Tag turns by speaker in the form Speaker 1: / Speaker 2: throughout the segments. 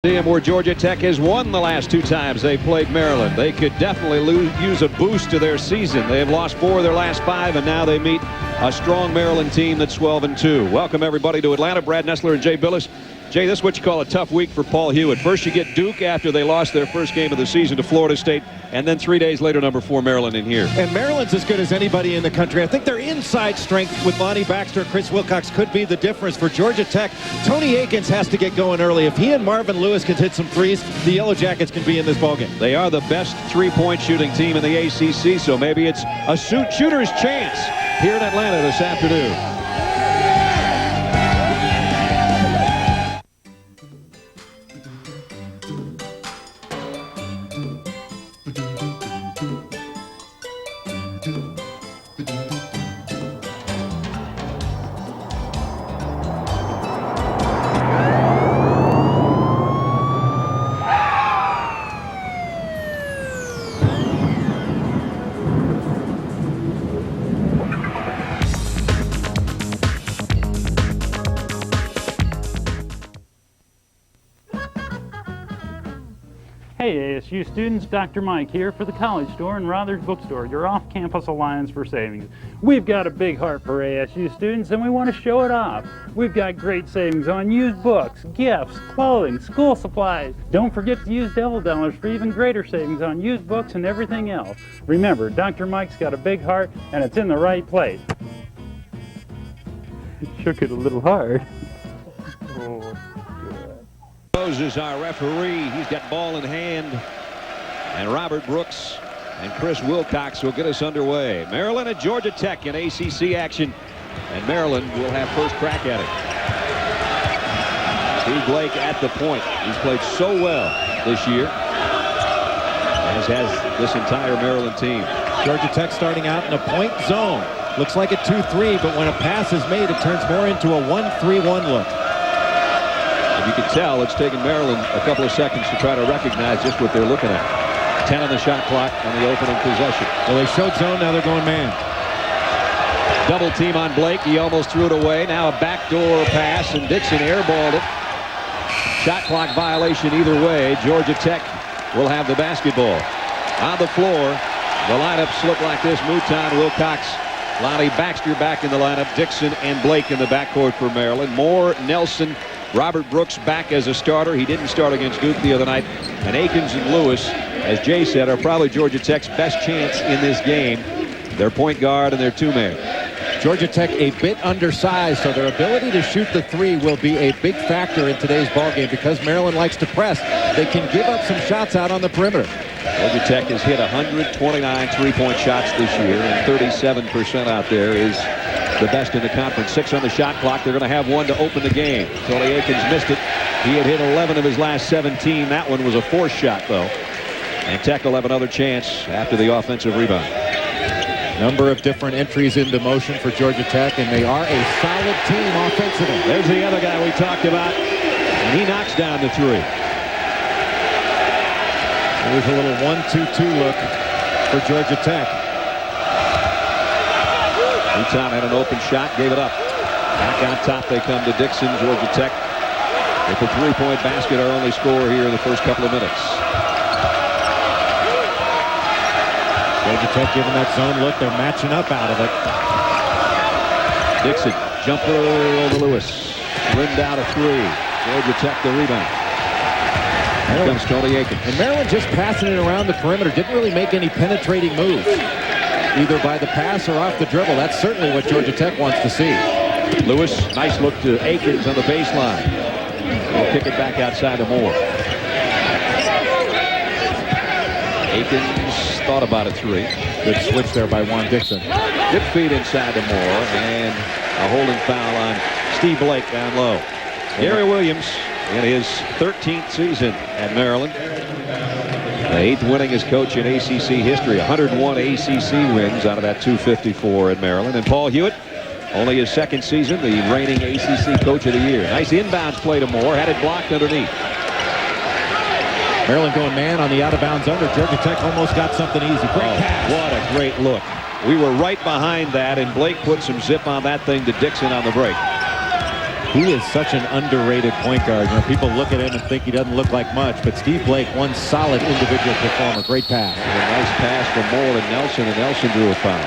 Speaker 1: Where Georgia Tech has won the last two times they played Maryland. They could definitely use a boost to their season. They have lost 4 of their last 5, and now they meet a strong Maryland team that's 12-2. Welcome everybody to Atlanta. Brad Nessler and Jay Billis. Jay, this is what you call a tough week for Paul Hewitt. First you get Duke after they lost their first game of the season to Florida State, and then 3 days later number 4 Maryland in here.
Speaker 2: And Maryland's as good as anybody in the country. I think their inside strength with Lonnie Baxter and Chris Wilcox could be the difference for Georgia Tech. Tony Akins has to get going early. If he and Marvin Lewis can hit some threes, the Yellow Jackets can be in this ballgame.
Speaker 1: They are the best three-point shooting team in the ACC, so maybe it's a shooter's chance here in Atlanta this afternoon.
Speaker 3: Hey ASU students, Dr. Mike here for the College Store and Rother's Bookstore, your off-campus alliance for savings. We've got a big heart for ASU students and we want to show it off. We've got great savings on used books, gifts, clothing, school supplies. Don't forget to use Devil Dollars for even greater savings on used books and everything else. Remember, Dr. Mike's got a big heart and it's in the right place. Shook it a little hard. Oh.
Speaker 1: Is our referee. He's got ball in hand, and Robert Brooks and Chris Wilcox will get us underway. Maryland and Georgia Tech in ACC action, and Maryland will have first crack at it. Steve Blake at the point. He's played so well this year, as has this entire Maryland team.
Speaker 2: Georgia Tech starting out in a point zone. Looks like a 2-3, but when a pass is made, it turns more into a 1-3-1 look.
Speaker 1: You can tell it's taken Maryland a couple of seconds to try to recognize just what they're looking at. 10 on the shot clock on the opening possession.
Speaker 2: Well, they showed zone, now they're going man.
Speaker 1: Double team on Blake. He almost threw it away. Now a backdoor pass, and Dixon airballed it. Shot clock violation either way. Georgia Tech will have the basketball. On the floor, the lineups look like this. Mouton, Wilcox, Lonnie Baxter back in the lineup. Dixon and Blake in the backcourt for Maryland. Moore, Nelson, Robert Brooks back as a starter. He didn't start against Duke the other night. And Akins and Lewis, as Jay said, are probably Georgia Tech's best chance in this game. Their point guard and their two-man.
Speaker 2: Georgia Tech a bit undersized, so their ability to shoot the three will be a big factor in today's ballgame because Maryland likes to press. They can give up some shots out on the perimeter.
Speaker 1: Georgia Tech has hit 129 three-point shots this year, and 37% out there is the best in the conference. 6 on the shot clock. They're going to have one to open the game. Tony Akins missed it. He had hit 11 of his last 17. That one was a forced shot, though. And Tech will have another chance after the offensive rebound.
Speaker 2: Number of different entries into motion for Georgia Tech, and they are a solid team offensively.
Speaker 1: There's the other guy we talked about, and he knocks down the three.
Speaker 2: There's a little 1-2-2 look for Georgia Tech.
Speaker 1: Mouton had an open shot, gave it up. Back on top they come to Dixon. Georgia Tech with the three-point basket, our only score here in the first couple of minutes.
Speaker 2: Georgia Tech giving that zone look. They're matching up out of it.
Speaker 1: Dixon, jumper over Lewis. Rimmed out a three. Georgia Tech the rebound. Here comes Tony Akins.
Speaker 2: And Maryland just passing it around the perimeter. Didn't really make any penetrating moves, either by the pass or off the dribble. That's certainly what Georgia Tech wants to see.
Speaker 1: Lewis, nice look to Akins on the baseline. He'll kick it back outside to Moore. Akins thought about a three.
Speaker 2: Good switch there by Juan Dixon.
Speaker 1: Good feed inside to Moore, and a holding foul on Steve Blake down low. Gary Williams in his 13th season at Maryland. The 8th winningest coach in ACC history. 101 ACC wins out of that 254 at Maryland. And Paul Hewitt, only his 2nd season, the reigning ACC coach of the year. Nice inbounds play to Moore. Had it blocked underneath.
Speaker 2: Maryland going man on the out-of-bounds under. Georgia Tech almost got something easy. Great pass.
Speaker 1: What a great look. We were right behind that, and Blake put some zip on that thing to Dixon on the break.
Speaker 2: He is such an underrated point guard. You know, people look at him and think he doesn't look like much, but Steve Blake, one solid individual performer. Great pass.
Speaker 1: And a nice pass from Moore to Nelson, and Nelson drew a foul.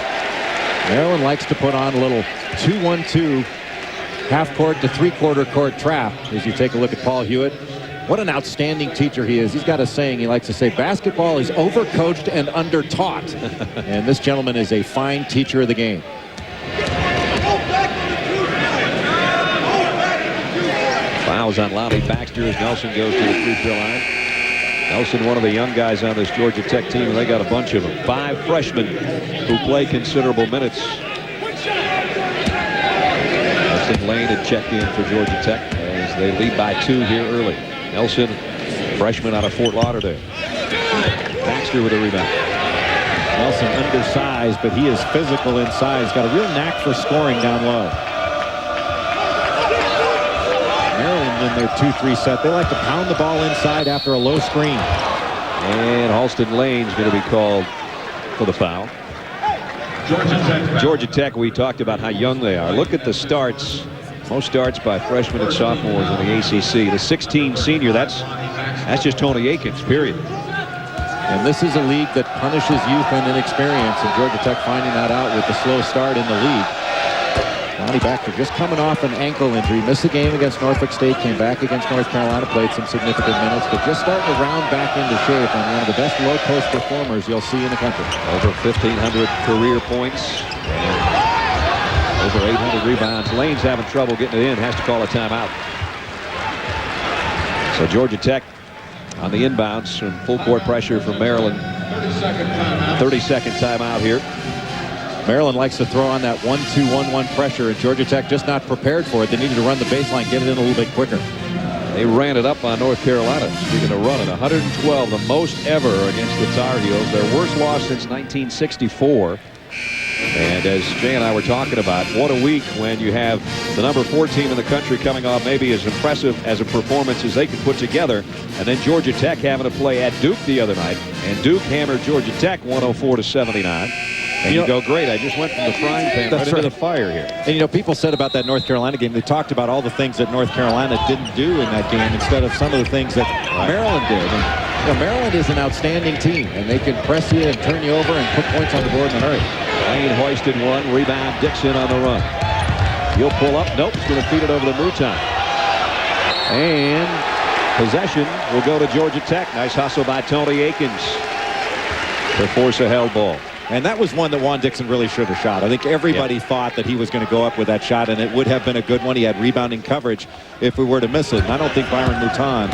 Speaker 2: Maryland likes to put on a little 2-1-2 half-court to three-quarter court trap as you take a look at Paul Hewitt. What an outstanding teacher he is. He's got a saying he likes to say, basketball is overcoached and undertaught. And this gentleman is a fine teacher of the game.
Speaker 1: Fouls on Lonnie Baxter as Nelson goes to the free throw line. Nelson, one of the young guys on this Georgia Tech team, and they got a bunch of them. 5 freshmen who play considerable minutes. Nelson Lane had checked in for Georgia Tech as they lead by 2 here early. Nelson, freshman out of Fort Lauderdale. Baxter with a rebound.
Speaker 2: Nelson undersized, but he is physical inside. He's got a real knack for scoring down low. Maryland in their 2-3 set, they like to pound the ball inside after a low screen.
Speaker 1: And Halston Lane's going to be called for the foul. Georgia Tech, we talked about how young they are. Look at the starts. Most starts by freshmen and sophomores in the ACC. The 16 senior, that's just Tony Akins, period.
Speaker 2: And this is a league that punishes youth and inexperience, and Georgia Tech finding that out with the slow start in the league. Lonnie Baxter just coming off an ankle injury, missed the game against Norfolk State, came back against North Carolina, played some significant minutes, but just starting to round back into shape and one of the best low-post performers you'll see in the country.
Speaker 1: Over 1,500 career points, and over 800 rebounds. Lane's having trouble getting it in, has to call a timeout. So Georgia Tech on the inbounds, from full court pressure from Maryland. 30-second timeout here.
Speaker 2: Maryland likes to throw on that 1-2-1-1 pressure, and Georgia Tech just not prepared for it. They needed to run the baseline, get it in a little bit quicker.
Speaker 1: They ran it up on North Carolina. Speaking of running, 112, the most ever against the Tar Heels. Their worst loss since 1964. And as Jay and I were talking about, what a week when you have the number 4 team in the country coming off maybe as impressive as a performance as they could put together, and then Georgia Tech having to play at Duke the other night, and Duke hammered Georgia Tech 104-79. And you go, great, I just went from the frying pan right into the fire here.
Speaker 2: And, you know, people said about that North Carolina game, they talked about all the things that North Carolina didn't do in that game instead of some of the things that Maryland did. And, you know, Maryland is an outstanding team, and they can press you and turn you over and put points on the board in a hurry.
Speaker 1: Lane hoisted one, rebound, Dixon on the run. He'll pull up, nope, he's going to feed it over to Mouton. And possession will go to Georgia Tech. Nice hustle by Tony Akins to force a held ball.
Speaker 2: And that was one that Juan Dixon really should have shot. I think everybody thought that he was going to go up with that shot, and it would have been a good one. He had rebounding coverage if we were to miss it. And I don't think Byron Mouton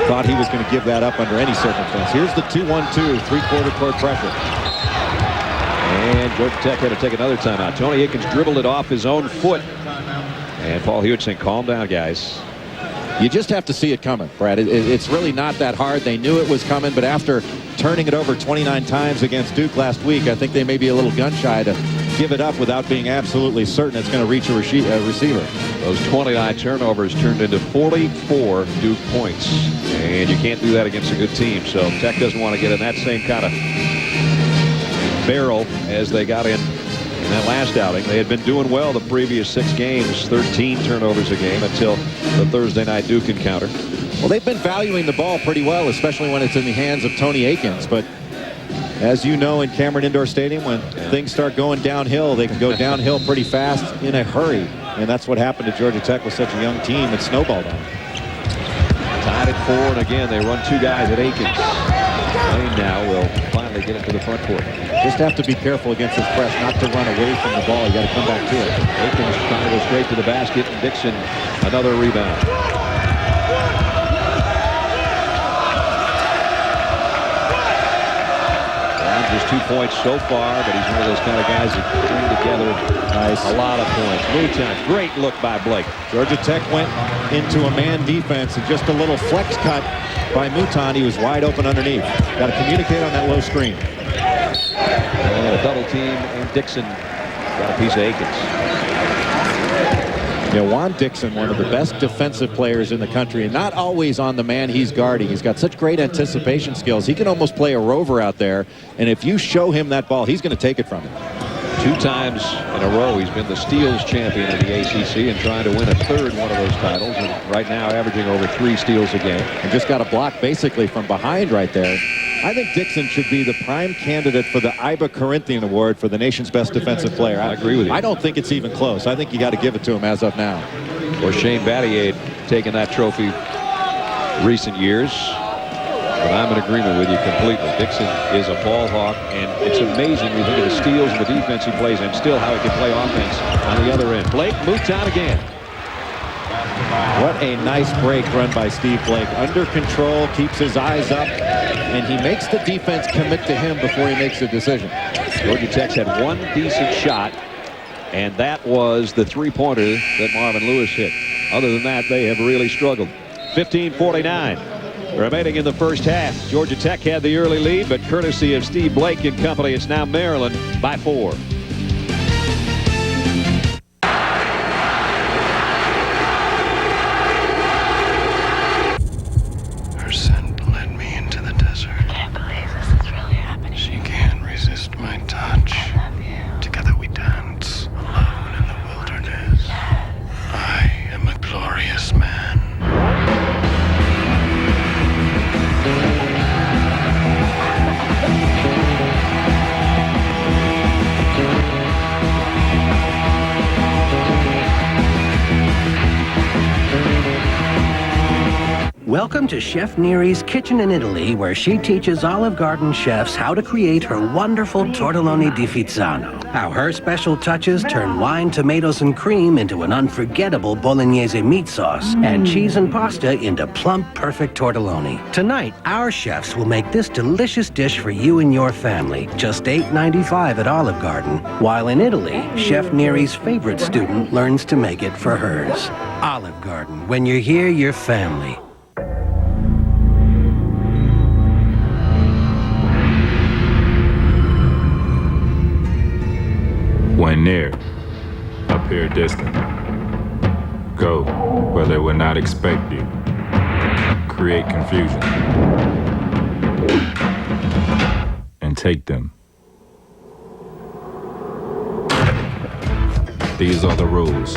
Speaker 2: thought he was going to give that up under any circumstance. Here's the 2-1-2, three-quarter court pressure.
Speaker 1: And Georgia Tech had to take another timeout. Tony Akins dribbled it off his own foot. And Paul Hewitt saying, calm down, guys.
Speaker 2: You just have to see it coming, Brad. It's really not that hard. They knew it was coming, but after turning it over 29 times against Duke last week, I think they may be a little gun-shy to give it up without being absolutely certain it's going to reach a receiver.
Speaker 1: Those 29 turnovers turned into 44 Duke points. And you can't do that against a good team. So Tech doesn't want to get in that same kind of barrel as they got in that last outing. They had been doing well the previous 6 games, 13 turnovers a game until the Thursday night Duke encounter.
Speaker 2: Well, they've been valuing the ball pretty well, especially when it's in the hands of Tony Akins. But as you know, in Cameron Indoor Stadium, when things start going downhill, they can go downhill pretty fast in a hurry. And that's what happened to Georgia Tech with such a young team. It snowballed on them.
Speaker 1: Tied at 4, and again, they run 2 guys at Akins. Lane now will finally get it to the front court.
Speaker 2: Just have to be careful against this press not to run away from the ball. You got to come back to it.
Speaker 1: Akins trying to go straight to the basket, and Dixon another rebound. Just 2 points so far, but he's one of those kind of guys that bring together a lot of points. Mouton, great look by Blake.
Speaker 2: Georgia Tech went into a man defense and just a little flex cut by Mouton. He was wide open underneath. Got to communicate on that low screen.
Speaker 1: And a double team, and Dixon got a piece of Akins.
Speaker 2: You know, Juan Dixon, one of the best defensive players in the country, and not always on the man he's guarding. He's got such great anticipation skills. He can almost play a rover out there, and if you show him that ball, he's going to take it from him.
Speaker 1: 2 times in a row he's been the steals champion of the ACC and trying to win a third one of those titles, and right now averaging over 3 steals a game.
Speaker 2: And just got a block basically from behind right there. I think Dixon should be the prime candidate for the Iba Corinthian Award for the nation's best defensive player.
Speaker 1: I agree with you.
Speaker 2: I don't think it's even close. I think you got to give it to him as of now.
Speaker 1: Or Shane Battier taking that trophy recent years. But I'm in agreement with you completely. Dixon is a ball hawk, and it's amazing when you think of the steals and the defense he plays and still how he can play offense on the other end. Blake moves on again.
Speaker 2: What a nice break run by Steve Blake. Under control, keeps his eyes up, and he makes the defense commit to him before he makes a decision.
Speaker 1: Georgia Tech's had one decent shot, and that was the three-pointer that Marvin Lewis hit. Other than that, they have really struggled. 15:49 remaining in the first half. Georgia Tech had the early lead, but courtesy of Steve Blake and company, it's now Maryland by 4.
Speaker 4: Welcome to Chef Neri's Kitchen in Italy, where she teaches Olive Garden chefs how to create her wonderful tortelloni di Fizzano. How her special touches turn wine, tomatoes, and cream into an unforgettable bolognese meat sauce, and cheese and pasta into plump, perfect tortelloni. Tonight, our chefs will make this delicious dish for you and your family, just $8.95 at Olive Garden, while in Italy, Chef Neri's favorite student learns to make it for hers. Olive Garden, when you're here, you're family.
Speaker 5: When near, appear distant. Go where they will not expect you. Create confusion. And take them. These are the rules.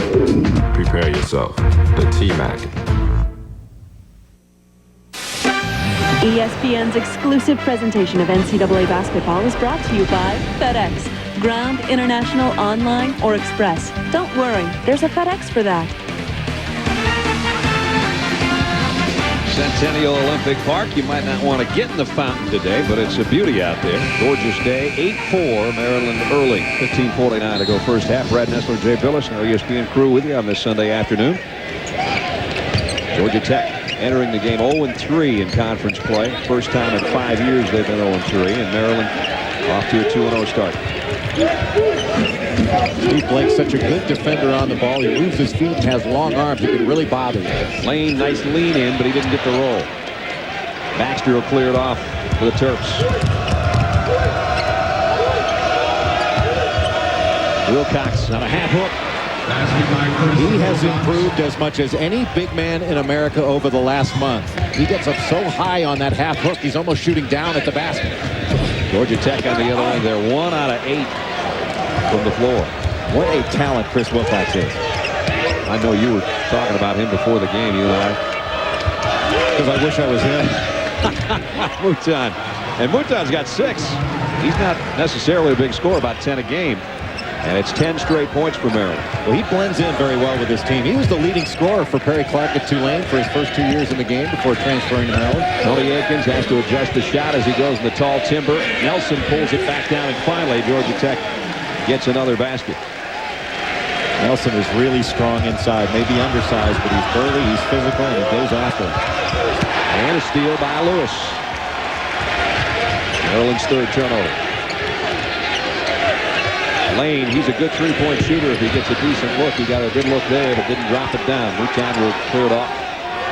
Speaker 5: Prepare yourself. The T-Mac.
Speaker 6: ESPN's exclusive presentation of NCAA basketball is brought to you by FedEx. Ground, international, online, or express. Don't worry, there's a FedEx for that.
Speaker 1: Centennial Olympic Park. You might not want to get in the fountain today, but it's a beauty out there. Gorgeous day. 8-4, Maryland early. 15:49 to go first half. Brad Nessler, Jay Billis, and our ESPN crew with you on this Sunday afternoon. Georgia Tech entering the game 0-3 in conference play. First time in 5 years they've been 0-3, and Maryland off to a 2-0 start.
Speaker 2: Steve Blake's such a good defender on the ball. He moves his feet and has long arms. He can really bother you.
Speaker 1: Lane, nice lean in, but he didn't get the roll. Baxter will clear it off for the Terps. Wilcox on a half hook.
Speaker 2: He has improved as much as any big man in America over the last month. He gets up so high on that half hook, he's almost shooting down at the basket.
Speaker 1: Georgia Tech on the other end. They're 1 out of 8 from the floor.
Speaker 2: What a talent Chris Wilcox is.
Speaker 1: I know you were talking about him before the game, you and I.
Speaker 2: Because I wish I was him.
Speaker 1: Mouton. And Mouton's got 6. He's not necessarily a big scorer, about 10 a game. And it's 10 straight points for Maryland.
Speaker 2: Well, he blends in very well with his team. He was the leading scorer for Perry Clark at Tulane for his first 2 years in the game before transferring to Maryland.
Speaker 1: Tony Aikens has to adjust the shot as he goes in the tall timber. Nelson pulls it back down, and finally Georgia Tech gets another basket.
Speaker 2: Nelson is really strong inside, maybe undersized, but he's burly, he's physical, and he goes after him.
Speaker 1: And a steal by Lewis. Maryland's third turnover. Lane, he's a good three-point shooter if he gets a decent look. He got a good look there, but didn't drop it down. Mouton will clear it off.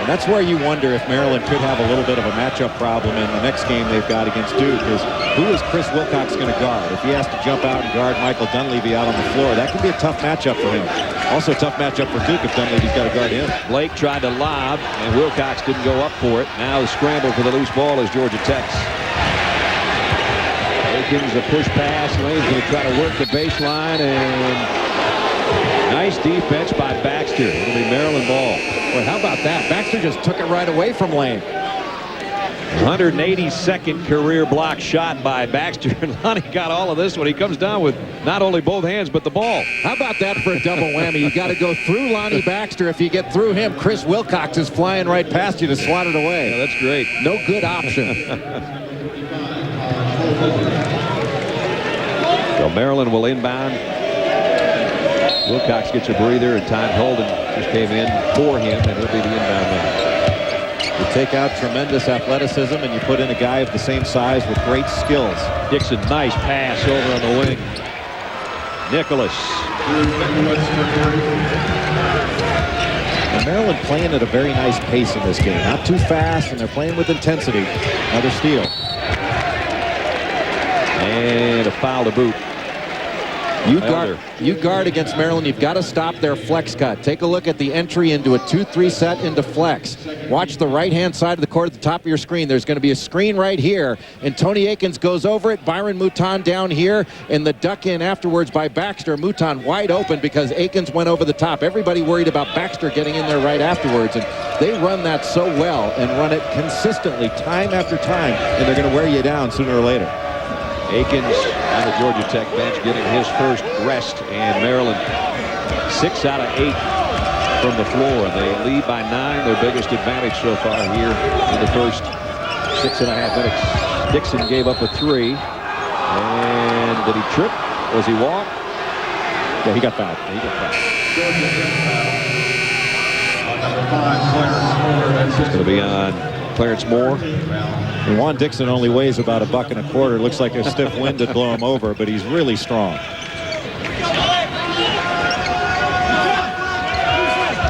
Speaker 2: And that's where you wonder if Maryland could have a little bit of a matchup problem in the next game they've got against Duke. Is who is Chris Wilcox going to guard? If he has to jump out and guard Michael Dunleavy out on the floor, that could be a tough matchup for him. Also a tough matchup for Duke if Dunleavy's got to guard him.
Speaker 1: Blake tried to lob, and Wilcox didn't go up for it. Now the scramble for the loose ball is Georgia Tech's. Akins, a push pass. Lane's going to try to work the baseline, and nice defense by Baxter. It'll be Maryland ball.
Speaker 2: Boy, how about that? Baxter just took it right away from Lane.
Speaker 1: 182nd career block shot by Baxter. And Lonnie got all of this when he comes down with not only both hands, but the ball.
Speaker 2: How about that for a double whammy? You got to go through Lonnie Baxter. If you get through him, Chris Wilcox is flying right past you to swat it away.
Speaker 1: Yeah, that's great.
Speaker 2: No good option.
Speaker 1: So Maryland will inbound. Wilcox gets a breather, and Todd Holden just came in for him, and he'll be the inbound man.
Speaker 2: You take out tremendous athleticism and you put in a guy of the same size with great skills.
Speaker 1: Dixon, nice pass over on the wing. Nicholas.
Speaker 2: And Maryland playing at a very nice pace in this game. Not too fast, and they're playing with intensity. Another steal.
Speaker 1: And a foul to boot.
Speaker 2: You guard against Maryland. You've got to stop their flex cut. Take a look at the entry into a 2-3 set into flex. Watch the right-hand side of the court at the top of your screen. There's going to be a screen right here, and Tony Akins goes over it. Byron Mouton down here, and the duck in afterwards by Baxter. Mouton wide open because Akins went over the top. Everybody worried about Baxter getting in there right afterwards, and they run that so well and run it consistently time after time, and they're going to wear you down sooner or later.
Speaker 1: Akins on the Georgia Tech bench getting his first rest, and Maryland 6 out of 8 from the floor. They lead by 9, their biggest advantage so far here in the first 6.5 minutes. Dixon gave up a 3, and did he trip? Was he walk?
Speaker 2: Yeah, he got fouled.
Speaker 1: It's going to be on Clarence Moore.
Speaker 2: And Juan Dixon only weighs about a buck and a quarter. Looks like a stiff wind to blow him over, but he's really strong.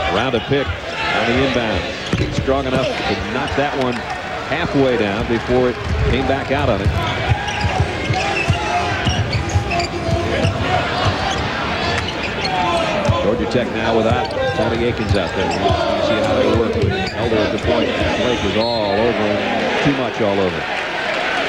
Speaker 1: Round a pick on the inbound. Strong enough to knock that one halfway down before it came back out on it. Georgia Tech now without Tony Akins out there. You see how they work with Elder at the point. Blake was all over him. Too much all over.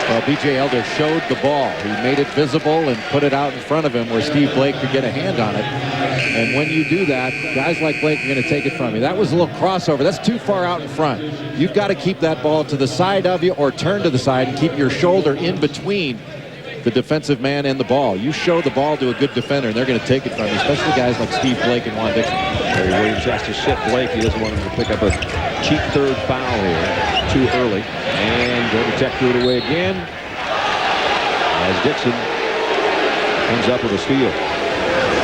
Speaker 2: Well, B.J. Elder showed the ball. He made it visible and put it out in front of him where Steve Blake could get a hand on it. And when you do that, guys like Blake are going to take it from you. That was a little crossover. That's too far out in front. You've got to keep that ball to the side of you or turn to the side and keep your shoulder in between the defensive man and the ball. You show the ball to a good defender, and they're going to take it from you, especially guys like Steve Blake and Juan Dixon.
Speaker 1: Barry Williams has to sit Blake. He doesn't want him to pick up a cheap third foul here too early. And Georgia Tech threw it away again as Dixon comes up with a steal.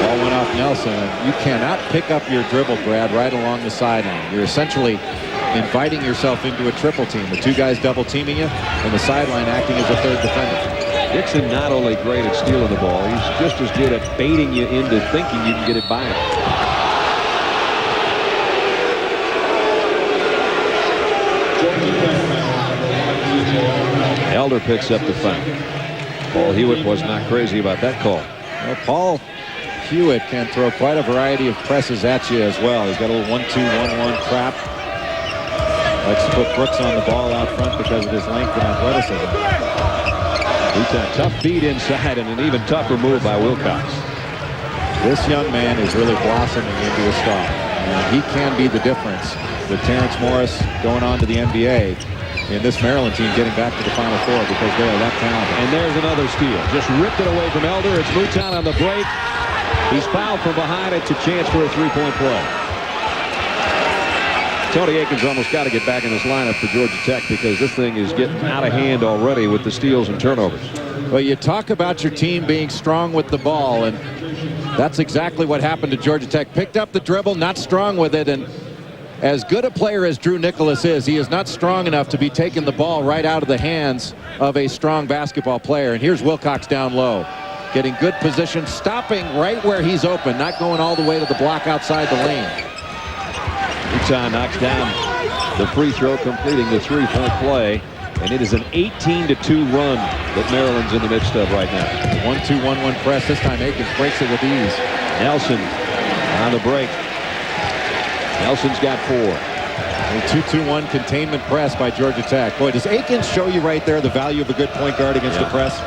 Speaker 2: Ball went off Nelson. You cannot pick up your dribble, Brad, right along the sideline. You're essentially inviting yourself into a triple team. The two guys double teaming you, and the sideline acting as a third defender.
Speaker 1: Dixon not only great at stealing the ball, he's just as good at baiting you into thinking you can get it by him. Elder picks up the foul. Paul Hewitt was not crazy about that call.
Speaker 2: Well, Paul Hewitt can throw quite a variety of presses at you as well. He's got a little 1-2-1-1 trap. Likes to put Brooks on the ball out front because of his length and athleticism.
Speaker 1: Tough feed inside and an even tougher move by Wilcox.
Speaker 2: This young man is really blossoming into a star. And he can be the difference with Terrence Morris going on to the NBA and this Maryland team getting back to the Final Four because they are that talented.
Speaker 1: And there's another steal. Just ripped it away from Elder. It's Mouton on the break. He's fouled from behind. It's a chance for a three-point play. Tony Akins almost got to get back in this lineup for Georgia Tech because this thing is getting out of hand already with the steals and turnovers.
Speaker 2: Well, you talk about your team being strong with the ball, and that's exactly what happened to Georgia Tech. Picked up the dribble, not strong with it, and as good a player as Drew Nicholas is, he is not strong enough to be taking the ball right out of the hands of a strong basketball player. And here's Wilcox down low, getting good position, stopping right where he's open, not going all the way to the block outside the lane.
Speaker 1: Mouton knocks down the free throw, completing the three-point play. And it is an 18-2 run that Maryland's in the midst of right now.
Speaker 2: 1-2-1-1 press. This time Akins breaks it with ease.
Speaker 1: Nelson on the break. Nelson's got 4.
Speaker 2: A 2-2-1 containment press by Georgia Tech. Boy, does Akins show you right there the value of a good point guard against the press?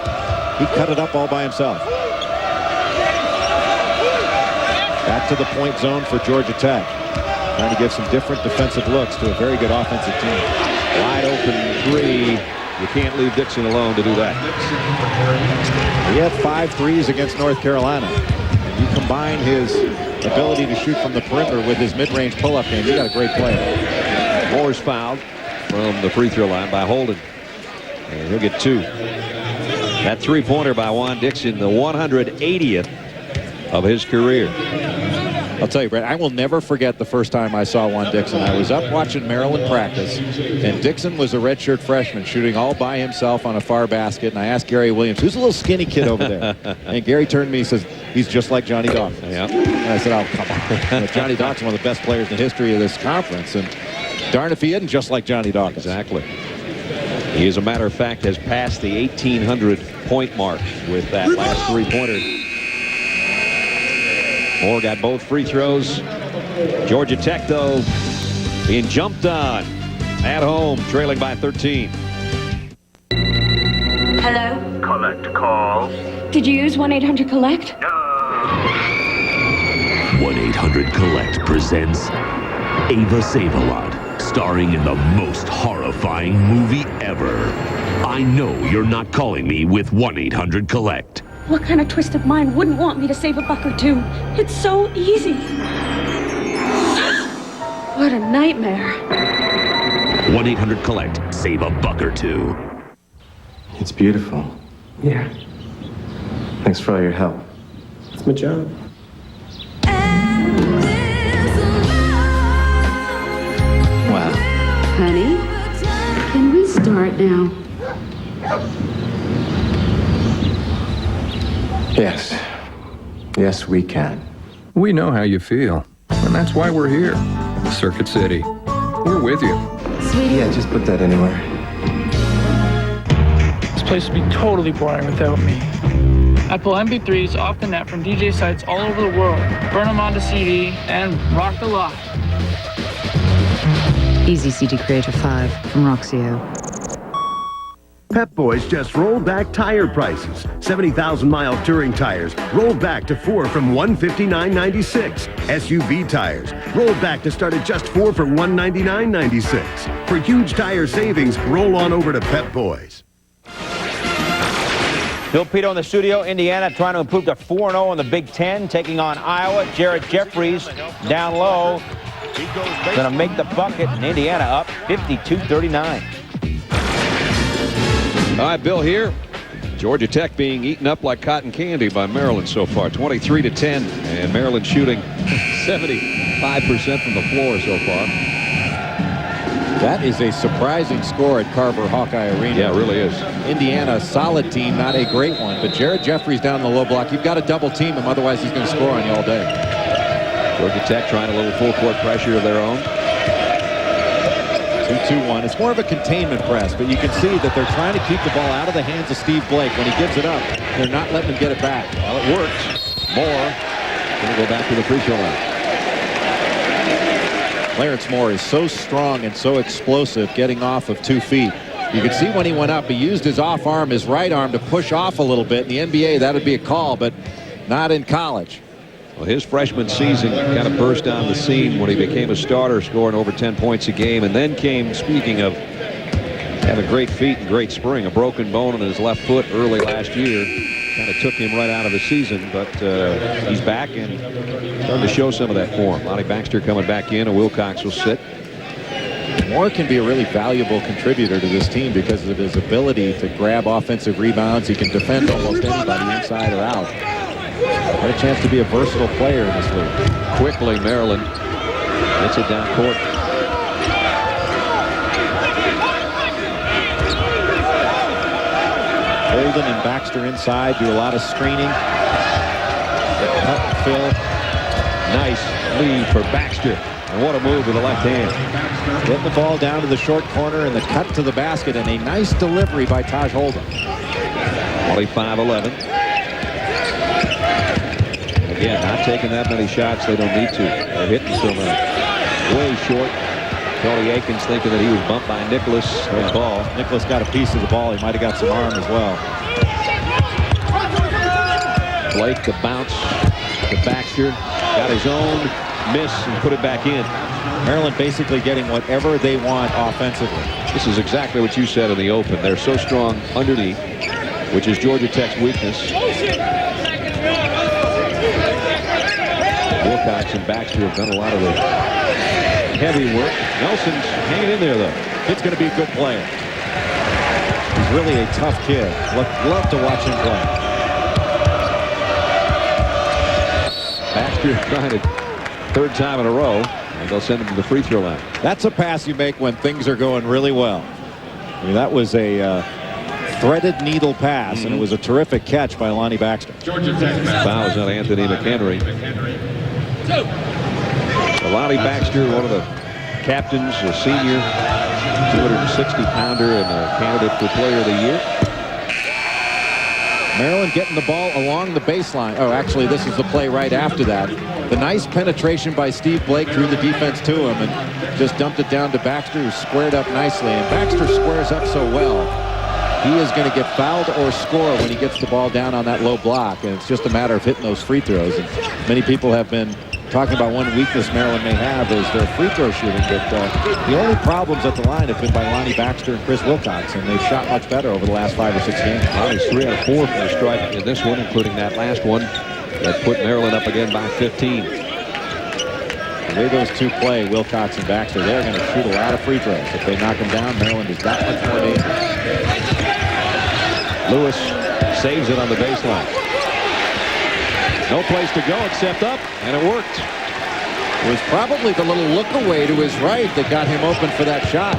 Speaker 2: He cut it up all by himself. Back to the point zone for Georgia Tech. Trying to give some different defensive looks to a very good offensive team.
Speaker 1: Wide open three. You can't leave Dixon alone to do that.
Speaker 2: He had 5 threes against North Carolina. And you combine his ability to shoot from the perimeter with his mid-range pull-up game, you got a great player.
Speaker 1: Moore's fouled from the free throw line by Holden. And he'll get 2. That three-pointer by Juan Dixon, the 180th of his career.
Speaker 2: I'll tell you, Brett, I will never forget the first time I saw Juan Dixon. I was up watching Maryland practice, and Dixon was a redshirt freshman shooting all by himself on a far basket. And I asked Gary Williams, who's a little skinny kid over there? And Gary turned to me and says, he's just like Johnny Dawkins.
Speaker 1: Yeah.
Speaker 2: And I said, oh, come on. Johnny Dawkins is one of the best players in the history of this conference. And darn if he isn't just like Johnny Dawkins.
Speaker 1: Exactly. He, as a matter of fact, has passed the 1,800-point mark with that last three-pointer. Moore got both free throws. Georgia Tech, though, being jumped on at home, trailing by 13.
Speaker 7: Hello?
Speaker 8: Collect call.
Speaker 7: Did you use 1-800-COLLECT?
Speaker 9: 1-800-COLLECT presents Ava Save-A-Lot, starring in the most horrifying movie ever. I know you're not calling me with 1-800-COLLECT.
Speaker 7: What kind of twisted mind wouldn't want me to save $1 or $2? It's so easy. What a nightmare.
Speaker 9: 1-800-COLLECT. Save $1 or $2.
Speaker 10: It's beautiful.
Speaker 11: Yeah.
Speaker 10: Thanks for all your help.
Speaker 11: It's my job.
Speaker 10: Wow.
Speaker 12: Honey, can we start now?
Speaker 10: Yes. Yes, we can.
Speaker 13: We know how you feel, and that's why we're here. Circuit City. We're with you.
Speaker 12: Sweetie.
Speaker 10: Yeah, just put that anywhere.
Speaker 14: This place would be totally boring without me. I pull MP3s off the net from DJ sites all over the world, burn them onto CD, and rock the lot.
Speaker 15: Easy CD Creator 5 from Roxio.
Speaker 16: Pep Boys just rolled back tire prices. 70,000-mile touring tires rolled back to 4 from $159.96. SUV tires rolled back to start at just 4 for $199.96. For huge tire savings, roll on over to Pep Boys.
Speaker 17: Bill Pito in the studio. Indiana trying to improve to 4-0 in the Big Ten, taking on Iowa. Jared Jeffries down low. Going to make the bucket, and Indiana up 52-39.
Speaker 1: All right, Bill here. Georgia Tech being eaten up like cotton candy by Maryland so far, 23-10, and Maryland shooting 75% from the floor so far.
Speaker 2: That is a surprising score at Carver Hawkeye Arena.
Speaker 1: Yeah, it really is.
Speaker 2: Indiana, a solid team, not a great one, but Jared Jeffries down the low block. You've got to double team him, otherwise he's going to score on you all day.
Speaker 1: Georgia Tech trying a little full court pressure of their own.
Speaker 2: 2-2-1. It's more of a containment press, but you can see that they're trying to keep the ball out of the hands of Steve Blake. When he gives it up, they're not letting him get it back.
Speaker 1: Well, it works. Moore going to go back to the free throw line.
Speaker 2: Clarence Moore is so strong and so explosive getting off of 2 feet. You can see when he went up, he used his off arm, his right arm, to push off a little bit. In the NBA, that would be a call, but not in college.
Speaker 1: Well, his freshman season kind of burst on the scene when he became a starter, scoring over 10 points a game, and then came, speaking of having great feet and great spring, a broken bone in his left foot early last year. Kind of took him right out of the season, but he's back and starting to show some of that form. Lonnie Baxter coming back in, and Wilcox will sit.
Speaker 2: Moore can be a really valuable contributor to this team because of his ability to grab offensive rebounds. He can defend almost anybody inside or out. Got a chance to be a versatile player in this league.
Speaker 1: Quickly, Maryland gets it down court.
Speaker 2: Holden and Baxter inside, do a lot of screening. The cut and fill.
Speaker 1: Nice lead for Baxter. And what a move with the left hand.
Speaker 2: Getting the ball down to the short corner and the cut to the basket, and a nice delivery by Taj Holden.
Speaker 1: 25-11. Again, not taking that many shots. They don't need to. They're hitting so many. Way short. Tony Akins thinking that he was bumped by Nicholas. Ball.
Speaker 2: Nicholas got a piece of the ball. He might have got some arm as well.
Speaker 1: Blake, the bounce to Baxter. Got his own miss and put it back in.
Speaker 2: Maryland basically getting whatever they want offensively.
Speaker 1: This is exactly what you said in the open. They're so strong underneath, which is Georgia Tech's weakness. Wilcox and Baxter have done a lot of the heavy work. Nelson's hanging in there, though.
Speaker 2: Kid's going to be a good player. He's really a tough kid. Love to watch him play.
Speaker 1: Baxter trying it third time in a row, and they'll send him to the free throw line.
Speaker 2: That's a pass you make when things are going really well. I mean, that was a threaded needle pass, and it was a terrific catch by Lonnie Baxter.
Speaker 1: Fouls on Anthony McHenry. So Lonnie Baxter, one of the captains, a senior, 260-pounder, and a candidate for Player of the Year.
Speaker 2: Maryland getting the ball along the baseline. Oh, actually, this is the play right after that. The nice penetration by Steve Blake threw the defense to him and just dumped it down to Baxter, who squared up nicely. And Baxter squares up so well, he is going to get fouled or score when he gets the ball down on that low block. And it's just a matter of hitting those free throws. And many people have been talking about one weakness Maryland may have is their free throw shooting. But the only problems at the line have been by Lonnie Baxter and Chris Wilcox, and they've shot much better over the last 5 or 6 games.
Speaker 1: Lonnie's 3 out of 4 from the stripe in this one, including that last one that put Maryland up again by 15.
Speaker 2: The way those two play, Wilcox and Baxter, they're going to shoot a lot of free throws. If they knock them down, Maryland is that much more dangerous.
Speaker 1: Lewis saves it on the baseline. No place to go except up, and it worked.
Speaker 2: It was probably the little look away to his right that got him open for that shot.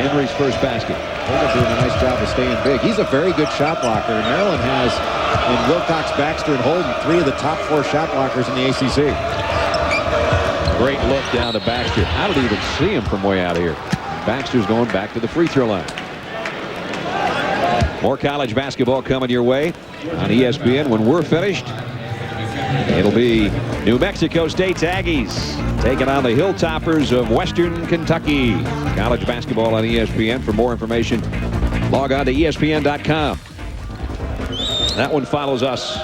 Speaker 1: Henry's first basket.
Speaker 2: Holden doing a nice job of staying big. He's a very good shot blocker. And Maryland has, in Wilcox, Baxter, and Holden, 3 of the top 4 shot blockers in the ACC.
Speaker 1: Great look down to Baxter. How did he even see him from way out here? Baxter's going back to the free throw line. More college basketball coming your way on ESPN. When we're finished, it'll be New Mexico State's Aggies taking on the Hilltoppers of Western Kentucky. College basketball on ESPN. For more information, log on to ESPN.com. That one follows us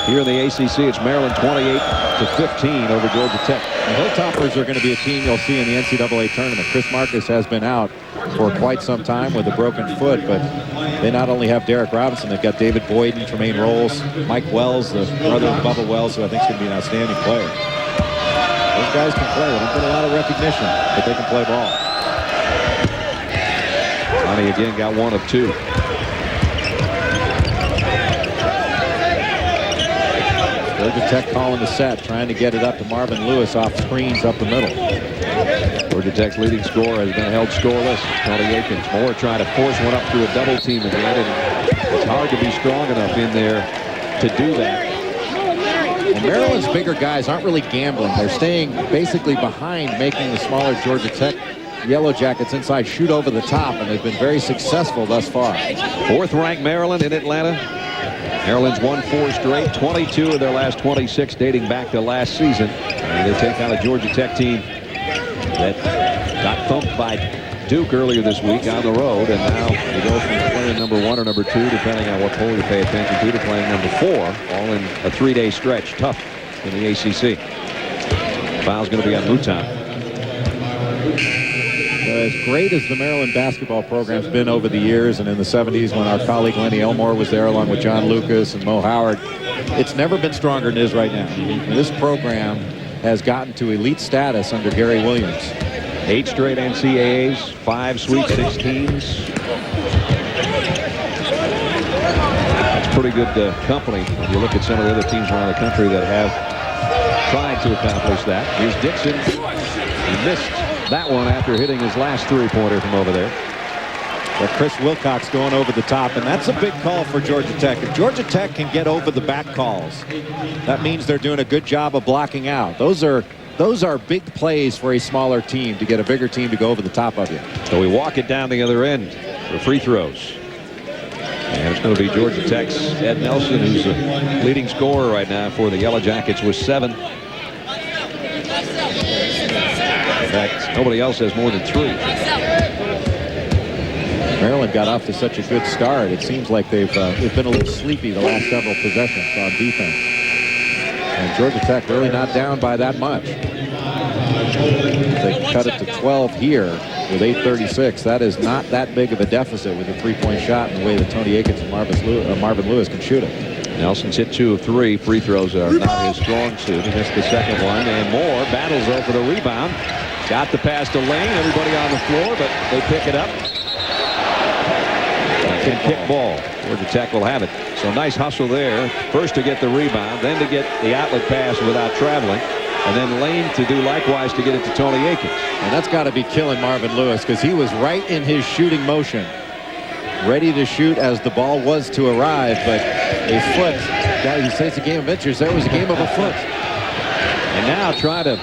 Speaker 1: here in the ACC. It's Maryland 28-15 over Georgia Tech.
Speaker 2: The Hilltoppers are going to be a team you'll see in the NCAA tournament. Chris Marcus has been out for quite some time with a broken foot, but they not only have Derek Robinson, they've got David Boyden, Tremaine Rolls, Mike Wells, the brother of Bubba Wells, who I think is going to be an outstanding player. Those guys can play. They don't get a lot of recognition, but they can play ball.
Speaker 1: Lonnie again got 1 of 2.
Speaker 2: Georgia Tech calling the set, trying to get it up to Marvin Lewis off screens up the middle.
Speaker 1: Georgia Tech's leading scorer has been held scoreless. Tony Akins. Moore trying to force one up through a double team again, and it's hard to be strong enough in there to do that.
Speaker 2: And Maryland's bigger guys aren't really gambling. They're staying basically behind, making the smaller Georgia Tech Yellow Jackets inside shoot over the top, and they've been very successful thus far.
Speaker 1: 4th-ranked Maryland in Atlanta. Maryland's won 4 straight, 22 of their last 26 dating back to last season. And they take on a Georgia Tech team that got thumped by Duke earlier this week on the road, and now they go from playing number 1 or number 2, depending on what poll you pay attention to playing number 4, all in a 3-day stretch. Tough in the ACC. Foul's going to be on Mouton.
Speaker 2: As great as the Maryland basketball program's been over the years, and in the 70s when our colleague Lenny Elmore was there along with John Lucas and Mo Howard, it's never been stronger than it is right now. And this program has gotten to elite status under Gary Williams.
Speaker 1: 8 straight NCAAs, 5 Sweet 16s. That's pretty good company when you look at some of the other teams around the country that have tried to accomplish that. Here's Dixon. He missed that one after hitting his last 3-pointer from over there.
Speaker 2: But Chris Wilcox going over the top, and that's a big call for Georgia Tech. If Georgia Tech can get over the back calls, that means they're doing a good job of blocking out. Those are big plays for a smaller team to get a bigger team to go over the top of you.
Speaker 1: So we walk it down the other end for free throws. And it's going to be Georgia Tech's Ed Nelson, who's the leading scorer right now for the Yellow Jackets with 7. In fact, nobody else has more than 3.
Speaker 2: Maryland got off to such a good start. It seems like they've been a little sleepy the last several possessions on defense. And Georgia Tech really not down by that much. They cut it to 12 here with 8:36. That is not that big of a deficit with a three-point shot in the way that Tony Akins and Marvin Lewis can shoot it.
Speaker 1: Nelson's hit 2 of 3. Free throws are not his strong suit. He missed the second one, and Moore battles over the rebound. Got the pass to Lane. Everybody on the floor, but they pick it up. And kick ball. Georgia Tech will have it. So nice hustle there. First to get the rebound, then to get the outlet pass without traveling. And then Lane to do likewise to get it to Tony Akins.
Speaker 2: And that's got to be killing Marvin Lewis, because he was right in his shooting motion, ready to shoot as the ball was to arrive, but a foot. Guys, he says it's a game of inches. There was a game of a foot.
Speaker 1: And now try to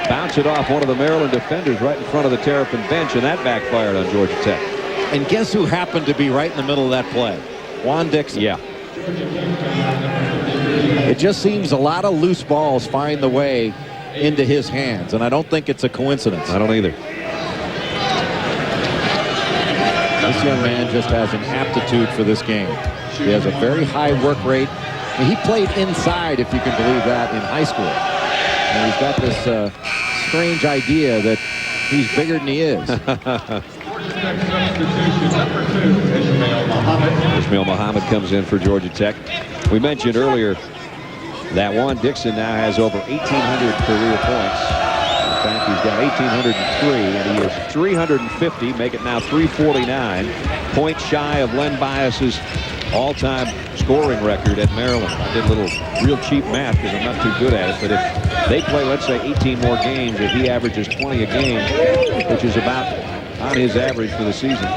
Speaker 1: bounce it off one of the Maryland defenders right in front of the Terrapin bench, and that backfired on Georgia Tech.
Speaker 2: And guess who happened to be right in the middle of that play? Juan Dixon.
Speaker 1: Yeah.
Speaker 2: It just seems a lot of loose balls find the way into his hands, and I don't think it's a coincidence.
Speaker 1: I don't either.
Speaker 2: This young man just has an aptitude for this game. He has a very high work rate. And he played inside, if you can believe that, in high school. And he's got this strange idea that he's bigger than he is.
Speaker 1: Ishmael Muhammad comes in for Georgia Tech. We mentioned earlier that Juan Dixon now has over 1,800 career points. In fact, he's got 1,803, and he is 350, make it now 349, points shy of Len Bias's all-time scoring record at Maryland. I did a little real cheap math because I'm not too good at it, but if they play, let's say, 18 more games, if he averages 20 a game, which is about on his average for the season,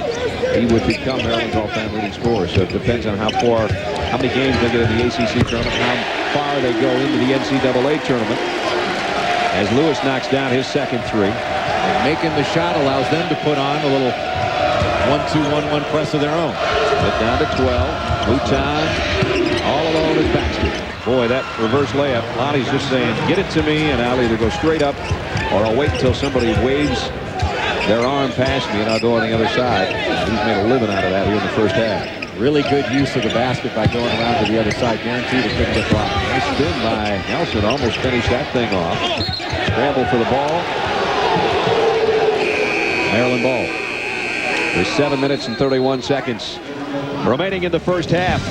Speaker 1: he would become Maryland's all-time leading scorer. So it depends on how many games they get in the ACC tournament, how far they go into the NCAA tournament. As Lewis knocks down his second three.
Speaker 2: And making the shot allows them to put on a little 1-2-1-1 press of their own.
Speaker 1: Get down to 12. Mouton all alone at Baxter. Boy, that reverse layup. Lonnie's just saying, get it to me, and I'll either go straight up or I'll wait until somebody waves their arm past me and I'll go on the other side. He's made a living out of that here in the first half.
Speaker 2: Really good use of the basket by going around to the other side. Guaranteed it couldn't get blocked.
Speaker 1: Nice spin by Nelson. Almost finished that thing off. Scramble for the ball. Maryland ball. There's 7 minutes and 31 seconds remaining in the first half.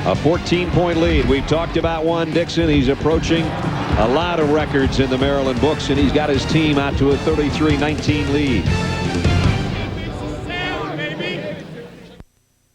Speaker 1: A 14-point lead. We've talked about Juan Dixon. He's approaching a lot of records in the Maryland books, and he's got his team out to a 33-19 lead.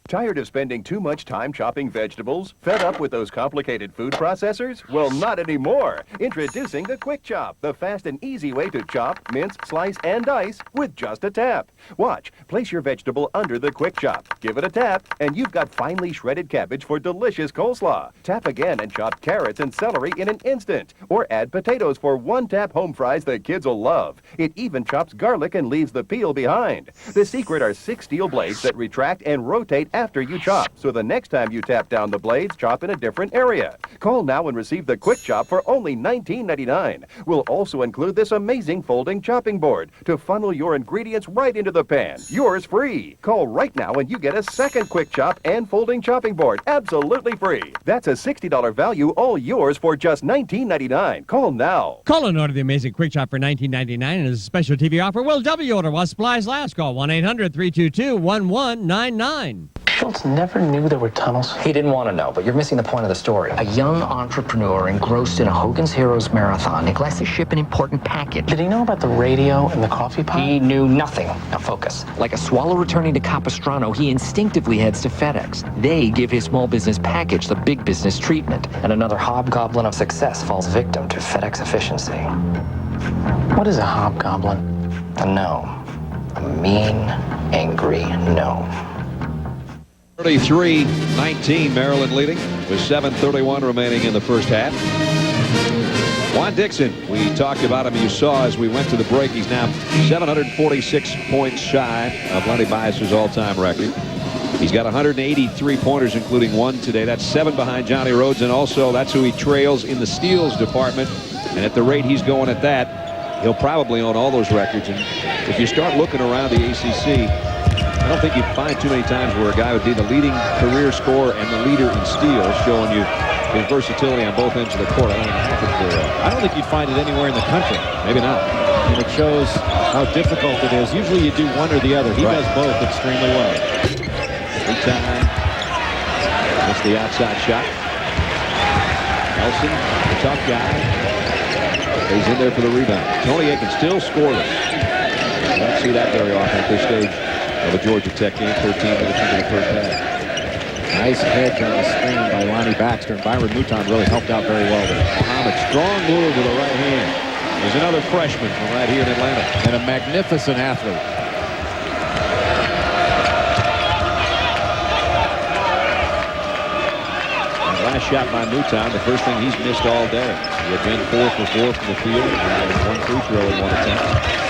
Speaker 8: Tired of spending too much time chopping vegetables? Fed up with those complicated food processors? Well, not anymore. Introducing the Quick Chop, the fast and easy way to chop, mince, slice, and dice with just a tap. Watch. Place your vegetable under the Quick Chop. Give it a tap, and you've got finely shredded cabbage for delicious coleslaw. Tap again and chop carrots and celery in an instant. Or add potatoes for one-tap home fries the kids will love. It even chops garlic and leaves the peel behind. The secret are 6 steel blades that retract and rotate after you chop, so the next time you tap down the blades, chop in a different area. Call now and receive the Quick Chop for only $19.99. We'll also include this amazing folding chopping board to funnel your ingredients right into the pan. Yours free. Call right now and you get a second Quick Chop and folding chopping board absolutely free. That's a $60 value, all yours for just $19.99. Call now.
Speaker 18: Call and order the amazing Quick Chop for $19.99, and as a special TV offer, we'll double your order while supplies last. Call 1-800-322-1199.
Speaker 14: Schultz never knew there were tunnels.
Speaker 19: He didn't want to know, but you're missing the point of the story. A young entrepreneur engrossed in a Hogan's Heroes marathon neglects to ship an important package.
Speaker 14: Did he know about the radio and the coffee pot?
Speaker 19: He knew nothing. Now focus. Like a swallow returning to Capistrano, he instinctively heads to FedEx. They give his small business package the big business treatment, and another hobgoblin of success falls victim to FedEx efficiency.
Speaker 14: What is a hobgoblin?
Speaker 19: A gnome. A mean, angry gnome.
Speaker 1: 33-19, Maryland leading with 7:31 remaining in the first half. Juan Dixon, we talked about him. You saw as we went to the break, he's now 746 points shy of Lenny Bias's all-time record. He's got 183 pointers, including one today. That's 7 behind Johnny Rhodes, and also that's who he trails in the steals department. And at the rate he's going at that, he'll probably own all those records. And if you start looking around the ACC, I don't think you'd find too many times where a guy would be the leading career scorer and the leader in steals, showing you his versatility on both ends of the court.
Speaker 2: I don't think you'd find it anywhere in the country.
Speaker 1: Maybe not.
Speaker 2: And it shows how difficult it is. Usually you do one or the other. He does both extremely well.
Speaker 1: Big time. That's the outside shot. Nelson, the tough guy. He's in there for the rebound. Tony Aikens still scoreless. You don't see that very often at this stage of a Georgia Tech game. 13 minutes into the first half.
Speaker 2: Nice hedge on the screen by Lonnie Baxter, and Byron Mouton really helped out very well there.
Speaker 1: Muhammad, strong move with the right hand. There's another freshman from right here in Atlanta.
Speaker 2: And a magnificent athlete.
Speaker 1: And last shot by Mouton, the first thing he's missed all day. He had been 4 for 4 from the field, and had one free throw in one attempt.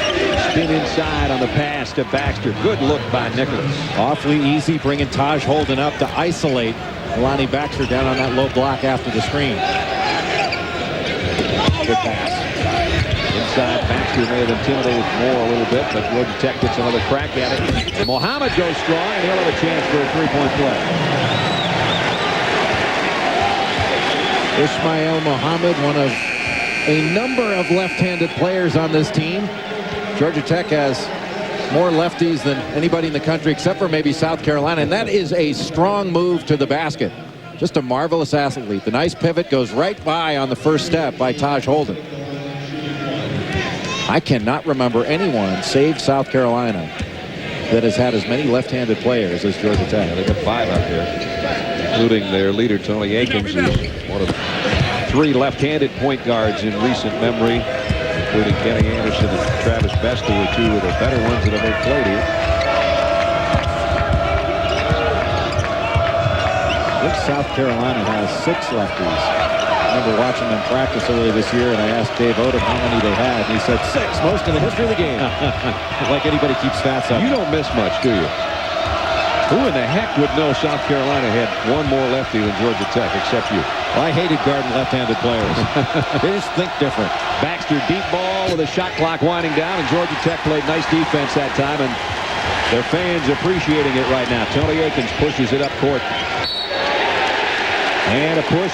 Speaker 1: Spin inside on the pass to Baxter. Good look by Nicholas.
Speaker 2: Awfully easy bringing Taj Holden up to isolate Lonnie Baxter down on that low block after the screen. Good pass.
Speaker 1: Inside, Baxter may have intimidated Moore a little bit, but Georgia Tech gets another crack at it. And Muhammad goes strong, and he'll have a chance for a three-point play.
Speaker 2: Ismail Muhammad, one of a number of left-handed players on this team. Georgia Tech has more lefties than anybody in the country except for maybe South Carolina, and that is a strong move to the basket. Just a marvelous athlete. The nice pivot goes right by on the first step by Taj Holden. I cannot remember anyone save South Carolina that has had as many left-handed players as Georgia Tech.
Speaker 1: Yeah, they got 5 out there, including their leader Tony Aikens, who's one of 3 left-handed point guards in recent memory, including Kenny Anderson and Travis Best, who are 2 of the better ones that have ever played here.
Speaker 2: I think South Carolina has 6 lefties. I remember watching them practice earlier this year, and I asked Dave Odom how many they had, and he said 6, most in the history of the game. Like anybody keeps stats up.
Speaker 1: You don't miss much, do you? Who in the heck would know South Carolina had 1 more lefty than Georgia Tech, except you?
Speaker 2: Well, I hated guarding left-handed players. They just think different.
Speaker 1: Baxter deep ball with a shot clock winding down, and Georgia Tech played nice defense that time, and their fans appreciating it right now. Tony Aikens pushes it up court. And a push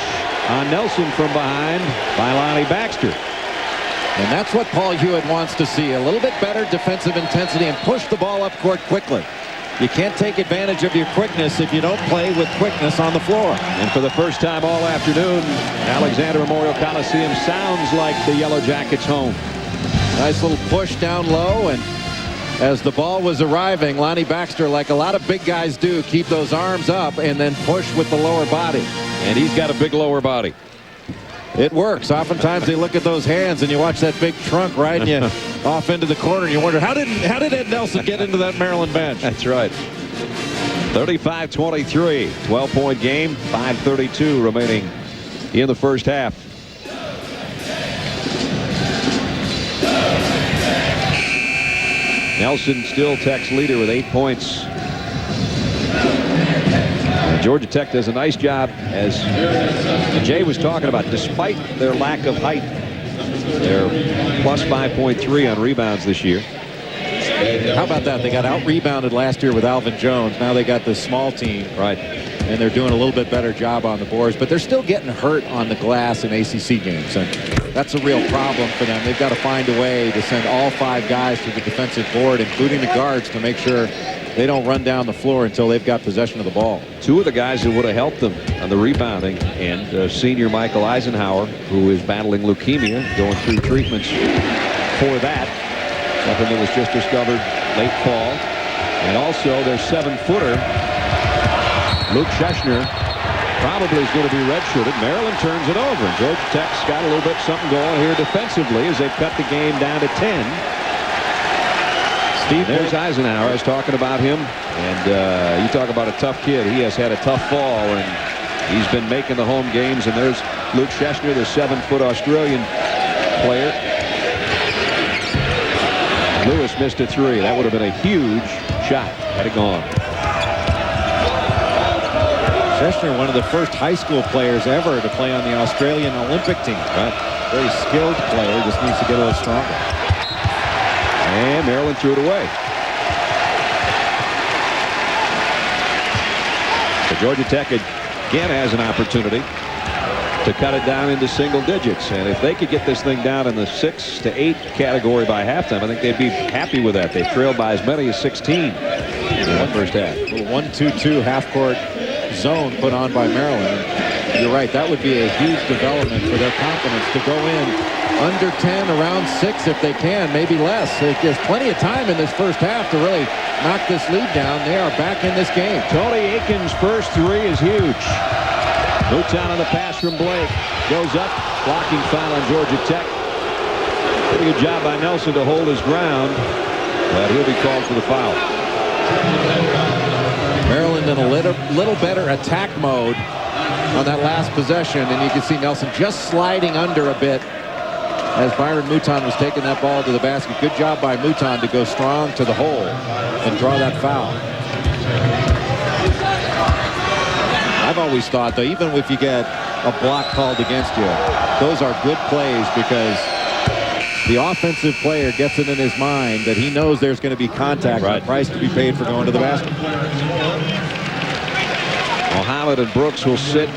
Speaker 1: on Nelson from behind by Lonnie Baxter.
Speaker 2: And that's what Paul Hewitt wants to see. A little bit better defensive intensity and push the ball up court quickly. You can't take advantage of your quickness if you don't play with quickness on the floor.
Speaker 1: And for the first time all afternoon, Alexander Memorial Coliseum sounds like the Yellow Jackets' home.
Speaker 2: Nice little push down low, and as the ball was arriving, Lonnie Baxter, like a lot of big guys do, keep those arms up and then push with the lower body.
Speaker 1: And he's got a big lower body.
Speaker 2: It works. Oftentimes they look at those hands and you watch that big trunk riding you off into the corner and you wonder, how did Ed Nelson get into that Maryland bench?
Speaker 1: That's right. 35-23, 12-point game, 5:32 remaining in the first half. Nelson still Tech's leader with 8 points. Georgia Tech does a nice job, as Jay was talking about. Despite their lack of height, they're plus 5.3 on rebounds this year.
Speaker 2: How about that? They got out-rebounded last year with Alvin Jones. Now they got this small team.
Speaker 1: Right.
Speaker 2: And they're doing a little bit better job on the boards, but they're still getting hurt on the glass in ACC games, and that's a real problem for them. They've got to find a way to send all 5 guys to the defensive board, including the guards, to make sure they don't run down the floor until they've got possession of the ball.
Speaker 1: 2 of the guys who would have helped them on the rebounding, and senior Michael Eisenhower, who is battling leukemia, going through treatments for that. Something that was just discovered late fall. And also their 7-footer, Luke Schechner, probably is going to be redshirted. Maryland turns it over, and Georgia Tech's got a little bit something going here defensively as they've cut the game down to 10. There's Eisenhower. I was talking about him, and you talk about a tough kid. He has had a tough fall, and he's been making the home games. And there's Luke Schechner, the 7-foot Australian player. Lewis missed a 3. That would have been a huge shot had it gone.
Speaker 2: Schechner, one of the first high school players ever to play on the Australian Olympic team.
Speaker 1: Right.
Speaker 2: Very skilled player, just needs to get a little stronger.
Speaker 1: And Maryland threw it away. So Georgia Tech again has an opportunity to cut it down into single digits. And if they could get this thing down in the 6 to 8 category by halftime, I think they'd be happy with that. They trailed by as many as 16 in the first half.
Speaker 2: A little 1-2-2 half-court zone put on by Maryland. You're right. That would be a huge development for their confidence to go in under 10, around 6 if they can, maybe less. There's plenty of time in this first half to really knock this lead down. They are back in this game.
Speaker 1: Tony Aiken's first three is huge. Mouton on the pass from Blake. Goes up. Blocking foul on Georgia Tech. Pretty good job by Nelson to hold his ground. But he'll be called for the foul.
Speaker 2: Maryland in a little better attack mode on that last possession. And you can see Nelson just sliding under a bit as Byron Mouton was taking that ball to the basket. Good job by Mouton to go strong to the hole and draw that foul. I've always thought, though, even if you get a block called against you, those are good plays because the offensive player gets it in his mind that he knows there's going to be contact and a price to be paid for going to the basket.
Speaker 1: Mohammed and Brooks will sit.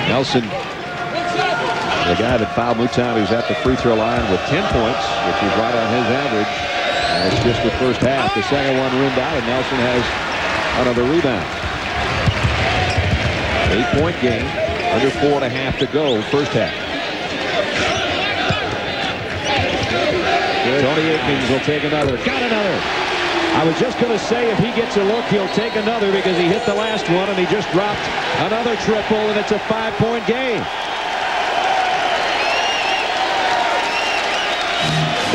Speaker 1: Nelson, the guy that fouled Mouton, who's at the free throw line with 10 points, which is right on his average. It's just the first half. The second one rimmed out, and Nelson has another rebound. 8-point game, under 4.5 to go, first half. Tony Aikens will take another. Got another. I was just going to say if he gets a look, he'll take another because he hit the last one and he just dropped another triple, and it's a 5-point game.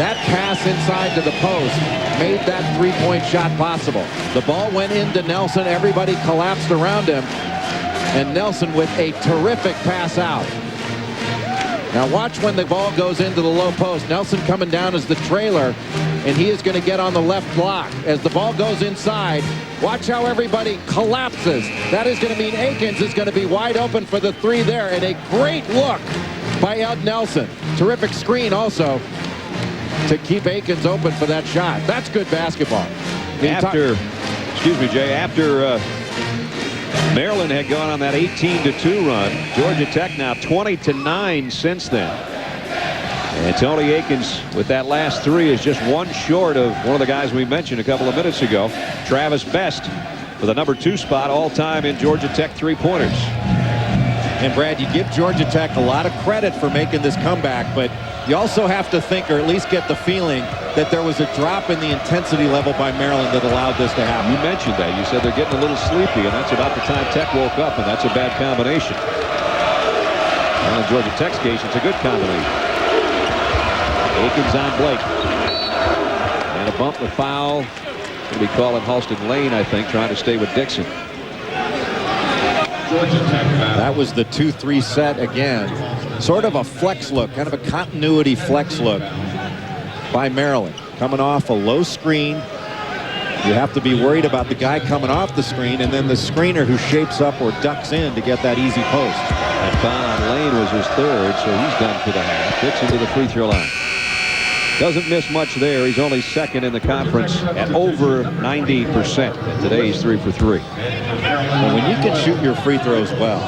Speaker 2: That pass inside to the post made that three-point shot possible. The ball went into Nelson. Everybody collapsed around him. And Nelson with a terrific pass out. Now watch when the ball goes into the low post. Nelson coming down as the trailer, and he is going to get on the left block. As the ball goes inside, watch how everybody collapses. That is going to mean Aikens is going to be wide open for the three there. And a great look by Ed Nelson. Terrific screen also to keep Aikens open for that shot. That's good basketball.
Speaker 1: After Maryland had gone on that 18-2 run. Georgia Tech now 20-9 since then. And Tony Aikens with that last three is just one short of one of the guys we mentioned a couple of minutes ago, Travis Best, for the number 2 spot all time in Georgia Tech three-pointers.
Speaker 2: And Brad, you give Georgia Tech a lot of credit for making this comeback, but you also have to think, or at least get the feeling, that there was a drop in the intensity level by Maryland that allowed this to happen.
Speaker 1: You mentioned that. You said they're getting a little sleepy, and that's about the time Tech woke up, and that's a bad combination. Well, in Georgia Tech's case, it's a good combination. Aikens on Blake. And a bump, the foul. Going to be calling Halston Lane, I think, trying to stay with Dixon.
Speaker 2: That was the 2-3 set again. Sort of a flex look, kind of a continuity flex look by Maryland. Coming off a low screen. You have to be worried about the guy coming off the screen and then the screener who shapes up or ducks in to get that easy post.
Speaker 1: That foul on Lane was his third, so he's done for the half. Dixon to the free throw line. Doesn't miss much there. He's only second in the conference at over 90%. And today he's 3 for 3.
Speaker 2: Well, when you can shoot your free throws well,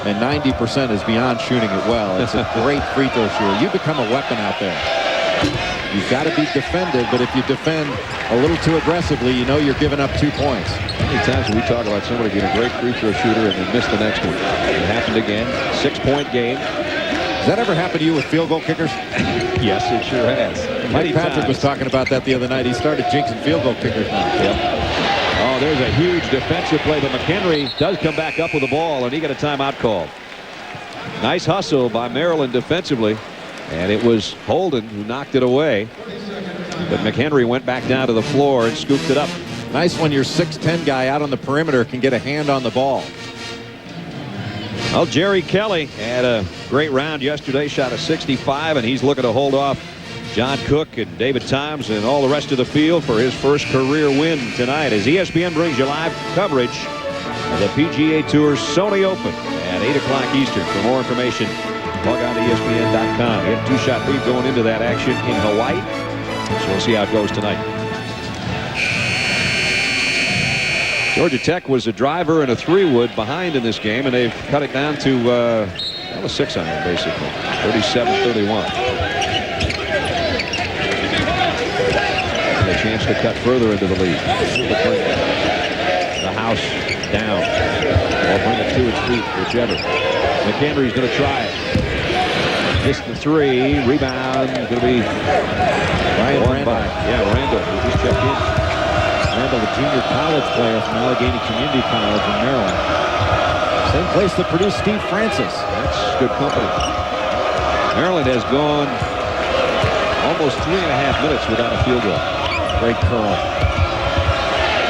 Speaker 2: and 90% is beyond shooting it well, it's a great free throw shooter. You become a weapon out there. You've got to be defended, but if you defend a little too aggressively, you know you're giving up 2 points.
Speaker 1: How many times do we talk about somebody being a great free throw shooter and then miss the next one? It happened again. 6-point game.
Speaker 2: Has that ever happened to you with field goal kickers?
Speaker 1: Yes, it sure has.
Speaker 2: Mike Patrick was talking about that the other night. He started jinxing field goal kickers now.
Speaker 1: Yep. Oh, there's a huge defensive play, but McHenry does come back up with the ball, and he got a timeout call. Nice hustle by Maryland defensively, and it was Holden who knocked it away. But McHenry went back down to the floor and scooped it up.
Speaker 2: Nice when your 6'10" guy out on the perimeter can get a hand on the ball.
Speaker 1: Well, Jerry Kelly had a great round yesterday, shot a 65, and he's looking to hold off John Cook and David Times and all the rest of the field for his first career win tonight as ESPN brings you live coverage of the PGA Tour Sony Open at 8 o'clock Eastern. For more information, log on to ESPN.com. He had a 2-shot lead going into that action in Hawaii, so we'll see how it goes tonight. Georgia Tech was a driver and a 3-wood behind in this game, and they've cut it down to a 6-iron, basically. 37-31. A chance to cut further into the lead. The house down. Or bring it to its feet, whichever. McHenry's going to try it. Missed the 3. Rebound going to be
Speaker 2: Ryan Randall.
Speaker 1: Randall, who just checked in.
Speaker 2: Randall, the junior college player from Allegheny Community College in Maryland. Same place that produced Steve Francis.
Speaker 1: That's good company. Maryland has gone almost 3.5 minutes without a field goal.
Speaker 2: Great curl.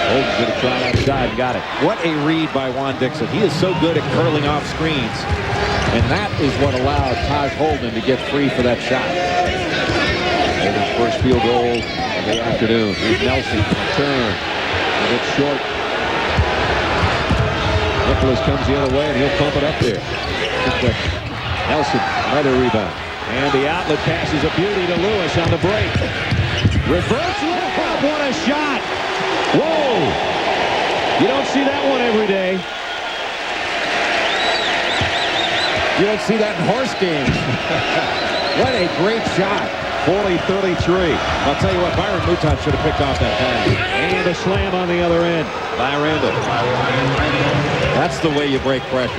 Speaker 1: Holden's going to try outside and got it.
Speaker 2: What a read by Juan Dixon. He is so good at curling off screens. And that is what allowed Taj Holden to get free for that shot.
Speaker 1: Holden's first field goal of the afternoon. Here's Nelson. Turn. And it's short. Nicholas comes the other way, and he'll pump it up there. Nelson, another rebound. And the outlet pass is a beauty to Lewis on the break. Reverse layup. What a shot. Whoa. You don't see that one every day.
Speaker 2: You don't see that in horse games. What a great shot.
Speaker 1: 40-33.
Speaker 2: I'll tell you what, Byron Mouton should have picked off that pass.
Speaker 1: And a slam on the other end by Randall.
Speaker 2: That's the way you break pressure.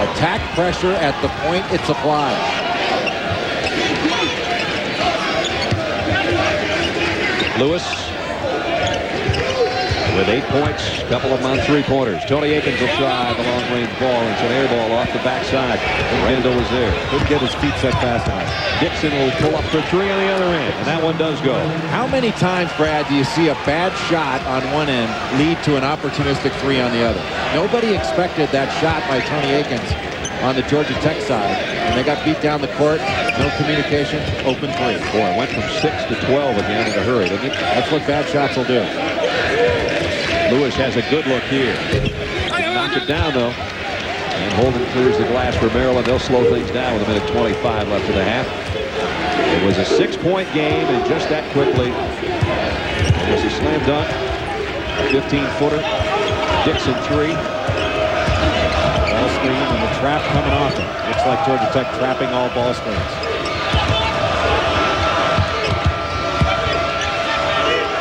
Speaker 2: Attack pressure at the point it's applied.
Speaker 1: Lewis with 8 points, a couple of them on 3-pointers. Tony Akins will try the long-range ball. It's an air ball off the backside. Randall was there.
Speaker 2: Couldn't get his feet set fast enough.
Speaker 1: Dixon will pull up for 3 on the other end, and that one does go.
Speaker 2: How many times, Brad, do you see a bad shot on one end lead to an opportunistic 3 on the other? Nobody expected that shot by Tony Akins on the Georgia Tech side. And they got beat down the court, no communication, open 3.
Speaker 1: Boy, it went from 6 to 12 again in a hurry, didn't it?
Speaker 2: That's what bad shots will do.
Speaker 1: Lewis has a good look here. Knocked it down, though. And Holden clears the glass for Maryland. They'll slow things down with 1:25 left in the half. It was a 6-point game, and just that quickly, it was a slam dunk. A 15-footer. Dixon 3.
Speaker 2: Ball screen and the trap coming off it. Looks like Georgia Tech trapping all ball screens.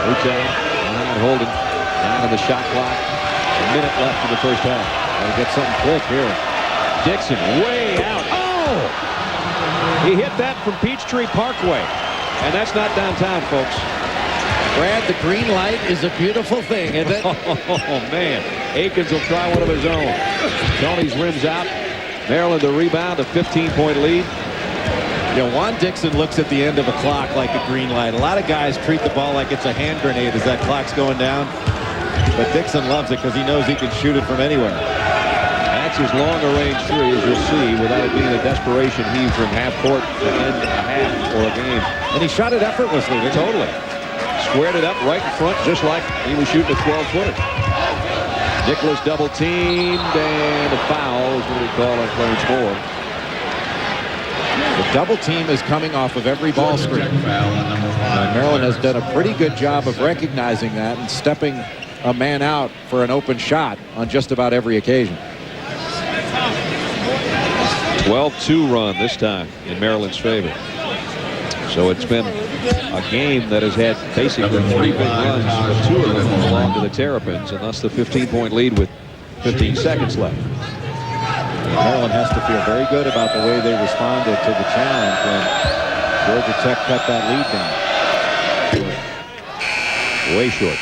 Speaker 1: Mouton behind Holden. Down to the shot clock. A minute left in the first half.
Speaker 2: Gotta get something quick here.
Speaker 1: Dixon way out. Oh! He hit that from Peachtree Parkway. And that's not downtown, folks.
Speaker 2: Brad, the green light is a beautiful thing, isn't it?
Speaker 1: Oh, man. Akins will try one of his own. Tony's rims out. Maryland the rebound, a 15-point lead.
Speaker 2: You know, Juan Dixon looks at the end of a clock like a green light. A lot of guys treat the ball like it's a hand grenade as that clock's going down. But Dixon loves it because he knows he can shoot it from anywhere.
Speaker 1: That's his longer-range 3, as you'll see, without it being a desperation heave from half court to end a half or a game.
Speaker 2: And he shot it effortlessly.
Speaker 1: Totally. Squared it up right in front, just like he was shooting a 12-footer. Nicholas double-teamed, and a foul is what we call on Clarence Moore.
Speaker 2: The double team is coming off of every ball screen. And Maryland has done a pretty good job of recognizing that and stepping a man out for an open shot on just about every occasion.
Speaker 1: 12-2 run this time in Maryland's favor. So it's been a game that has had basically 3 big runs, but 2 of them belong to the Terrapins, and thus the 15-point lead with 15 seconds left.
Speaker 2: Maryland has to feel very good about the way they responded to the challenge when Georgia Tech cut that lead down.
Speaker 1: Way short.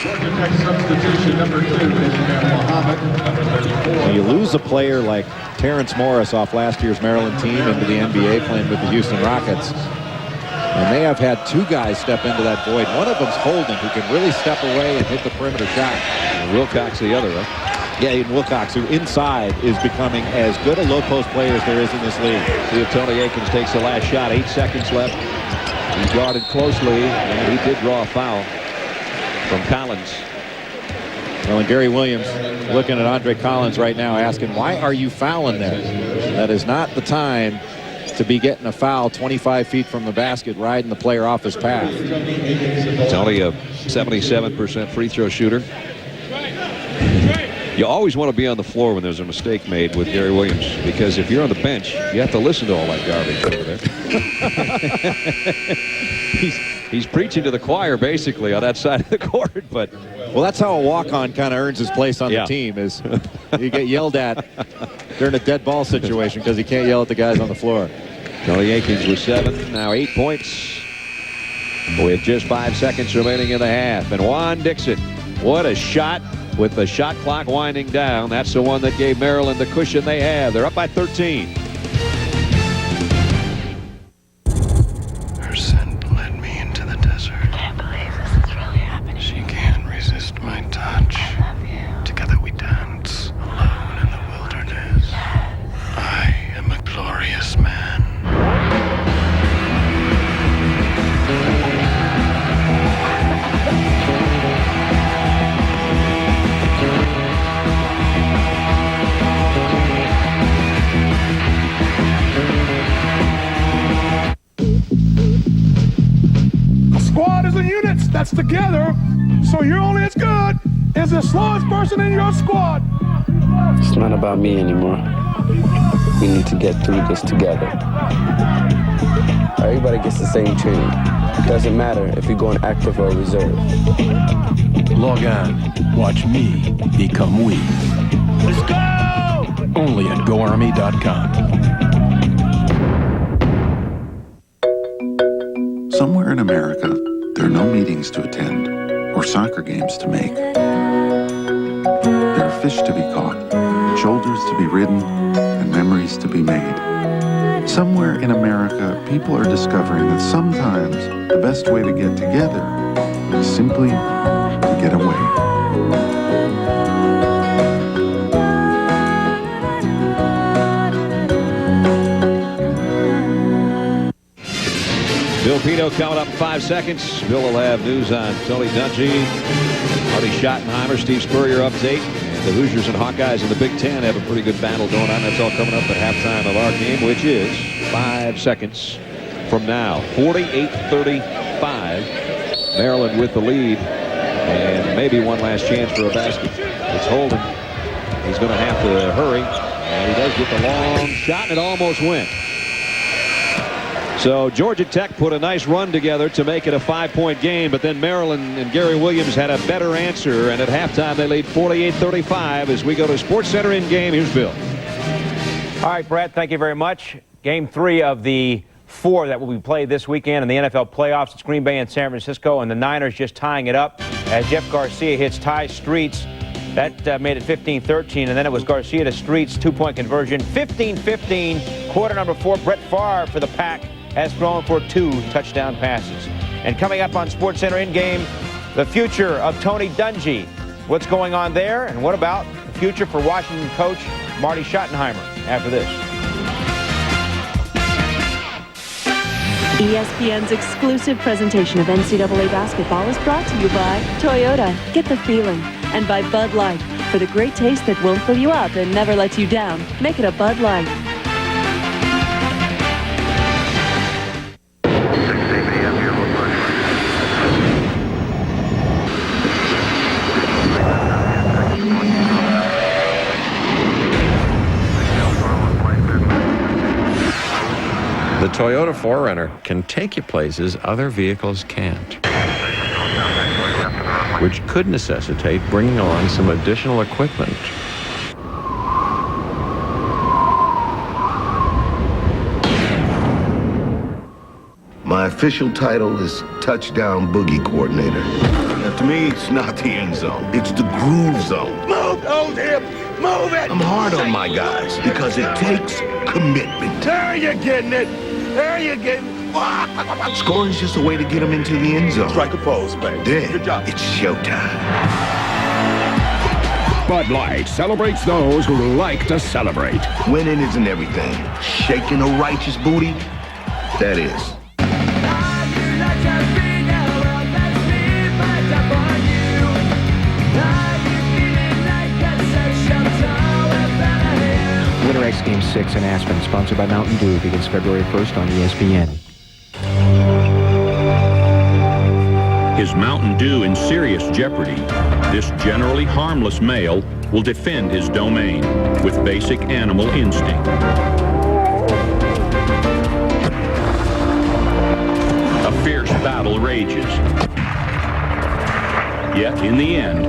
Speaker 5: Georgia Tech substitution number 2 is Muhammad, number 34.
Speaker 2: When you lose a player like Terrence Morris off last year's Maryland team into the NBA playing with the Houston Rockets, and they have had 2 guys step into that void. One of them's Holden, who can really step away and hit the perimeter shot.
Speaker 1: And Wilcox the other, right?
Speaker 2: Yeah, Aiden Wilcox, who inside is becoming as good a low-post player as there is in this league.
Speaker 1: See if Tony Akins takes the last shot. 8 seconds left. He guarded closely, and he did draw a foul from Collins.
Speaker 2: Well, and Gary Williams looking at Andre Collins right now asking, why are you fouling there? That is not the time to be getting a foul 25 feet from the basket, riding the player off his path.
Speaker 1: Tony, a 77% free throw shooter. You always want to be on the floor when there's a mistake made with Gary Williams, because if you're on the bench, you have to listen to all that garbage over there. He's preaching to the choir basically on that side of the court, but
Speaker 2: well, that's how a walk-on kind of earns his place on
Speaker 1: Yeah.
Speaker 2: the team, is you get yelled at during a dead ball situation because he can't yell at the guys on the floor.
Speaker 9: Tony Akins with 7, now 8 points with just 5 seconds remaining in the half. And Juan Dixon, what a shot with the shot clock winding down. That's the one that gave Maryland the cushion they have. They're up by 13.
Speaker 20: Her scent led me into the desert. I can't believe this is really happening. She can't resist my touch. I love you. Together we dance, alone in the wilderness. I am a glorious man.
Speaker 21: Squad is a unit that's together, so you're only as good as the slowest person in your squad.
Speaker 11: It's not about me anymore. We need to get through this together. Everybody gets the same training. It doesn't matter if you're going active or reserve.
Speaker 22: Log on. Watch me become we.
Speaker 21: Let's go!
Speaker 22: Only at GoArmy.com.
Speaker 23: Somewhere in America, there are no meetings to attend or soccer games to make. There are fish to be caught, shoulders to be ridden, and memories to be made. Somewhere in America, people are discovering that sometimes the best way to get together is simply to get away.
Speaker 9: Bill Pino coming up in 5 seconds. Bill will have news on Tony Dungy, Marty Schottenheimer, Steve Spurrier update. And the Hoosiers and Hawkeyes in the Big Ten have a pretty good battle going on. That's all coming up at halftime of our game, which is 5 seconds from now. 48-35. Maryland with the lead. And maybe one last chance for a basket. It's Holden. He's going to have to hurry. And he does get the long shot, and it almost went. So Georgia Tech put a nice run together to make it a 5-point game, but then Maryland and Gary Williams had a better answer, and at halftime they lead 48-35 as we go to Sports Center in game. Here's Bill.
Speaker 17: All right, Brett, thank you very much. Game 3 of the 4 that will be played this weekend in the NFL playoffs. It's Green Bay and San Francisco, and the Niners just tying it up as Jeff Garcia hits Ty Streets. That made it 15-13, and then it was Garcia to Streets, 2-point conversion. 15-15, quarter number 4, Brett Favre for the Pack has thrown for 2 touchdown passes. And coming up on Sports Center in game, the future of Tony Dungy. What's going on there, and what about the future for Washington coach Marty Schottenheimer after this?
Speaker 6: ESPN's exclusive presentation of NCAA basketball is brought to you by Toyota, get the feeling, and by Bud Light. For the great taste that won't fill you up and never lets you down, make it a Bud Light.
Speaker 24: The Toyota 4Runner can take you places other vehicles can't, which could necessitate bringing along some additional equipment.
Speaker 25: My official title is Touchdown Boogie Coordinator. Now, to me, it's not the end zone. It's the groove zone. Move those hips! Move it! I'm hard on my guys because it takes commitment. There you getting it! There you getting it! Scoring's just a way to get them into the end zone. Strike a pose, baby. Then, good job. It's showtime.
Speaker 26: Bud Light celebrates those who like to celebrate.
Speaker 25: Winning isn't everything. Shaking a righteous booty, that is.
Speaker 27: Winterex
Speaker 3: Game 6 in Aspen, sponsored by Mountain Dew, begins February 1st on ESPN.
Speaker 4: Is Mountain Dew in serious jeopardy? This generally harmless male will defend his domain with basic animal instinct. A fierce battle rages. Yet in the end,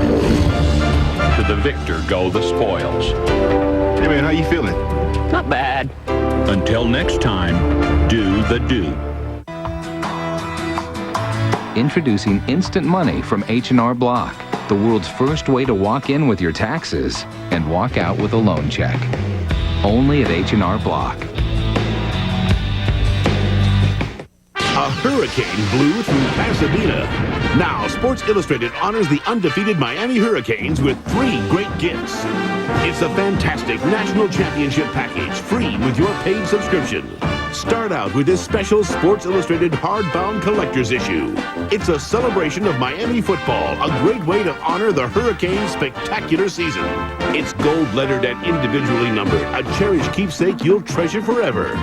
Speaker 4: to the victor go the spoils.
Speaker 25: Hey man, how you feeling?
Speaker 3: Not bad.
Speaker 4: Until next time, do the do.
Speaker 7: Introducing Instant Money from H&R Block, the world's first way to walk in with your taxes and walk out with a loan check. Only at H&R Block.
Speaker 10: A hurricane blew through Pasadena. Now, Sports Illustrated honors the undefeated Miami Hurricanes with 3 great gifts. It's a fantastic national championship package, free with your paid subscription. Start out with this special Sports Illustrated hardbound collector's issue. It's a celebration of Miami football, a great way to honor the Hurricanes' spectacular season. It's gold-lettered and individually numbered, a cherished keepsake you'll treasure forever.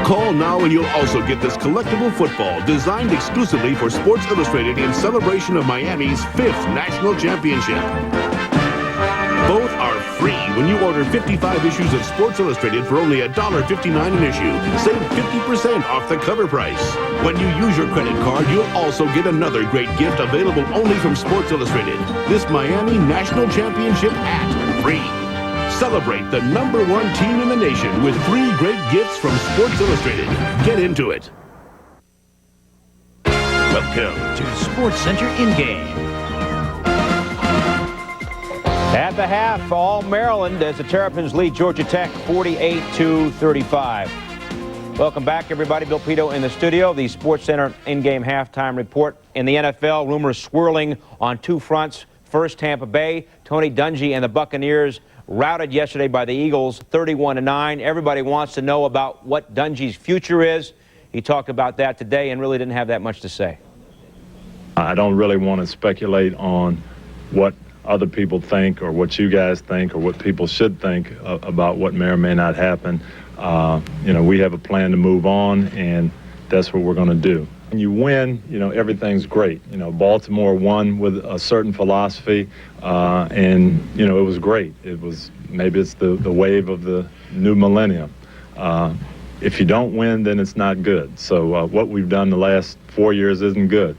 Speaker 10: Call now and you'll also get this collectible football designed exclusively for Sports Illustrated in celebration of Miami's 5th national championship. Both are free when you order 55 issues of Sports Illustrated for only $1.59 an issue. Save 50% off the cover price. When you use your credit card, you'll also get another great gift available only from Sports Illustrated. This Miami National Championship hat, free. Celebrate the #1 team in the nation with 3 great gifts from Sports Illustrated. Get into it.
Speaker 12: Welcome to Sports Center in-game.
Speaker 17: At the half, all Maryland as the Terrapins lead Georgia Tech 48-35. Welcome back, everybody. Bill Pito in the studio. The Sports Center in-game halftime report. In the NFL, rumors swirling on 2 fronts. First, Tampa Bay. Tony Dungy and the Buccaneers routed yesterday by the Eagles 31-9. Everybody wants to know about what Dungy's future is. He talked about that today and really didn't have that much to say.
Speaker 13: I don't really want to speculate on what other people think or what you guys think or what people should think about what may or may not happen. We have a plan to move on, and that's what we're going to do. When you win, everything's great. Baltimore won with a certain philosophy, and, it was great. Maybe it's the wave of the new millennium. If you don't win, then it's not good. So what we've done the last 4 years isn't good.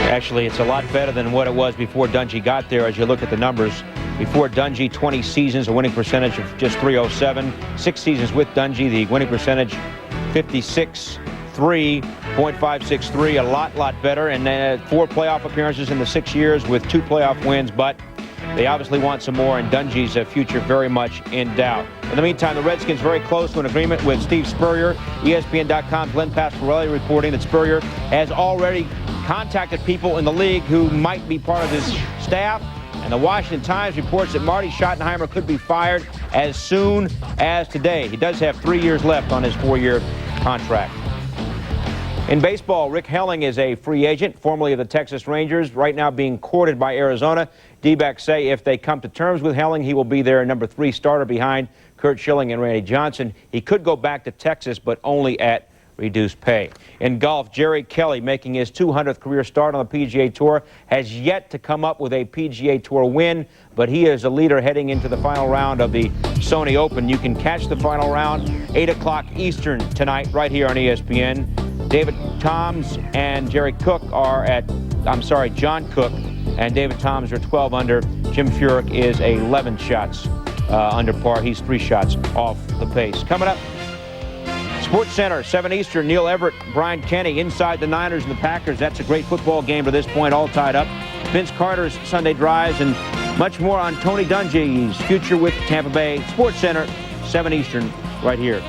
Speaker 17: Actually, it's a lot better than what it was before Dungy got there as you look at the numbers. Before Dungy, 20 seasons, a winning percentage of just .307. 6 seasons with Dungy, the winning percentage 56.3, a lot better. And 4 playoff appearances in the 6 years with 2 playoff wins, but they obviously want some more, and Dungy's future very much in doubt. In the meantime, the Redskins very close to an agreement with Steve Spurrier. ESPN.com's Glenn Pasquarelli reporting that Spurrier has already contacted people in the league who might be part of his staff. And the Washington Times reports that Marty Schottenheimer could be fired as soon as today. He does have 3 years left on his 4-year contract. In baseball, Rick Helling is a free agent, formerly of the Texas Rangers, right now being courted by Arizona. D-backs say if they come to terms with Helling, he will be their number 3 starter behind Kurt Schilling and Randy Johnson. He could go back to Texas, but only at reduced pay. In golf, Jerry Kelly, making his 200th career start on the PGA Tour, has yet to come up with a PGA Tour win, but he is a leader heading into the final round of the Sony Open. You can catch the final round 8 o'clock Eastern tonight right here on ESPN. David Toms and John Cook and David Toms are 12 under. Jim Furyk is 11 shots under par. He's 3 shots off the pace. Coming up, Sports Center, 7 Eastern, Neil Everett, Brian Kenny inside the Niners and the Packers. That's a great football game to this point, all tied up. Vince Carter's Sunday Drives and much more on Tony Dungy's future with Tampa Bay. Sports Center, 7 Eastern, right here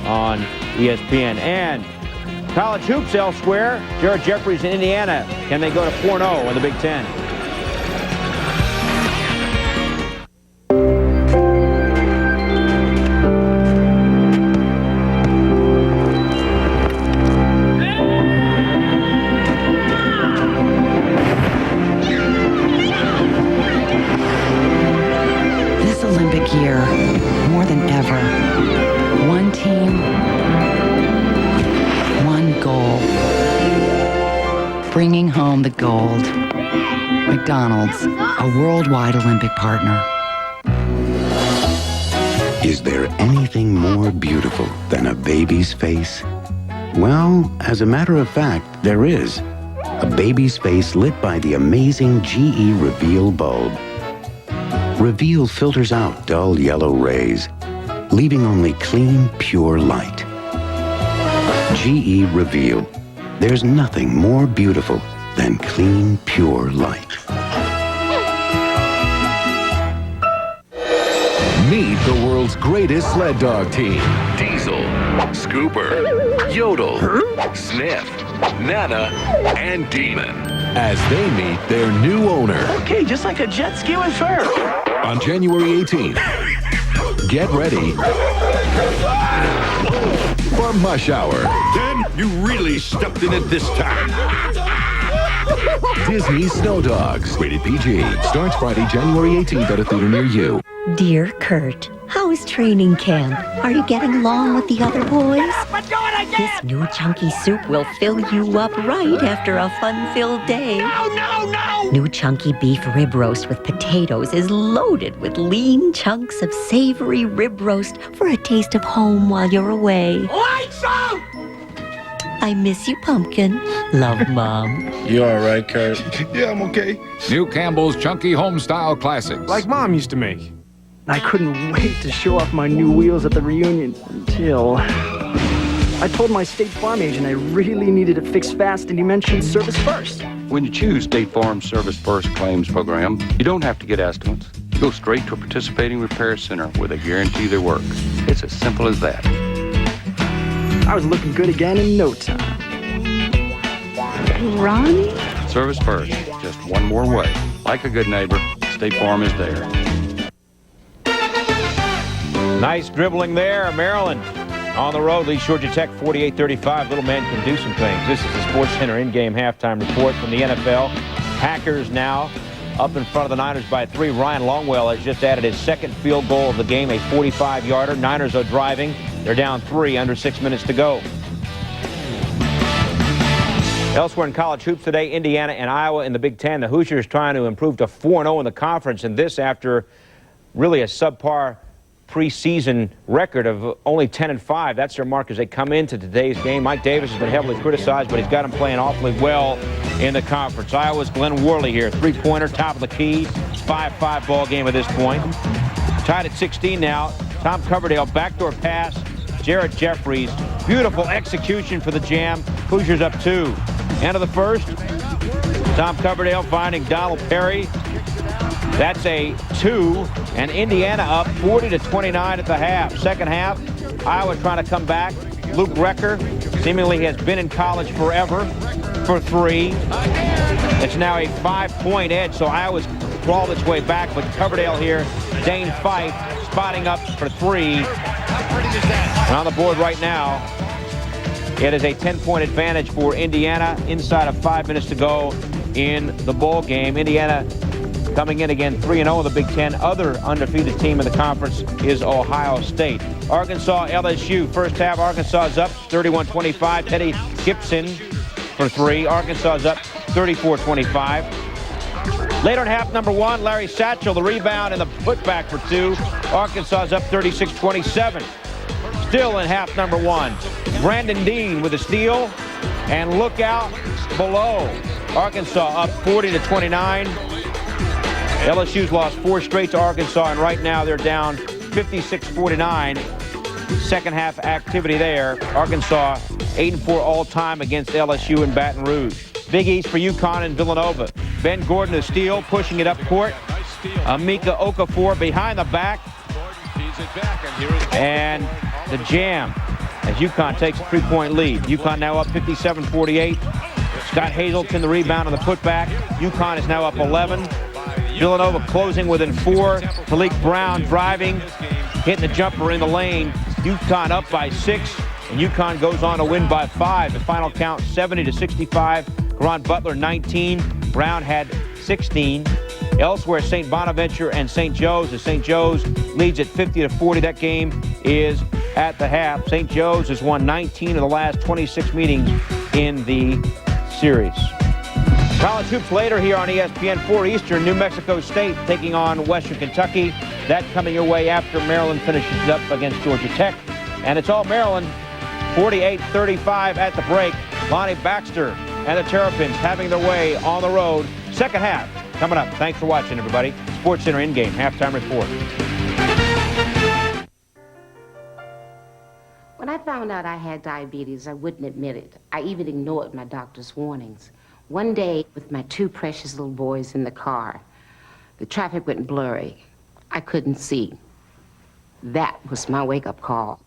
Speaker 17: on ESPN. And college hoops elsewhere. Jared Jeffries in Indiana. Can they go to 4-0 in the Big Ten?
Speaker 27: This Olympic year, more than ever,
Speaker 8: bringing home the gold. McDonald's, a worldwide Olympic partner.
Speaker 14: Is there anything more beautiful than a baby's face? Well, as a matter of fact, there is. A baby's face lit by the amazing GE Reveal bulb. Reveal filters out dull yellow rays, leaving only clean, pure light. GE Reveal. There's nothing more beautiful than clean, pure light.
Speaker 15: Meet the world's greatest sled dog team. Diesel, Scooper, Yodel, Sniff, Nana, and Demon. As they meet their new owner.
Speaker 12: Okay, just like a jet ski with fur.
Speaker 15: On January 18th, get ready for Mush Hour.
Speaker 10: Then you really stepped in it this time.
Speaker 15: Disney Snow Dogs. Rated PG. Starts Friday, January 18th at a theater near you.
Speaker 16: Dear Kurt, how is training camp? Are you getting along with the other boys? This new chunky soup will fill you up right after a fun-filled day. No! New chunky beef rib roast with potatoes is loaded with lean chunks of savory rib roast for a taste of home while you're away. Lights out! I miss you, Pumpkin. Love, Mom.
Speaker 11: You all right, Kurt?
Speaker 21: Yeah, I'm okay.
Speaker 18: New Campbell's Chunky Homestyle Classics.
Speaker 3: Like Mom used to make. I couldn't wait to show off my new wheels at the reunion until I told my State Farm agent I really needed it fixed fast, and he mentioned Service First.
Speaker 19: When you choose State Farm's Service First claims program, you don't have to get estimates. You go straight to a participating repair center where they guarantee their work. It's as simple as that.
Speaker 3: I was looking good again in no time. Ronnie?
Speaker 19: Service First, just one more way. Like a good neighbor, State Farm is there.
Speaker 17: Nice dribbling there. Maryland on the road leads Georgia Tech 48-35. Little man can do some things. This is the Sports Center in-game halftime report from the NFL. Packers now up in front of the Niners by 3. Ryan Longwell has just added his second field goal of the game, a 45-yarder. Niners are driving. They're down 3, under 6 minutes to go. Elsewhere in college hoops today, Indiana and Iowa in the Big Ten. The Hoosiers trying to improve to 4-0 in the conference, and this after really a subpar preseason record of only 10-5. That's their mark as they come into today's game. Mike Davis has been heavily criticized, but he's got them playing awfully well in the conference. Iowa's Glenn Worley here, three-pointer, top of the key. 5-5 ball game at this point. Tied at 16 now. Tom Coverdale, backdoor pass. Jarrett Jeffries, beautiful execution for the Jam. Hoosiers up 2. End of the first. Tom Coverdale finding Donald Perry. That's a 2, and Indiana up 40-29 at the half. Second half, Iowa trying to come back. Luke Recker seemingly has been in college forever for 3. It's now a 5-point edge, so Iowa's crawled its way back, but Coverdale here, Dane Fife spotting up for 3. And on the board right now, it is a 10-point advantage for Indiana inside of 5 minutes to go in the bowl game. Indiana coming in again 3-0 in the Big Ten. Other undefeated team in the conference is Ohio State. Arkansas, LSU. First half, Arkansas is up 31-25. Teddy Gibson for 3. Arkansas is up 34-25. Later in half number 1, Larry Satchel, the rebound and the putback for 2. Arkansas is up 36-27. Still in half number 1. Brandon Dean with a steal. And look out below. Arkansas up 40-29. LSU's lost 4 straight to Arkansas, and right now they're down 56-49. Second half activity there. Arkansas 8-4 all-time against LSU in Baton Rouge. Big East for UConn and Villanova. Ben Gordon a steal, pushing it up court. Amika Okafor behind the back. And the Jam as UConn takes a 3-point lead. UConn now up 57-48. Scott Hazelton the rebound on the putback. UConn is now up 11. Villanova closing within 4. Malik Brown driving, hitting the jumper in the lane. UConn up by 6, and UConn goes on to win by 5. The final count 70-65. Caron Butler 19. Brown had 16. Elsewhere, St. Bonaventure and St. Joe's. As St. Joe's leads at 50-40. That game is at the half. St. Joe's has won 19 of the last 26 meetings in the series. College hoops later here on ESPN 4 Eastern. New Mexico State taking on Western Kentucky. That coming your way after Maryland finishes up against Georgia Tech. And it's all Maryland, 48-35 at the break. Lonnie Baxter and the Terrapins having their way on the road. Second half coming up. Thanks for watching, everybody. Sports Center in-game halftime report.
Speaker 1: When I found out I had diabetes, I wouldn't admit it. I even ignored my doctor's warnings. One day, with my 2 precious little boys in the car, the traffic went blurry. I couldn't see. That was my wake-up call.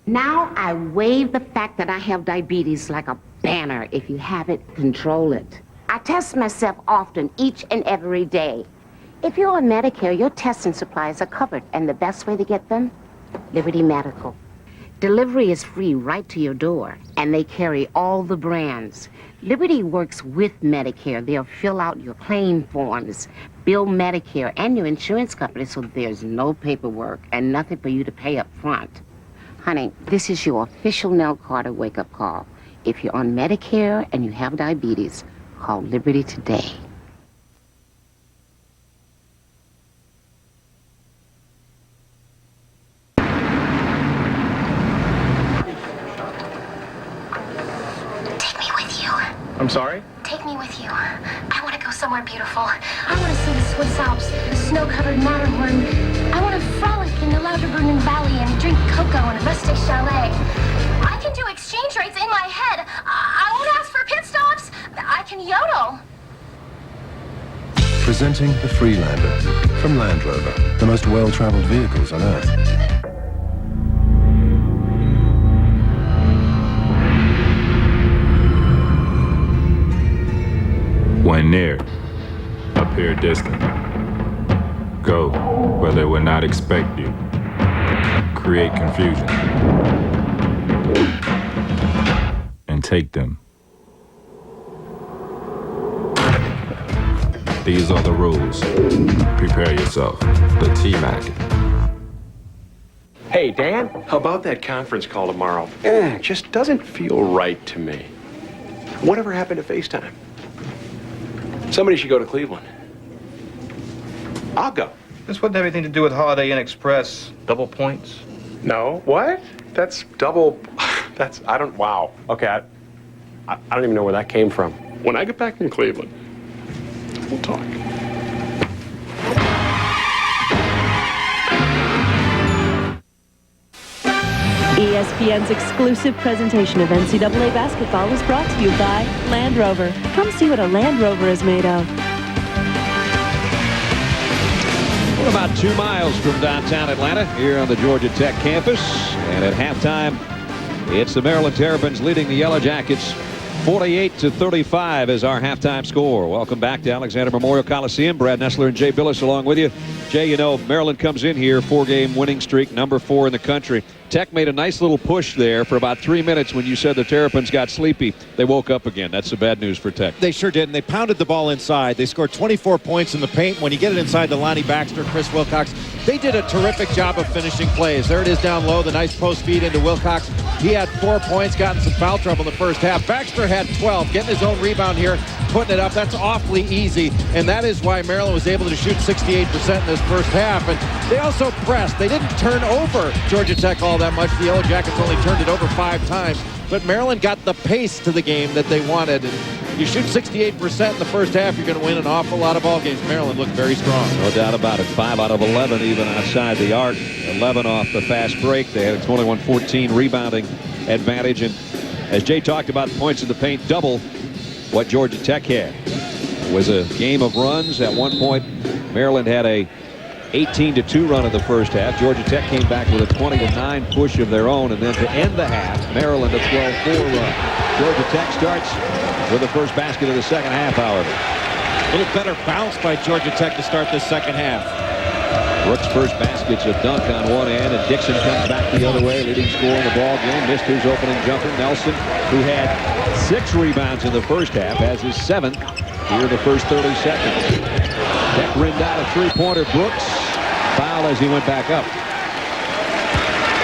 Speaker 1: Now I wave the fact that I have diabetes like a banner. If you have it, control it. I test myself often, each and every day. If you're on Medicare, your testing supplies are covered, and the best way to get them? Liberty Medical. Delivery is free right to your door, and they carry all the brands. Liberty works with Medicare. They'll fill out your claim forms, bill Medicare and your insurance company, so there's no paperwork and nothing for you to pay up front. Honey, this is your official Nell Carter wake-up call. If you're on Medicare and you have diabetes, call Liberty today.
Speaker 2: I'm sorry?
Speaker 5: Take me with you. I want to go somewhere beautiful. I want to see the Swiss Alps, the snow-covered Matterhorn. I want to frolic in the Lauterbrunnen Valley and drink cocoa in a rustic chalet. I can do exchange rates in my head. I won't ask for pit stops. I can yodel.
Speaker 20: Presenting the Freelander from Land Rover, the most well-traveled vehicles on Earth.
Speaker 22: When near, appear distant. Go where they will not expect you. Create confusion. And take them. These are the rules. Prepare yourself. The T-Mac.
Speaker 23: Hey, Dan, how about that conference call tomorrow? It just doesn't feel right to me. Whatever happened to FaceTime? Somebody should go to Cleveland. I'll go.
Speaker 27: This wouldn't have anything to do with Holiday Inn Express. Double points?
Speaker 23: No. What? That's double... wow. Okay, I don't even know where that came from. When I get back in Cleveland, we'll talk.
Speaker 6: ESPN's exclusive presentation of NCAA basketball is brought to you by Land Rover. Come see what a Land Rover is made of.
Speaker 28: We're about 2 miles from downtown Atlanta here on the Georgia Tech campus. And at halftime, it's the Maryland Terrapins leading the Yellow Jackets 48-35 is our halftime score. Welcome back to Alexander Memorial Coliseum. Brad Nessler and Jay Billis along with you. Jay, you know, Maryland comes in here, 4-game winning streak, number 4 in the country. Tech made a nice little push there for about 3 minutes when you said the Terrapins got sleepy. They woke up again. That's the bad news for Tech.
Speaker 29: They sure did, and they pounded the ball inside. They scored 24 points in the paint. When you get it inside to Lonnie Baxter, Chris Wilcox, they did a terrific job of finishing plays. There it is down low, the nice post feed into Wilcox. He had 4 points, got in some foul trouble in the first half. Baxter had 12, getting his own rebound here, putting it up. That's awfully easy, and that is why Maryland was able to shoot 68% in this first half. And they also pressed. They didn't turn over Georgia Tech all that much. The Yellow Jackets only turned it over 5 times. But Maryland got the pace to the game that they wanted. And you shoot 68% in the first half, you're going to win an awful lot of ball games. Maryland looked very strong.
Speaker 28: No doubt about it. 5 out of 11 even outside the arc. 11 off the fast break. They had a 21-14 rebounding advantage. And as Jay talked about, points in the paint double what Georgia Tech had. It was a game of runs. At one point, Maryland had a 18-2 run in the first half. Georgia Tech came back with a 20-9 push of their own, and then to end the half, Maryland a 12-4 run. Georgia Tech starts with the first basket of the second half, however.
Speaker 29: A little better bounce by Georgia Tech to start this second half.
Speaker 28: Brooks' first basket's a dunk on one end, and Dixon comes back the other way, leading scorer in the ball game. Missed his opening jumper. Nelson, who had 6 rebounds in the first half, has his 7th here in the first 30 seconds. Tech rimmed out a 3-pointer. Brooks foul as he went back up.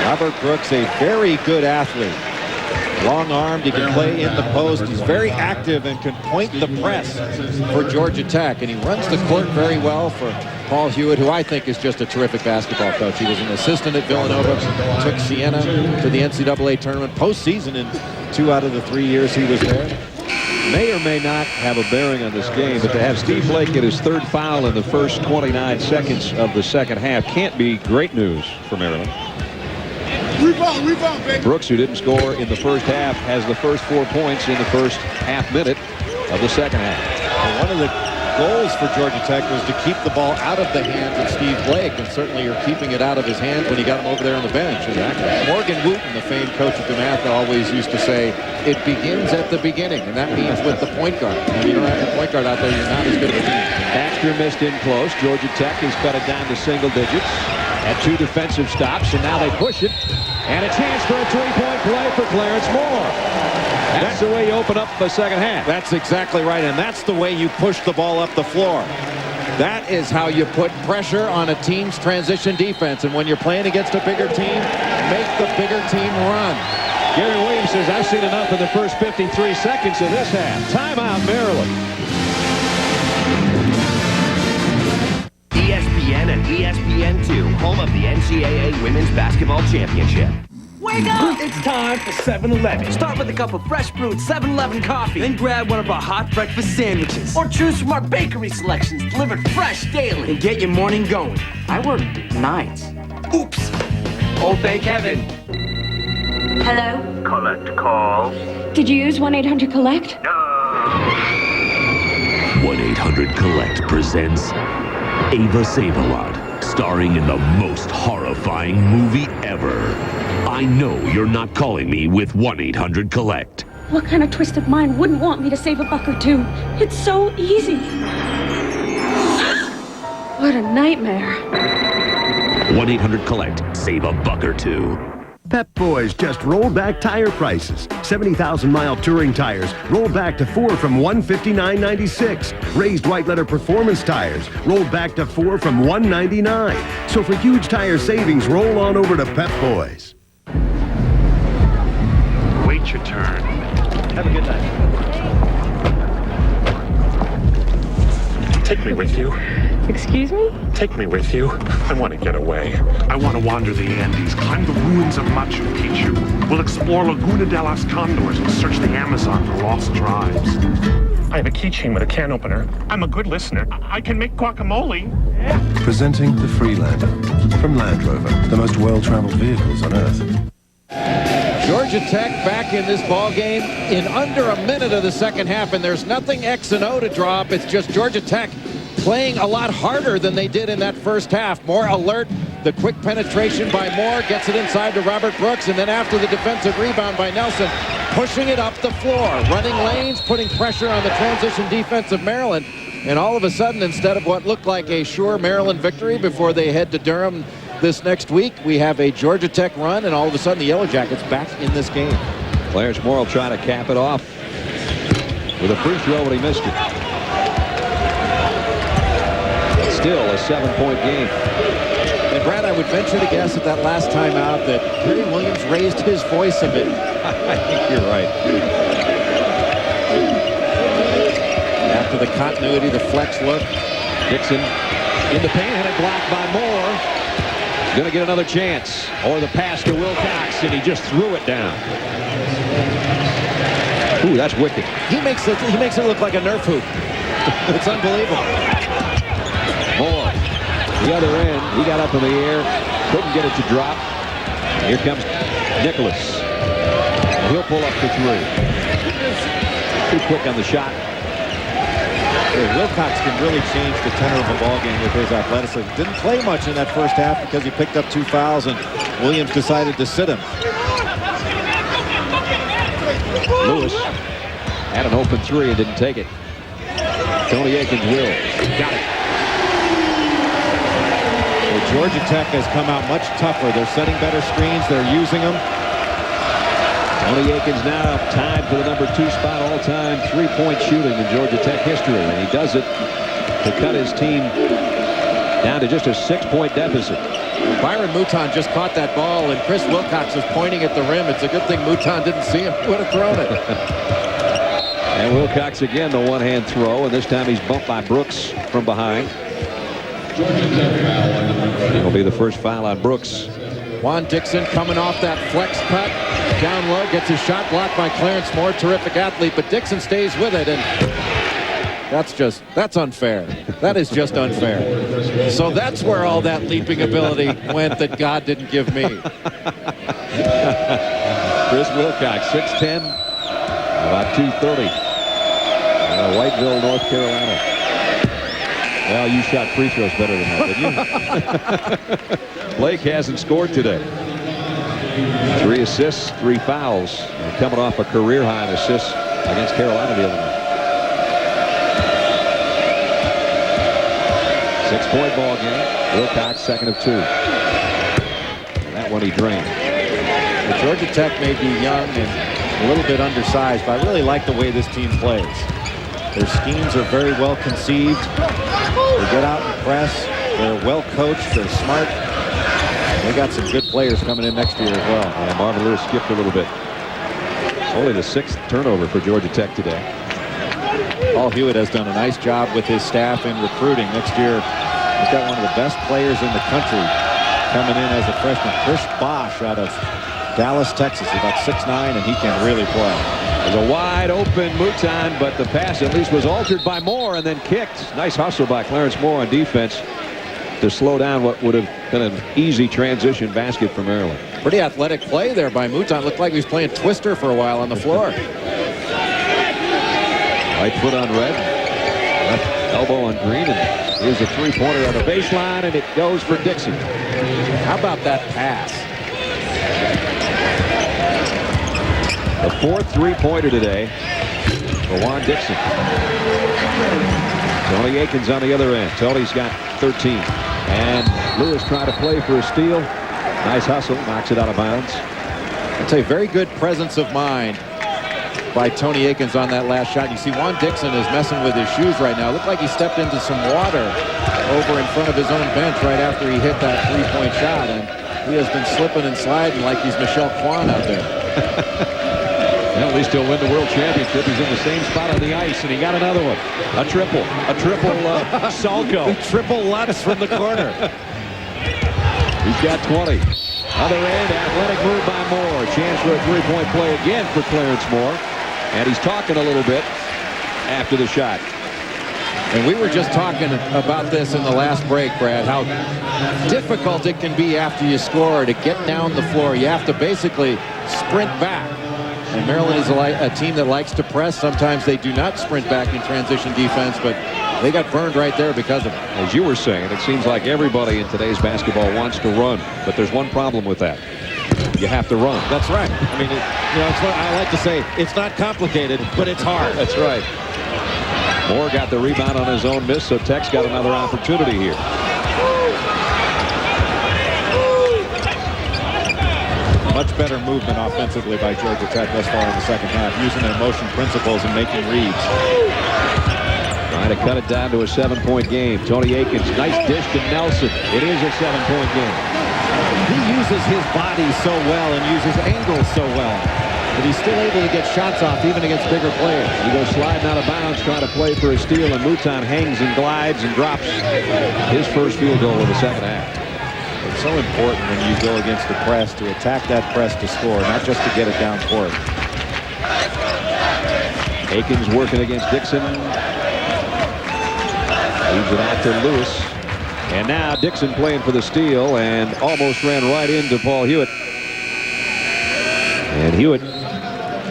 Speaker 29: Robert Brooks, a very good athlete. Long-armed, he can play in the post. He's very active and can point the press for Georgia Tech, and he runs the court very well for Paul Hewitt, who I think is just a terrific basketball coach. He was an assistant at Villanova, took Siena to the NCAA tournament postseason in 2 out of the 3 years he was there.
Speaker 28: May or may not have a bearing on this game, but to have Steve Blake get his 3rd foul in the first 29 seconds of the second half can't be great news for Maryland.
Speaker 21: Rebound, baby.
Speaker 28: Brooks, who didn't score in the first half, has the first 4 points in the first half minute of the second half.
Speaker 29: Well, one of the goals for Georgia Tech was to keep the ball out of the hands of Steve Blake, and certainly you're keeping it out of his hands when you got him over there on the bench. Exactly. Morgan Wooten, the famed coach at DeMatha, always used to say, it begins at the beginning, and that means with the point guard. When you don't have your point guard out there, you're not as good of a team.
Speaker 28: Baxter missed in close. Georgia Tech has cut it down to single digits. Had 2 defensive stops, and now they push it. And a chance for a 3-point play for Clarence Moore. That's the way you open up the second half.
Speaker 29: That's exactly right, and that's the way you push the ball up the floor. That is how you put pressure on a team's transition defense. And when you're playing against a bigger team, make the bigger team run.
Speaker 28: Gary Williams says, I've seen enough in the first 53 seconds of this half. Timeout, Maryland.
Speaker 2: ESPN and ESPN2, home of the NCAA Women's Basketball Championship.
Speaker 12: Wake up! It's time for 7-Eleven. Start with a cup of fresh brewed 7-Eleven coffee. Then grab one of our hot breakfast sandwiches. Or choose from our bakery selections delivered fresh daily. And get your morning going. I work nights. Oops. Oh, thank heaven.
Speaker 4: Hello?
Speaker 2: Collect calls.
Speaker 4: Did you use 1-800-COLLECT?
Speaker 10: 1-800-COLLECT presents Ava Save-A-Lot, starring in the most horrifying movie ever. I know you're not calling me with 1-800-COLLECT.
Speaker 4: What kind of twisted mind wouldn't want me to save $1 or $2? It's so easy. What a nightmare.
Speaker 10: 1-800-COLLECT. Save $1 or $2.
Speaker 7: Pep Boys just rolled back tire prices. 70,000-mile touring tires rolled back to 4 from $159.96. Raised white leather performance tires rolled back to 4 from $199. So for huge tire savings, roll on over to Pep Boys.
Speaker 23: Wait your turn.
Speaker 28: Have a good night.
Speaker 23: Take me with you.
Speaker 4: Excuse me?
Speaker 23: Take me with you. I want to get away. I want to wander the Andes, climb the ruins of Machu Picchu. We'll explore Laguna de los Condors and search the Amazon for lost tribes. I have a keychain with a can opener. I'm a good listener. I can make guacamole.
Speaker 20: Presenting the Freelander from Land Rover, the most well-traveled vehicles on Earth.
Speaker 29: Georgia Tech back in this ball game in under a minute of the second half, and there's nothing X and O to draw up. It's just Georgia Tech playing a lot harder than they did in that first half. More alert. The quick penetration by Moore gets it inside to Robert Brooks, and then after the defensive rebound by Nelson, pushing it up the floor, running lanes, putting pressure on the transition defense of Maryland. And all of a sudden, instead of what looked like a sure Maryland victory before they head to Durham this next week, we have a Georgia Tech run, and all of a sudden the Yellow Jackets back in this game.
Speaker 28: Clarence Moore will try to cap it off with a free throw, but he missed it. Still a 7-point game.
Speaker 29: And Brad, I would venture to guess at that last timeout that Gary Williams raised his voice a bit.
Speaker 28: I think you're right.
Speaker 29: After the continuity, the flex look.
Speaker 28: Dixon in the paint, had it blocked by Moore. Going to get another chance. Or the pass to Wilcox, and he just threw it down. Ooh, that's wicked.
Speaker 29: He makes it look like a Nerf hoop. It's unbelievable.
Speaker 28: Moore, the other end, he got up in the air, couldn't get it to drop. Here comes Nicholas. He'll pull up for 3. Too quick on the shot.
Speaker 29: Wilcox can really change the tenor of a ball game with his athleticism. Didn't play much in that first half because he picked up 2 fouls, and Williams decided to sit him.
Speaker 28: Lewis had an open 3 and didn't take it. Tony Akins will. Got it.
Speaker 29: Well, Georgia Tech has come out much tougher. They're setting better screens. They're using them.
Speaker 28: Tony Akins now tied for the number 2 spot all-time 3-point shooting in Georgia Tech history, and he does it to cut his team down to just a 6-point deficit.
Speaker 29: Byron Mouton just caught that ball, and Chris Wilcox was pointing at the rim. It's a good thing Mouton didn't see him. Would have thrown it.
Speaker 28: And Wilcox again, the one-hand throw, and this time he's bumped by Brooks from behind. It'll be the first foul on Brooks.
Speaker 29: Juan Dixon coming off that flex cut. Down low, gets his shot blocked by Clarence Moore. Terrific athlete, but Dixon stays with it, and that's unfair. That is just unfair. So that's where all that leaping ability went that God didn't give me.
Speaker 28: Chris Wilcox, 6'10", about 230. Whiteville, North Carolina. Well, you shot free throws better than that, didn't you? Blake hasn't scored today. 3 assists, 3 fouls. Coming off a career high in assists against Carolina the other night. 6-point ball game. Wilcox, second of 2. And that one he drained.
Speaker 29: Well, Georgia Tech may be young and a little bit undersized, but I really like the way this team plays. Their schemes are very well conceived. They get out and press. They're well coached. They're smart. They got some good players coming in next year as well.
Speaker 28: Yeah, Marvin Lewis skipped a little bit. It's only the 6th turnover for Georgia Tech today.
Speaker 29: Paul Hewitt has done a nice job with his staff in recruiting. Next year, he's got one of the best players in the country coming in as a freshman. Chris Bosch out of Dallas, Texas, about 6'9", and he can really play.
Speaker 28: There's a wide open Mouton, but the pass at least was altered by Moore and then kicked. Nice hustle by Clarence Moore on defense to slow down what would have been an easy transition basket for Maryland.
Speaker 29: Pretty athletic play there by Mouton. Looked like he was playing Twister for a while on the floor.
Speaker 28: Right foot on red, left elbow on green, and here's a 3-pointer on the baseline, and it goes for Dixon.
Speaker 29: How about that pass?
Speaker 28: The 4th 3-pointer today for Juan Dixon. Tony Akins on the other end. Tony's got 13. And Lewis trying to play for a steal. Nice hustle, knocks it out of bounds.
Speaker 29: It's a very good presence of mind by Tony Akins on that last shot. You see Juan Dixon is messing with his shoes right now. Looked like he stepped into some water over in front of his own bench right after he hit that 3-point shot. And he has been slipping and sliding like he's Michelle Kwan out there.
Speaker 28: Well, at least he'll win the world championship. He's in the same spot on the ice, and he got another one. A triple Salko.
Speaker 29: Triple Lutz from the corner.
Speaker 28: He's got 20. Other end, athletic move by Moore. Chance for a 3-point play again for Clarence Moore. And he's talking a little bit after the shot.
Speaker 29: And we were just talking about this in the last break, Brad, how difficult it can be after you score to get down the floor. You have to basically sprint back. And Maryland is a team that likes to press. Sometimes they do not sprint back in transition defense, but they got burned right there because of it.
Speaker 28: As you were saying, it seems like everybody in today's basketball wants to run, but there's one problem with that. You have to run.
Speaker 29: That's right. I mean, it's what I like to say, it's not complicated, but it's hard.
Speaker 28: That's right. Moore got the rebound on his own miss, so Tech's got another opportunity here.
Speaker 29: Much better movement offensively by Georgia Tech thus far in the second half, using their motion principles and making reads.
Speaker 28: Trying to cut it down to a 7-point game. Tony Akins, nice dish to Nelson. It is a 7-point game.
Speaker 29: He uses his body so well and uses angles so well, but he's still able to get shots off even against bigger players.
Speaker 28: He goes sliding out of bounds, trying to play for a steal, and Mouton hangs and glides and drops his first field goal of the second half.
Speaker 29: It's so important when you go against the press to attack that press to score, not just to get it down court.
Speaker 28: Akins working against Dixon. Leaves it out to Lewis. And now Dixon playing for the steal and almost ran right into Paul Hewitt. And Hewitt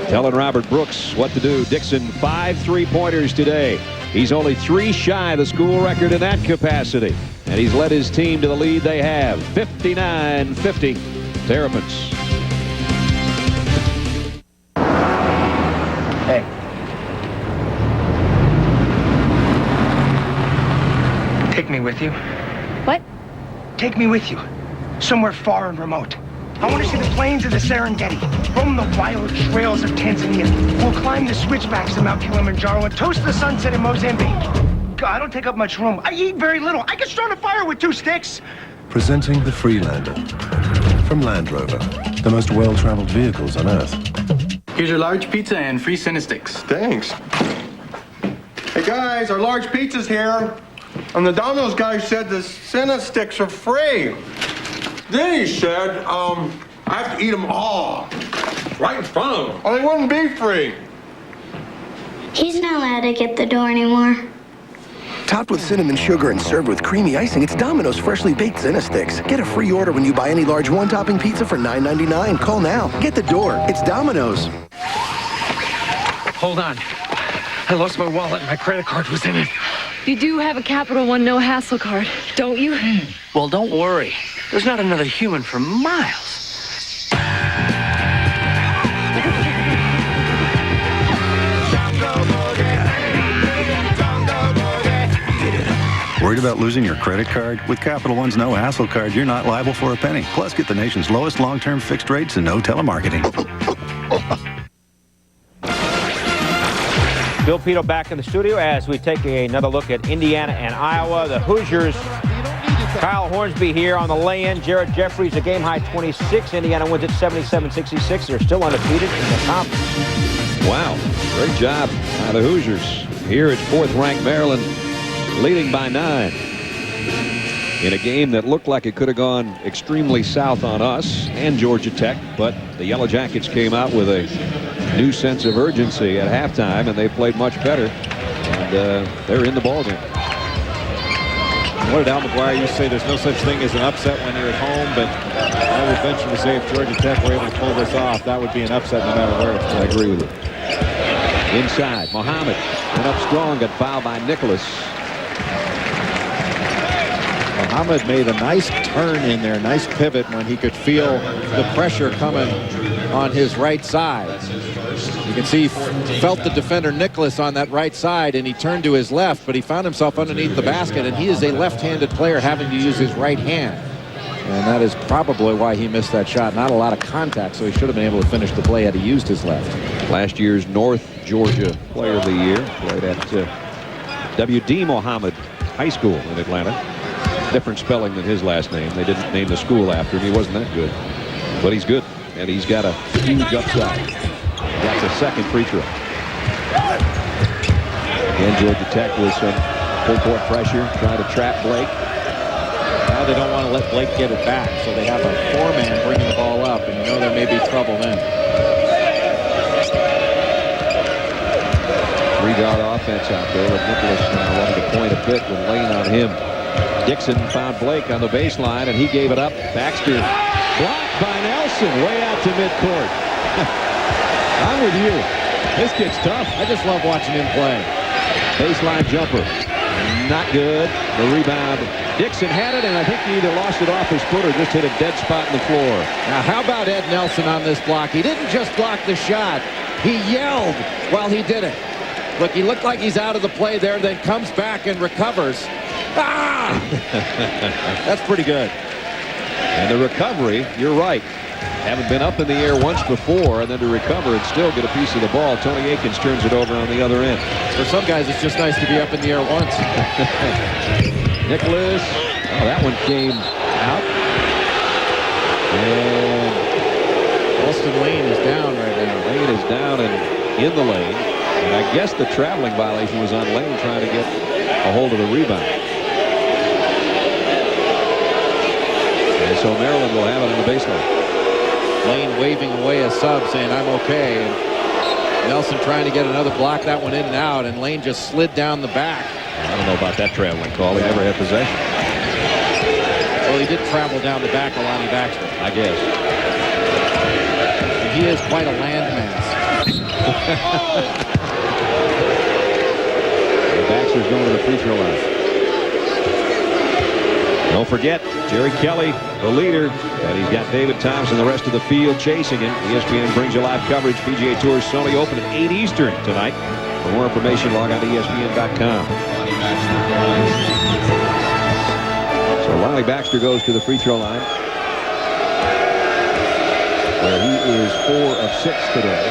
Speaker 28: telling Robert Brooks what to do. Dixon, 5 3-pointers today. He's only 3 shy of the school record in that capacity. And he's led his team to the lead they have. 59-50 Terrapins.
Speaker 12: Hey. Take me with you.
Speaker 8: What?
Speaker 12: Take me with you. Somewhere far and remote. I want to see the plains of the Serengeti, roam the wild trails of Tanzania. We'll climb the switchbacks of Mount Kilimanjaro and toast the sunset in Mozambique. God, I don't take up much room. I eat very little. I can start a fire with 2 sticks.
Speaker 20: Presenting the Freelander from Land Rover, the most well-traveled vehicles on Earth.
Speaker 8: Here's your large pizza and free Cinesticks.
Speaker 9: Thanks. Hey guys, our large pizza's here. And the Domino's guy said the Cinesticks are free. Then he said, I have to eat them all. Right in front of him. Or they wouldn't be free.
Speaker 5: He's not allowed to get the door anymore.
Speaker 13: Topped with cinnamon sugar and served with creamy icing, it's Domino's freshly baked Cinesticks. Get a free order when you buy any large one-topping pizza for $9.99. Call now. Get the door. It's Domino's.
Speaker 12: Hold on. I lost my wallet and my credit card was in it.
Speaker 6: You do have a Capital One no-hassle card, don't you?
Speaker 12: Well, don't worry. There's not another human for miles.
Speaker 14: Worried about losing your credit card? With Capital One's no hassle card, you're not liable for a penny. Plus, get the nation's lowest long-term fixed rates and no telemarketing.
Speaker 17: Bill Pito back in the studio as we take another look at Indiana and Iowa. The Hoosiers, Kyle Hornsby here on the lay-in. Jared Jeffries, a game-high 26. Indiana wins at 77-66. They're still undefeated in the conference.
Speaker 28: Wow, great job by the Hoosiers. Here it's 4th-ranked Maryland leading by 9 in a game that looked like it could have gone extremely south on us and Georgia Tech, but the Yellow Jackets came out with a new sense of urgency at halftime, and they played much better, and they're in the ballgame.
Speaker 29: What did Al McGuire used to say? There's no such thing as an upset when you're at home, but I would venture to say if Georgia Tech were able to pull this off, that would be an upset no matter where.
Speaker 28: I agree with you. Inside, Mohammed went up strong, got fouled by Nicholas.
Speaker 29: Mohammed made a nice turn in there, nice pivot when he could feel the pressure coming on his right side. You can see he felt the defender Nicholas on that right side, and he turned to his left, but he found himself underneath the basket, and he is a left-handed player having to use his right hand. And that is probably why he missed that shot. Not a lot of contact, so he should have been able to finish the play had he used his left.
Speaker 28: Last year's North Georgia Player of the Year, played at W.D. Mohammed High School in Atlanta. Different spelling than his last name. They didn't name the school after him. He wasn't that good, but he's good, and he's got a huge upside. That's a second free throw. And Georgia Tech with some full-court pressure, trying to trap Blake.
Speaker 29: Now they don't want to let Blake get it back, so they have a 4-man bringing the ball up, and you know there may be trouble then.
Speaker 28: 3-guard offense out there with Nicholas now wanting to point a bit with Lane on him. Dixon found Blake on the baseline, and he gave it up. Baxter blocked by Nelson way out to midcourt. I'm with you. This kid's tough.
Speaker 29: I just love watching him play.
Speaker 28: Baseline jumper. Not good. The rebound. Dixon had it, and I think he either lost it off his foot or just hit a dead spot in the floor.
Speaker 29: Now, how about Ed Nelson on this block? He didn't just block the shot. He yelled while he did it. Look, he looked like he's out of the play there, then comes back and recovers. Ah! That's pretty good.
Speaker 28: And the recovery, you're right. Haven't been up in the air once before, and then to recover and still get a piece of the ball. Tony Akins turns it over on the other end.
Speaker 29: For some guys, it's just nice to be up in the air once.
Speaker 28: Nicholas. Oh, that one came out. And
Speaker 29: Austin Lane is down right now.
Speaker 28: Lane is down and in the lane. And I guess the traveling violation was on Lane trying to get a hold of the rebound. And so Maryland will have it on the baseline.
Speaker 29: Lane waving away a sub saying, I'm okay. And Nelson trying to get another block, that one in and out, and Lane just slid down the back.
Speaker 28: I don't know about that traveling call. He never had possession.
Speaker 29: Well, he did travel down the back of Lonnie Baxter.
Speaker 28: I guess.
Speaker 29: And he is quite a landmass.
Speaker 28: Baxter's going to the free throw line. Don't forget, Jerry Kelly, the leader, and he's got David Thompson, the rest of the field chasing him. ESPN brings you live coverage. PGA Tour Sony Open at 8 Eastern tonight. For more information, log on to ESPN.com. So Lonnie Baxter goes to the free throw line, where he is 4 of 6 today.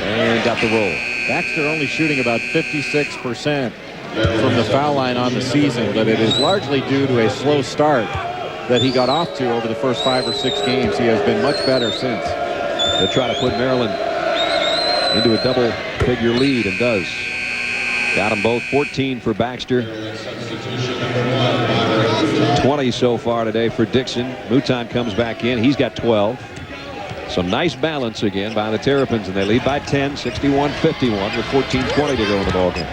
Speaker 28: And got the roll.
Speaker 29: Baxter only shooting about 56%. from the foul line on the season, but it is largely due to a slow start that he got off to over the first 5 or 6 games. He has been much better since.
Speaker 28: They'll try to put Maryland into a double-figure lead, and does. Got them both. 14 for Baxter. 20 so far today for Dixon. Mouton comes back in. He's got 12. Some nice balance again by the Terrapins, and they lead by 10, 61-51 with 14:20 to go in the ballgame.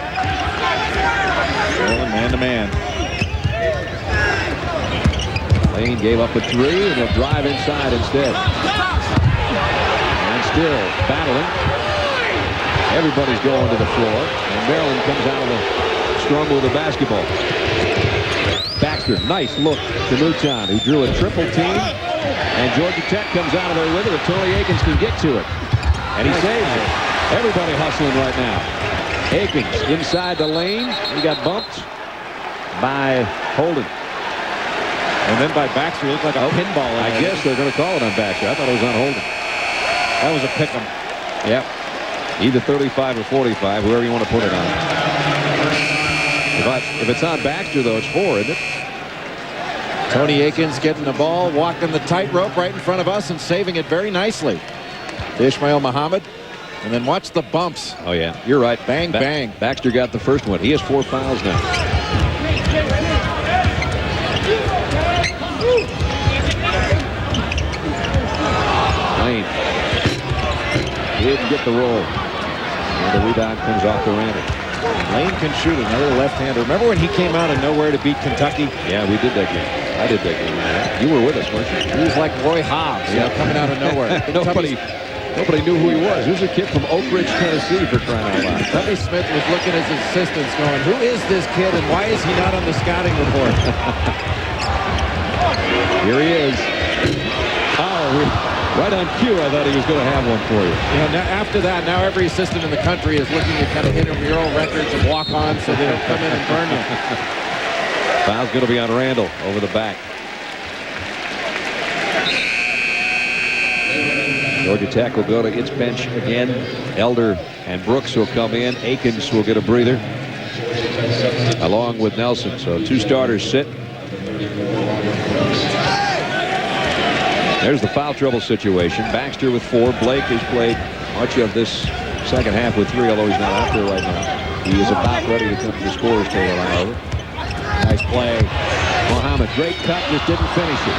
Speaker 29: Maryland man-to-man.
Speaker 28: Lane gave up a 3, and he'll drive inside instead. And still battling. Everybody's going to the floor, and Maryland comes out of the scrum with the basketball. Baxter, nice look to Mouton, who drew a triple team, and Georgia Tech comes out of there with it if Tony Akins can get to it. And he saves it. Everybody hustling right now. Akins inside the lane. He got bumped by Holden.
Speaker 29: And then by Baxter, it looked like a pinball.
Speaker 28: I guess they're going to call it on Baxter. I thought it was on Holden.
Speaker 29: That was a pick'em.
Speaker 28: Yep. Either 35 or 45, whoever you want to put it on. If it's on Baxter, though, it's 4, isn't it?
Speaker 29: Tony Akins getting the ball, walking the tightrope right in front of us and saving it very nicely. Ishmael Muhammad. And then watch the bumps.
Speaker 28: Oh, yeah. You're right.
Speaker 29: Bang, bang.
Speaker 28: Baxter got the first one. He has 4 fouls now. Lane didn't get the roll. And the rebound comes off the Randall.
Speaker 29: Lane can shoot, another left-hander. Remember when he came out of nowhere to beat Kentucky?
Speaker 28: Yeah, we did that game. I did that game. You were with us, weren't you?
Speaker 29: He was like Roy Hobbs, coming out of nowhere.
Speaker 28: Nobody knew who he was. He was a kid from Oak Ridge, Tennessee, for crying out loud.
Speaker 29: Tubby Smith was looking at his assistants going, who is this kid and why is he not on the scouting report?
Speaker 28: Here he is. Right on cue, I thought he was going to have one for you.
Speaker 29: Now, after that, now every assistant in the country is looking at kind of intramural records of walk-ons so they don't come in and burn you.
Speaker 28: Foul's going to be on Randall over the back. Georgia Tech will go to its bench again. Elder and Brooks will come in. Akins will get a breather, along with Nelson. So 2 starters sit. There's the foul trouble situation. Baxter with 4. Blake has played much of this second half with 3, although he's not out there right now. He is about ready to come to the scorer's table. However,
Speaker 29: nice play.
Speaker 28: Muhammad, great cut, just didn't finish it.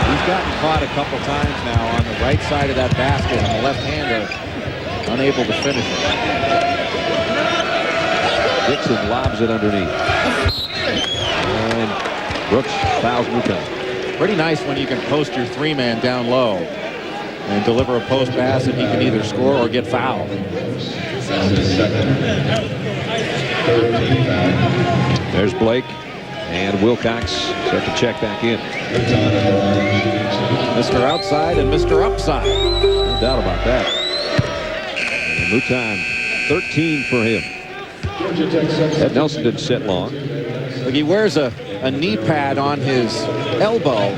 Speaker 29: He's gotten caught a couple times now on the right side of that basket, and the left-hander unable to finish it.
Speaker 28: Dixon lobs it underneath. And Brooks fouls Mouton.
Speaker 29: Pretty nice when you can post your 3-man down low and deliver a post pass, and he can either score or get fouled.
Speaker 28: There's Blake, and Wilcox set to check back in.
Speaker 29: Mr. Outside and Mr. Upside.
Speaker 28: No doubt about that. And Mouton, 13 for him. Ed Nelson didn't sit long.
Speaker 29: Look, he wears a knee pad on his elbow,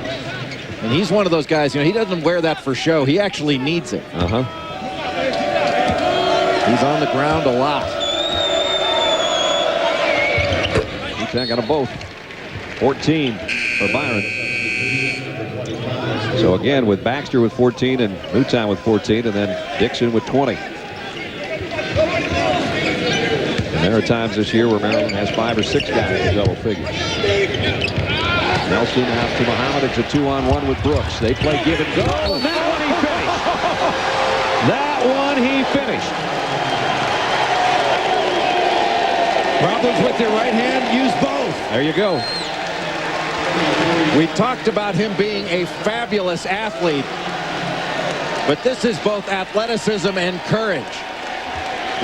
Speaker 29: and he's one of those guys, he doesn't wear that for show. He actually needs it. He's on the ground a lot.
Speaker 28: Mouton got them both. 14 for Byron. So again, with Baxter with 14 and Mouton with 14, and then Dixon with 20. There are times this year where Maryland has 5 or 6 guys in double figures. Nelson out to Muhammad. It's a 2-on-1 with Brooks. They play give and go. Oh, that one he finished. That one he finished.
Speaker 29: Problems with your right hand, use both.
Speaker 28: There you go.
Speaker 29: We talked about him being a fabulous athlete, but this is both athleticism and courage.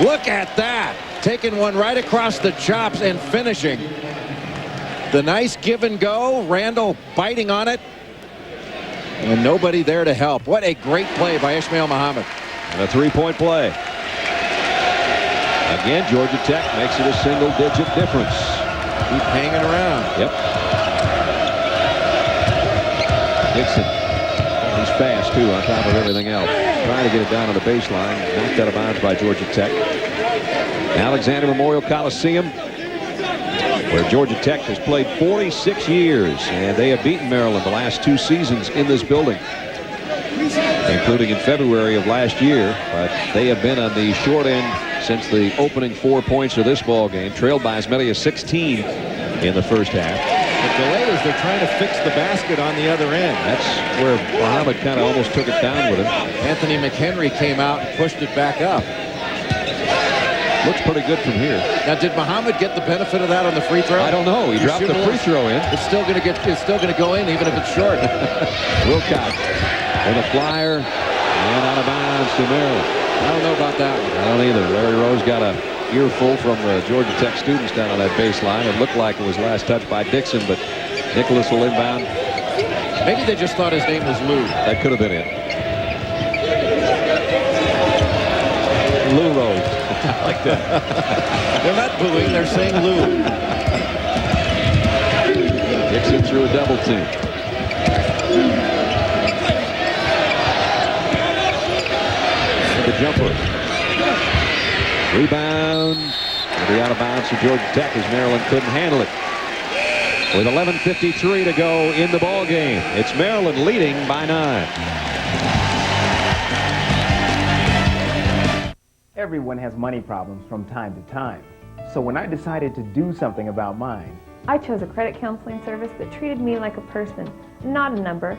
Speaker 29: Look at that. Taking one right across the chops and finishing. The nice give and go. Randall biting on it. And nobody there to help. What a great play by Ishmael Muhammad.
Speaker 28: And a 3-point play. Again, Georgia Tech makes it a single-digit difference.
Speaker 29: Keep hanging around.
Speaker 28: Yep. Dixon. He's fast, too, on top of everything else. Trying to get it down on the baseline. Knocked out of bounds by Georgia Tech. Alexander Memorial Coliseum, where Georgia Tech has played 46 years, and they have beaten Maryland the last 2 seasons in this building, including in February of last year. But they have been on the short end since the opening 4 points of this ball game, trailed by as many as 16 in the first half.
Speaker 29: The delay is they're trying to fix the basket on the other end.
Speaker 28: That's where Muhammad kind of almost took it down with him.
Speaker 29: Anthony McHenry came out and pushed it back up.
Speaker 28: Looks pretty good from here.
Speaker 29: Now, did Muhammad get the benefit of that on the free throw?
Speaker 28: I don't know. He dropped the free throw in.
Speaker 29: It's still going to go in, even if it's short.
Speaker 28: Wilcox with a flyer and out of bounds to Maryland.
Speaker 29: I don't know about that one.
Speaker 28: I don't either. Larry Rose got a earful from the Georgia Tech students down on that baseline. It looked like it was last touched by Dixon, but Nicholas will inbound.
Speaker 29: Maybe they just thought his name was Lou.
Speaker 28: That could have been it. Lou Rose. I like that.
Speaker 29: They're not booing, they're saying Lou.
Speaker 28: Dixon threw a double team. The jumper. Rebound. It'll be out of bounds for Georgia Tech as Maryland couldn't handle it. With 11:53 to go in the ball game, it's Maryland leading by 9.
Speaker 3: Everyone has money problems from time to time. So when I decided to do something about mine,
Speaker 11: I chose a credit counseling service that treated me like a person, not a number.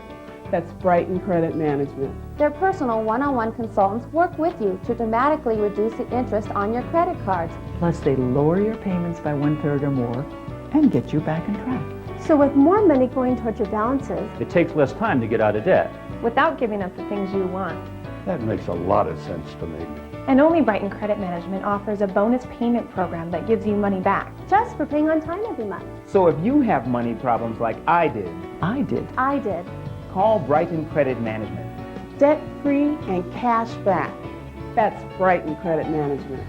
Speaker 15: That's Brighton Credit Management.
Speaker 16: Their personal one-on-one consultants work with you to dramatically reduce the interest on your credit cards.
Speaker 15: Plus, they lower your payments by 1/3 or more and get you back on track.
Speaker 16: So with more money going towards your balances,
Speaker 18: it takes less time to get out of debt.
Speaker 11: Without giving up the things you want.
Speaker 18: That makes a lot of sense to me.
Speaker 11: And only Brighton Credit Management offers a bonus payment program that gives you money back.
Speaker 16: Just for paying on time every month.
Speaker 3: So if you have money problems like I did, call Brighton Credit Management.
Speaker 15: Debt-free and cash back. That's Brighton Credit Management.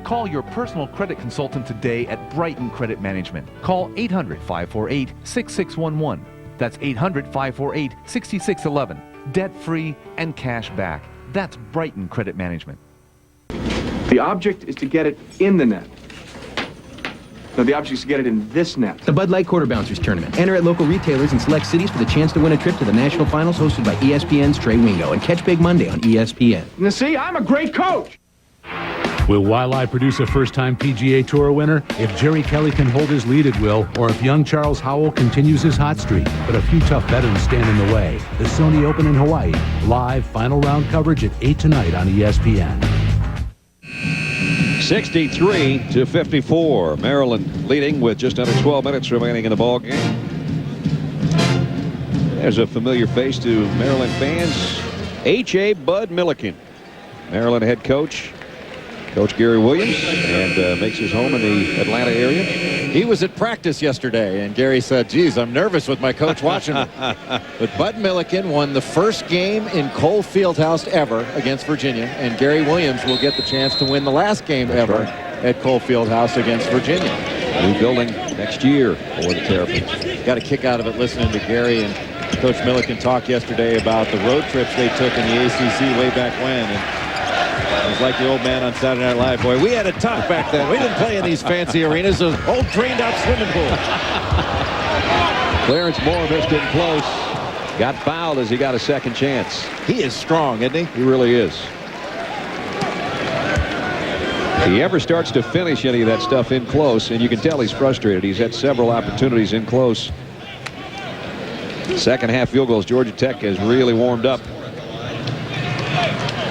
Speaker 19: Call your personal credit consultant today at Brighton Credit Management. Call 800-548-6611. That's 800-548-6611. Debt-free and cash back. That's Brighton Credit Management.
Speaker 8: The object is to get it in the net. No, the object is to get it in this net.
Speaker 24: The Bud Light Quarter Bouncers Tournament. Enter at local retailers in select cities for the chance to win a trip to the national finals hosted by ESPN's Trey Wingo and catch Big Monday on ESPN.
Speaker 8: Now see, I'm a great coach.
Speaker 25: Will Waialae produce a first-time PGA Tour winner? If Jerry Kelly can hold his lead, it will, or if young Charles Howell continues his hot streak. But a few tough veterans stand in the way. The Sony Open in Hawaii. Live final round coverage at 8 tonight on ESPN.
Speaker 28: 63-54. Maryland leading with just under 12 minutes remaining in the ball game. There's a familiar face to Maryland fans. H.A. Bud Milliken, Maryland head coach. Coach Gary Williams, and makes his home in the Atlanta area.
Speaker 29: He was at practice yesterday, and Gary said, geez, I'm nervous with my coach watching him. But Bud Milliken won the first game in Cole Fieldhouse ever against Virginia, and Gary Williams will get the chance to win the last game ever at Cole Fieldhouse against Virginia.
Speaker 28: New building next year for the Terrapins.
Speaker 29: Got a kick out of it listening to Gary and Coach Milliken talk yesterday about the road trips they took in the ACC way back when. And it was like the old man on Saturday Night Live. Boy, we had a tough back then. We didn't play in these fancy arenas. It was old drained-out swimming pool.
Speaker 28: Clarence Moore missed it close. Got fouled as he got a second chance.
Speaker 29: He is strong, isn't he?
Speaker 28: He really is. If he ever starts to finish any of that stuff in close, and you can tell he's frustrated. He's had several opportunities in close. Second half field goals, Georgia Tech has really warmed up.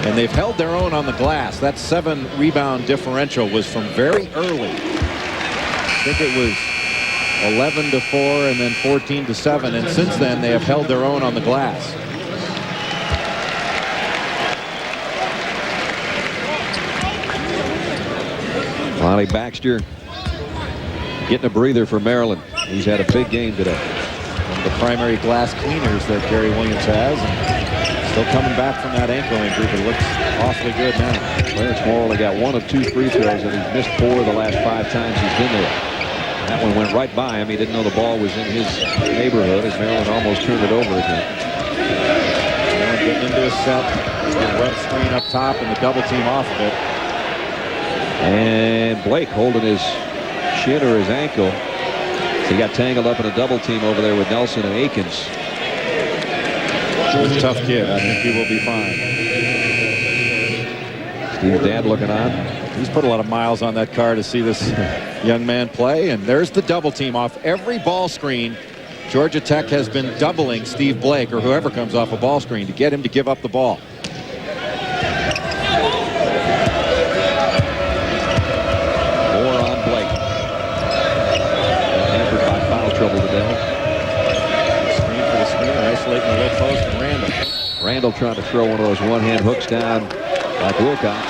Speaker 29: And they've held their own on the glass. That 7-rebound differential was from very early. I think it was 11-4 and then 14-7. And since then, they have held their own on the glass.
Speaker 28: Lonnie Baxter getting a breather for Maryland. He's had a big game today.
Speaker 29: One of the primary glass cleaners that Gary Williams has. Still coming back from that ankle injury, but looks awfully good now.
Speaker 28: Clarence Moore only got 1 of 2 free throws, and he's missed 4 of the last 5 times he's been there. That one went right by him. He didn't know the ball was in his neighborhood as Maryland almost turned it over again.
Speaker 29: Getting into a set, a web screen up top, and the double team off of it.
Speaker 28: And Blake holding his shin or his ankle. So he got tangled up in a double team over there with Nelson and Akins.
Speaker 29: He's a tough kid. I think he will be fine.
Speaker 28: Steve's dad looking on.
Speaker 29: He's put a lot of miles on that car to see this young man play. And there's the double team off every ball screen. Georgia Tech has been doubling Steve Blake or whoever comes off a ball screen to get him to give up the ball.
Speaker 28: More on Blake. Hampered by foul trouble today.
Speaker 29: Screen for the screener, isolating the low post and Randall.
Speaker 28: Randall trying to throw one of those one-hand hooks down like Wilcox.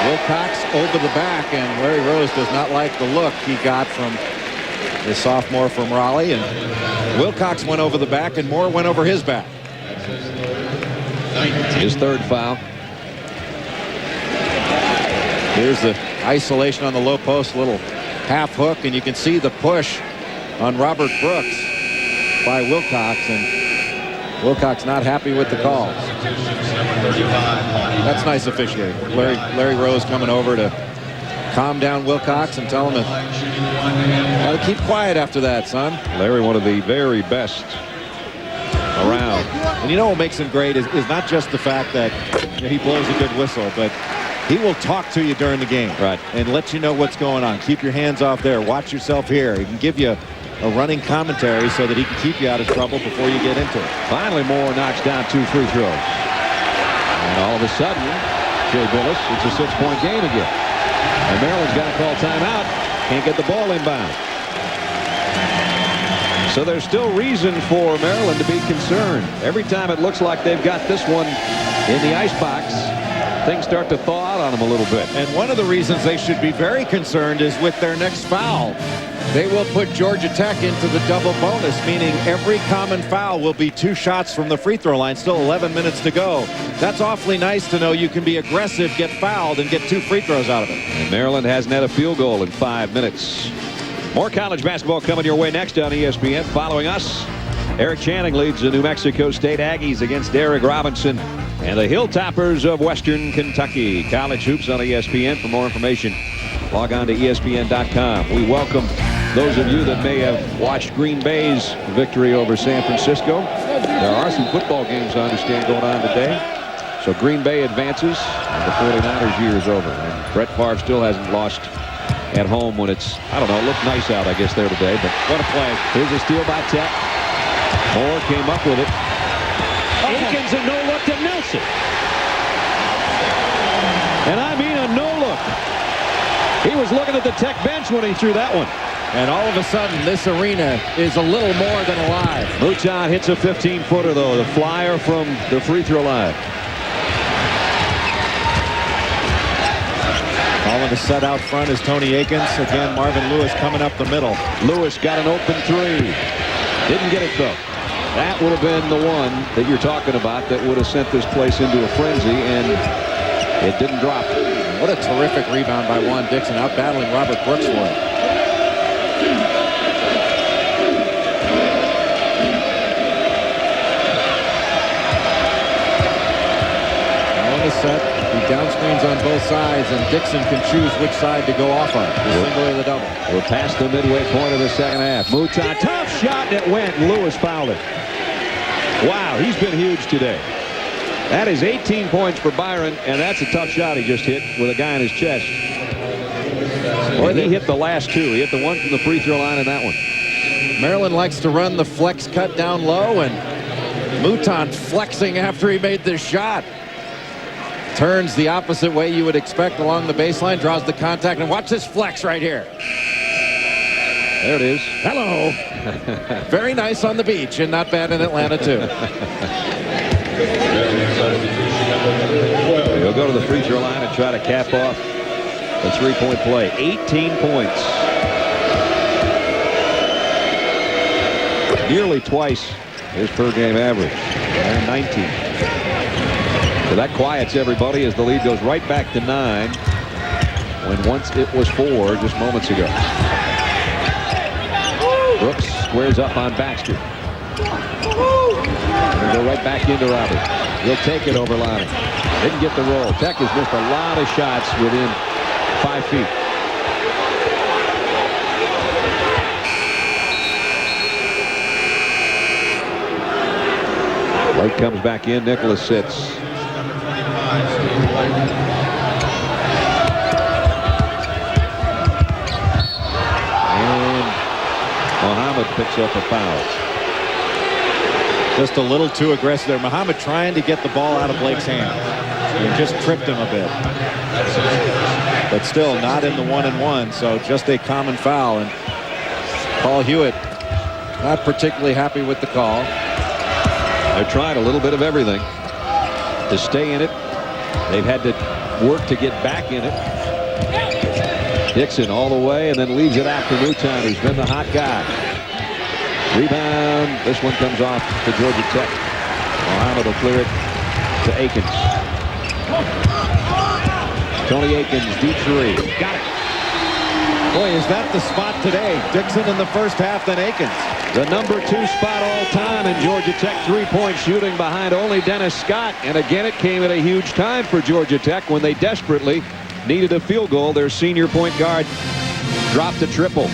Speaker 29: Wilcox over the back, and Larry Rose does not like the look he got from the sophomore from Raleigh, and Wilcox went over the back and Moore went over his back.
Speaker 28: His third foul.
Speaker 29: Here's the isolation on the low post, little half hook, and you can see the push on Robert Brooks by Wilcox, and Wilcox not happy with the call. That's nice officiating. Larry Rose coming over to calm down Wilcox and tell him to keep quiet after that, son.
Speaker 28: Larry, one of the very best around.
Speaker 29: And you know what makes him great is not just the fact that he blows a good whistle, but he will talk to you during the game.
Speaker 28: Right.
Speaker 29: And let you know what's going on. Keep your hands off there. Watch yourself here. He can give you a running commentary so that he can keep you out of trouble before you get into it.
Speaker 28: Finally, Moore knocks down 2 free throws. And all of a sudden, Jay Billis, it's a 6-point game again. And Maryland's got to call timeout. Can't get the ball inbound. So there's still reason for Maryland to be concerned. Every time it looks like they've got this one in the icebox, things start to thaw out on them a little bit.
Speaker 29: And one of the reasons they should be very concerned is with their next foul. They will put Georgia Tech into the double bonus, meaning every common foul will be 2 shots from the free throw line. Still 11 minutes to go. That's awfully nice to know you can be aggressive, get fouled, and get 2 free throws out of it.
Speaker 28: And Maryland hasn't had a field goal in 5 minutes. More college basketball coming your way next on ESPN. Following us, Eric Channing leads the New Mexico State Aggies against Derek Robinson and the Hilltoppers of Western Kentucky. College hoops on ESPN. For more information, log on to ESPN.com. We welcome those of you that may have watched Green Bay's victory over San Francisco. There are some football games, I understand, going on today. So Green Bay advances, and the 49ers year is over. And Brett Favre still hasn't lost at home when it's, I don't know, it looked nice out, I guess, there today. But what a play. Here's a steal by Tech. Moore came up with it. Akins, a no-look to Nelson. And I mean a no-look. He was looking at the Tech bench when he threw that one.
Speaker 29: And all of a sudden, this arena is a little more than alive.
Speaker 28: Mouton hits a 15-footer, though. The flyer from the free throw line.
Speaker 29: Calling the set out front is Tony Akins. Again, Marvin Lewis coming up the middle.
Speaker 28: Lewis got an open 3. Didn't get it, though. That would have been the one that you're talking about that would have sent this place into a frenzy, and it didn't drop.
Speaker 29: What a terrific rebound by Juan Dixon, out battling Robert Brooks for it. Set. He down screens on both sides, and Dixon can choose which side to go off on, the single or the double.
Speaker 28: We're past the midway point of the second half. Mouton, tough shot, and it went, and Lewis fouled it. Wow, he's been huge today. That is 18 points for Byron, and that's a tough shot he just hit with a guy in his chest. Boy, he hit the last 2. He hit the one from the free throw line and that one.
Speaker 29: Maryland likes to run the flex cut down low, and Mouton flexing after he made this shot. Turns the opposite way you would expect along the baseline, draws the contact, and watch this flex right here.
Speaker 28: There it is.
Speaker 29: Hello. Very nice on the beach, and not bad in Atlanta, too.
Speaker 28: He'll go to the free throw line and try to cap off the 3-point play. 18 points. Nearly twice his per-game average. And 19. So that quiets everybody as the lead goes right back to 9 when once it was 4 just moments ago. Brooks squares up on Baxter. And go right back into Robert. He'll take it over Lonnie. Didn't get the roll. Tech has missed a lot of shots within 5 feet. Blake comes back in. Nicholas sits. And Muhammad picks up a foul.
Speaker 29: Just a little too aggressive there. Muhammad trying to get the ball out of Blake's hand. And just tripped him a bit. But still not in the 1-and-1, so just a common foul. And Paul Hewitt not particularly happy with the call.
Speaker 28: They're trying a little bit of everything to stay in it. They've had to work to get back in it. Dixon all the way and then leaves it out to Mouton, who's been the hot guy. Rebound. This one comes off to Georgia Tech. Muhammad will clear it to Akins. Tony Akins, deep three. Got it.
Speaker 29: Boy, is that the spot today. Dixon in the first half, then Akins.
Speaker 28: The number 2 spot all time in Georgia Tech three-point shooting behind only Dennis Scott. And again, it came at a huge time for Georgia Tech when they desperately needed a field goal. Their senior point guard dropped a triple.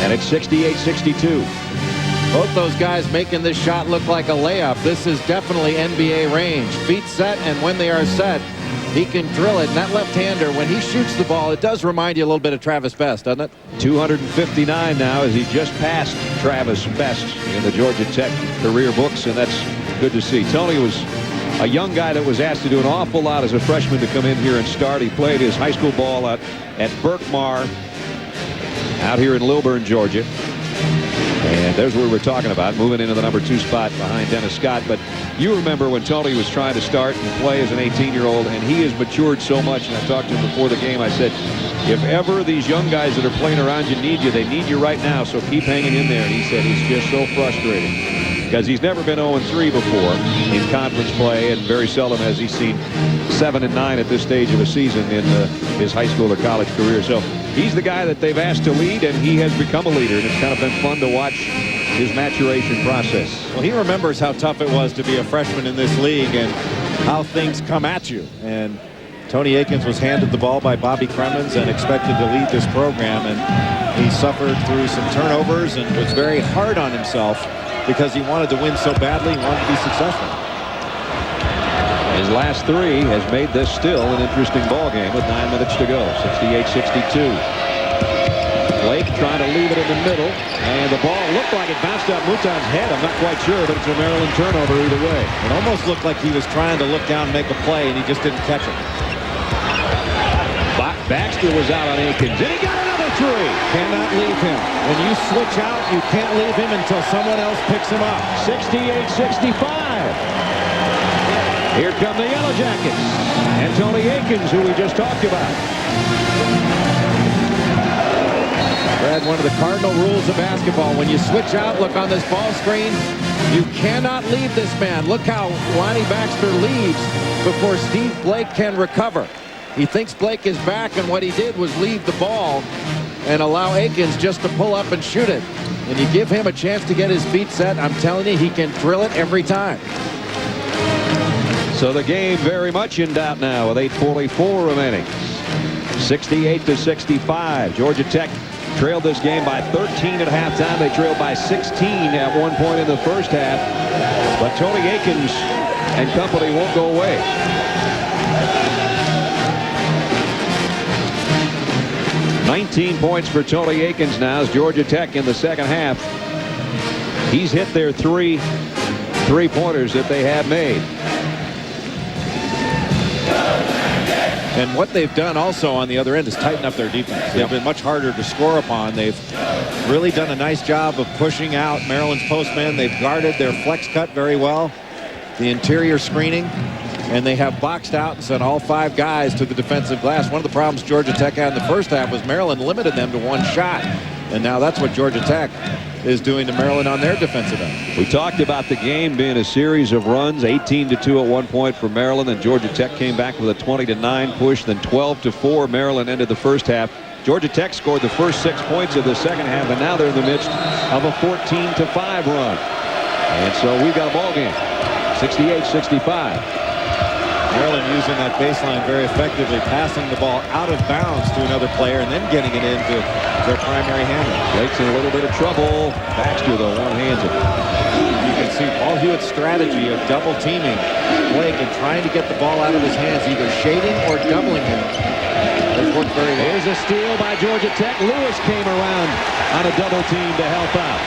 Speaker 28: And it's 68-62.
Speaker 29: Both those guys making this shot look like a layup. This is definitely NBA range. Feet set, and when they are set, he can drill it. And that left-hander, when he shoots the ball, it does remind you a little bit of Travis Best, doesn't it?
Speaker 28: 259 now as he just passed Travis Best in the Georgia Tech career books, and that's good to see. Tony was a young guy that was asked to do an awful lot as a freshman to come in here and start. He played his high school ball at Berkmar out here in Lilburn, Georgia. And there's what we were talking about, moving into the number 2 spot behind Dennis Scott. But you remember when Tony was trying to start and play as an 18-year-old, and he has matured so much. And I talked to him before the game. I said, if ever these young guys that are playing around you need you, they need you right now. So keep hanging in there. And he said he's just so frustrated because he's never been 0-3 before in conference play, and very seldom has he seen 7-9 at this stage of a season in his high school or college career. So he's the guy that they've asked to lead, and he has become a leader. And it's kind of been fun to watch his maturation process.
Speaker 29: Well, he remembers how tough it was to be a freshman in this league and how things come at you. And Tony Akins was handed the ball by Bobby Cremens and expected to lead this program, and he suffered through some turnovers and was very hard on himself because he wanted to win so badly. He wanted to be successful.
Speaker 28: His last 3 has made this still an interesting ball game with 9 minutes to go. 68-62. Blake trying to leave it in the middle, and the ball looked like it bounced out Mouton's head. I'm not quite sure, but it's a Maryland turnover either way.
Speaker 29: It almost looked like he was trying to look down and make a play, and he just didn't catch it.
Speaker 28: Baxter was out on Akins, and he got another 3.
Speaker 29: Cannot leave him. When you switch out, you can't leave him until someone else picks him up.
Speaker 28: 68-65. Here come the Yellow Jackets and Tony Akins, who we just talked about.
Speaker 29: Brad, one of the cardinal rules of basketball, when you switch out, look on this ball screen, you cannot leave this man. Look how Lonnie Baxter leaves before Steve Blake can recover. He thinks Blake is back, and what he did was leave the ball and allow Akins just to pull up and shoot it. And you give him a chance to get his feet set, I'm telling you, he can drill it every time.
Speaker 28: So the game very much in doubt now with 8:44 remaining. 68-65. Georgia Tech trailed this game by 13 at halftime. They trailed by 16 at one point in the first half. But Tony Akins and company won't go away. $19 points for Tony Akins now as Georgia Tech in the second half. He's hit their 3 three-pointers that they have made.
Speaker 29: And what they've done also on the other end is tighten up their defense. They've been much harder to score upon. They've really done a nice job of pushing out Maryland's postmen. They've guarded their flex cut very well, the interior screening, and they have boxed out and sent all 5 guys to the defensive glass. One of the problems Georgia Tech had in the first half was Maryland limited them to 1 shot. And now that's what Georgia Tech is doing to Maryland on their defensive end.
Speaker 28: We talked about the game being a series of runs, 18-2 at one point for Maryland, and Georgia Tech came back with a 20-9 push, then 12-4. Maryland ended the first half. Georgia Tech scored the first 6 points of the second half, and now they're in the midst of a 14-5 run. And so we've got a ball game, 68-65.
Speaker 29: Maryland using that baseline very effectively, passing the ball out of bounds to another player and then getting it into their primary handler.
Speaker 28: Blake's in a little bit of trouble. Baxter, though, one-handed.
Speaker 29: You can see Paul Hewitt's strategy of double teaming Blake and trying to get the ball out of his hands, either shading or doubling him. Has worked very well.
Speaker 28: Here's a steal by Georgia Tech. Lewis came around on a double team to help out.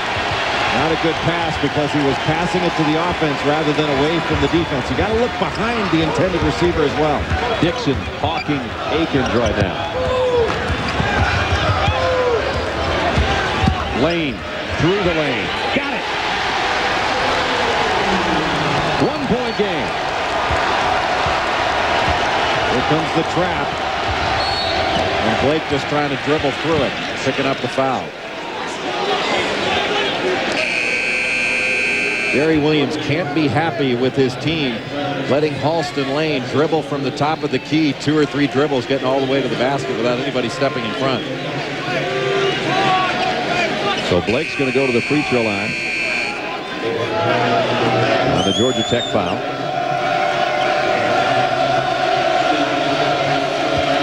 Speaker 28: Not a good pass because he was passing it to the offense rather than away from the defense. You got to look behind the intended receiver as well. Dixon hawking Akins right now. Lane through the lane. Got it. 1-point game.
Speaker 29: Here comes the trap. And Blake just trying to dribble through it, picking up the foul. Gary Williams can't be happy with his team letting Halston Lane dribble from the top of the key, 2 or 3 dribbles, getting all the way to the basket without anybody stepping in front.
Speaker 28: So Blake's going to go to the free throw line on the Georgia Tech foul.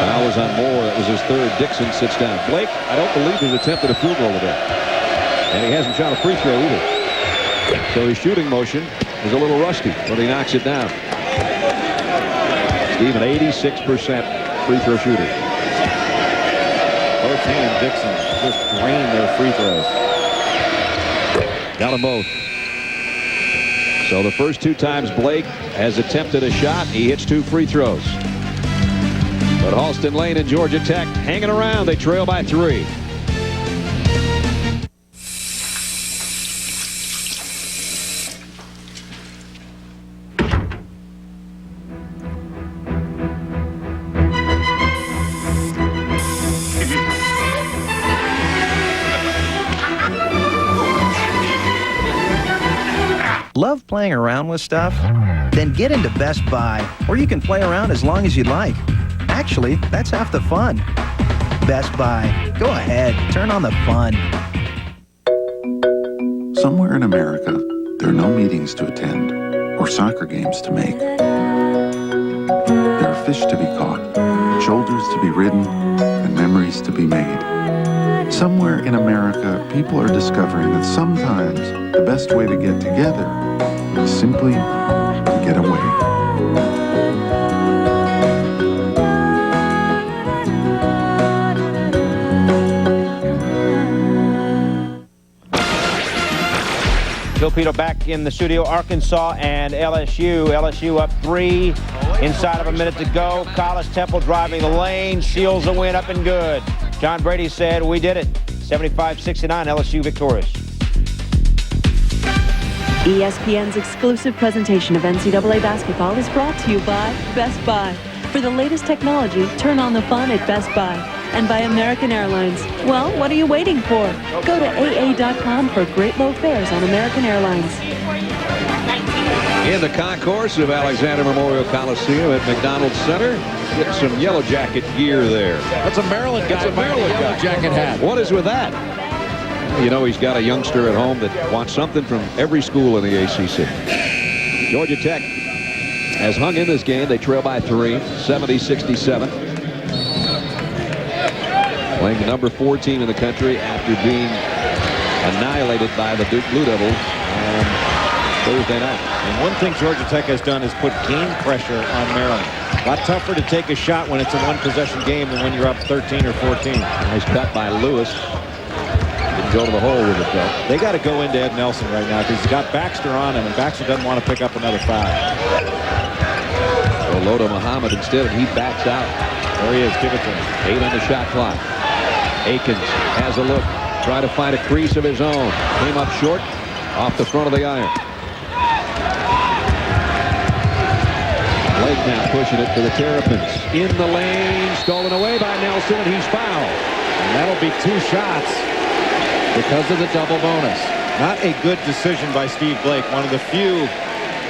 Speaker 28: Foul was on Moore. That was his 3rd. Dixon sits down. Blake, I don't believe he's attempted a field goal today. And he hasn't shot a free throw either. So his shooting motion is a little rusty when he knocks it down. Steve, an 86% free throw shooter.
Speaker 29: Both he and Dixon just drain their free throws.
Speaker 28: Got them both. So the first 2 times Blake has attempted a shot, he hits 2 free throws. But Halston Lane and Georgia Tech hanging around. They trail by 3.
Speaker 1: Love playing around with stuff? Then get into Best Buy, where you can play around as long as you'd like. Actually, that's half the fun. Best Buy. Go ahead, turn on the fun.
Speaker 2: Somewhere in America, there are no meetings to attend or soccer games to make. There are fish to be caught, shoulders to be ridden, and memories to be made. Somewhere in America, people are discovering that sometimes the best way to get together is simply to get away.
Speaker 17: Bill Pito back in the studio. Arkansas and LSU. LSU up 3 inside of a minute to go. College Temple driving the lane, seals the win up and good. John Brady said, we did it. 75-69, LSU victorious.
Speaker 6: ESPN's exclusive presentation of NCAA basketball is brought to you by Best Buy. For the latest technology, turn on the fun at Best Buy. And by American Airlines. Well, what are you waiting for? Go to AA.com for great low fares on American Airlines.
Speaker 28: In the concourse of Alexander Memorial Coliseum at McDonald's Center, get some Yellow Jacket gear there.
Speaker 29: That's a Maryland guy.
Speaker 28: That's a Maryland
Speaker 29: Yellow Jacket hat.
Speaker 28: What is with that? You know, he's got a youngster at home that wants something from every school in the ACC. Georgia Tech has hung in this game. They trail by 3, 70-67. Playing the number 4 team in the country after being annihilated by the Duke Blue Devils on Thursday night.
Speaker 29: And one thing Georgia Tech has done is put game pressure on Maryland. A lot tougher to take a shot when it's a one-possession game than when you're up 13 or 14.
Speaker 28: Nice cut by Lewis. Didn't go to the hole with it, though.
Speaker 29: They got to go into Ed Nelson right now because he's got Baxter on him, and Baxter doesn't want to pick up another foul.
Speaker 28: So low to Muhammad instead, and he backs out.
Speaker 29: There he is. Give it to him.
Speaker 28: 8 on the shot clock. Akins has a look. Try to find a crease of his own. Came up short off the front of the iron. Blake now pushing it to the Terrapins. In the lane, stolen away by Nelson, and he's fouled.
Speaker 29: And that'll be 2 shots because of the double bonus. Not a good decision by Steve Blake. One of the few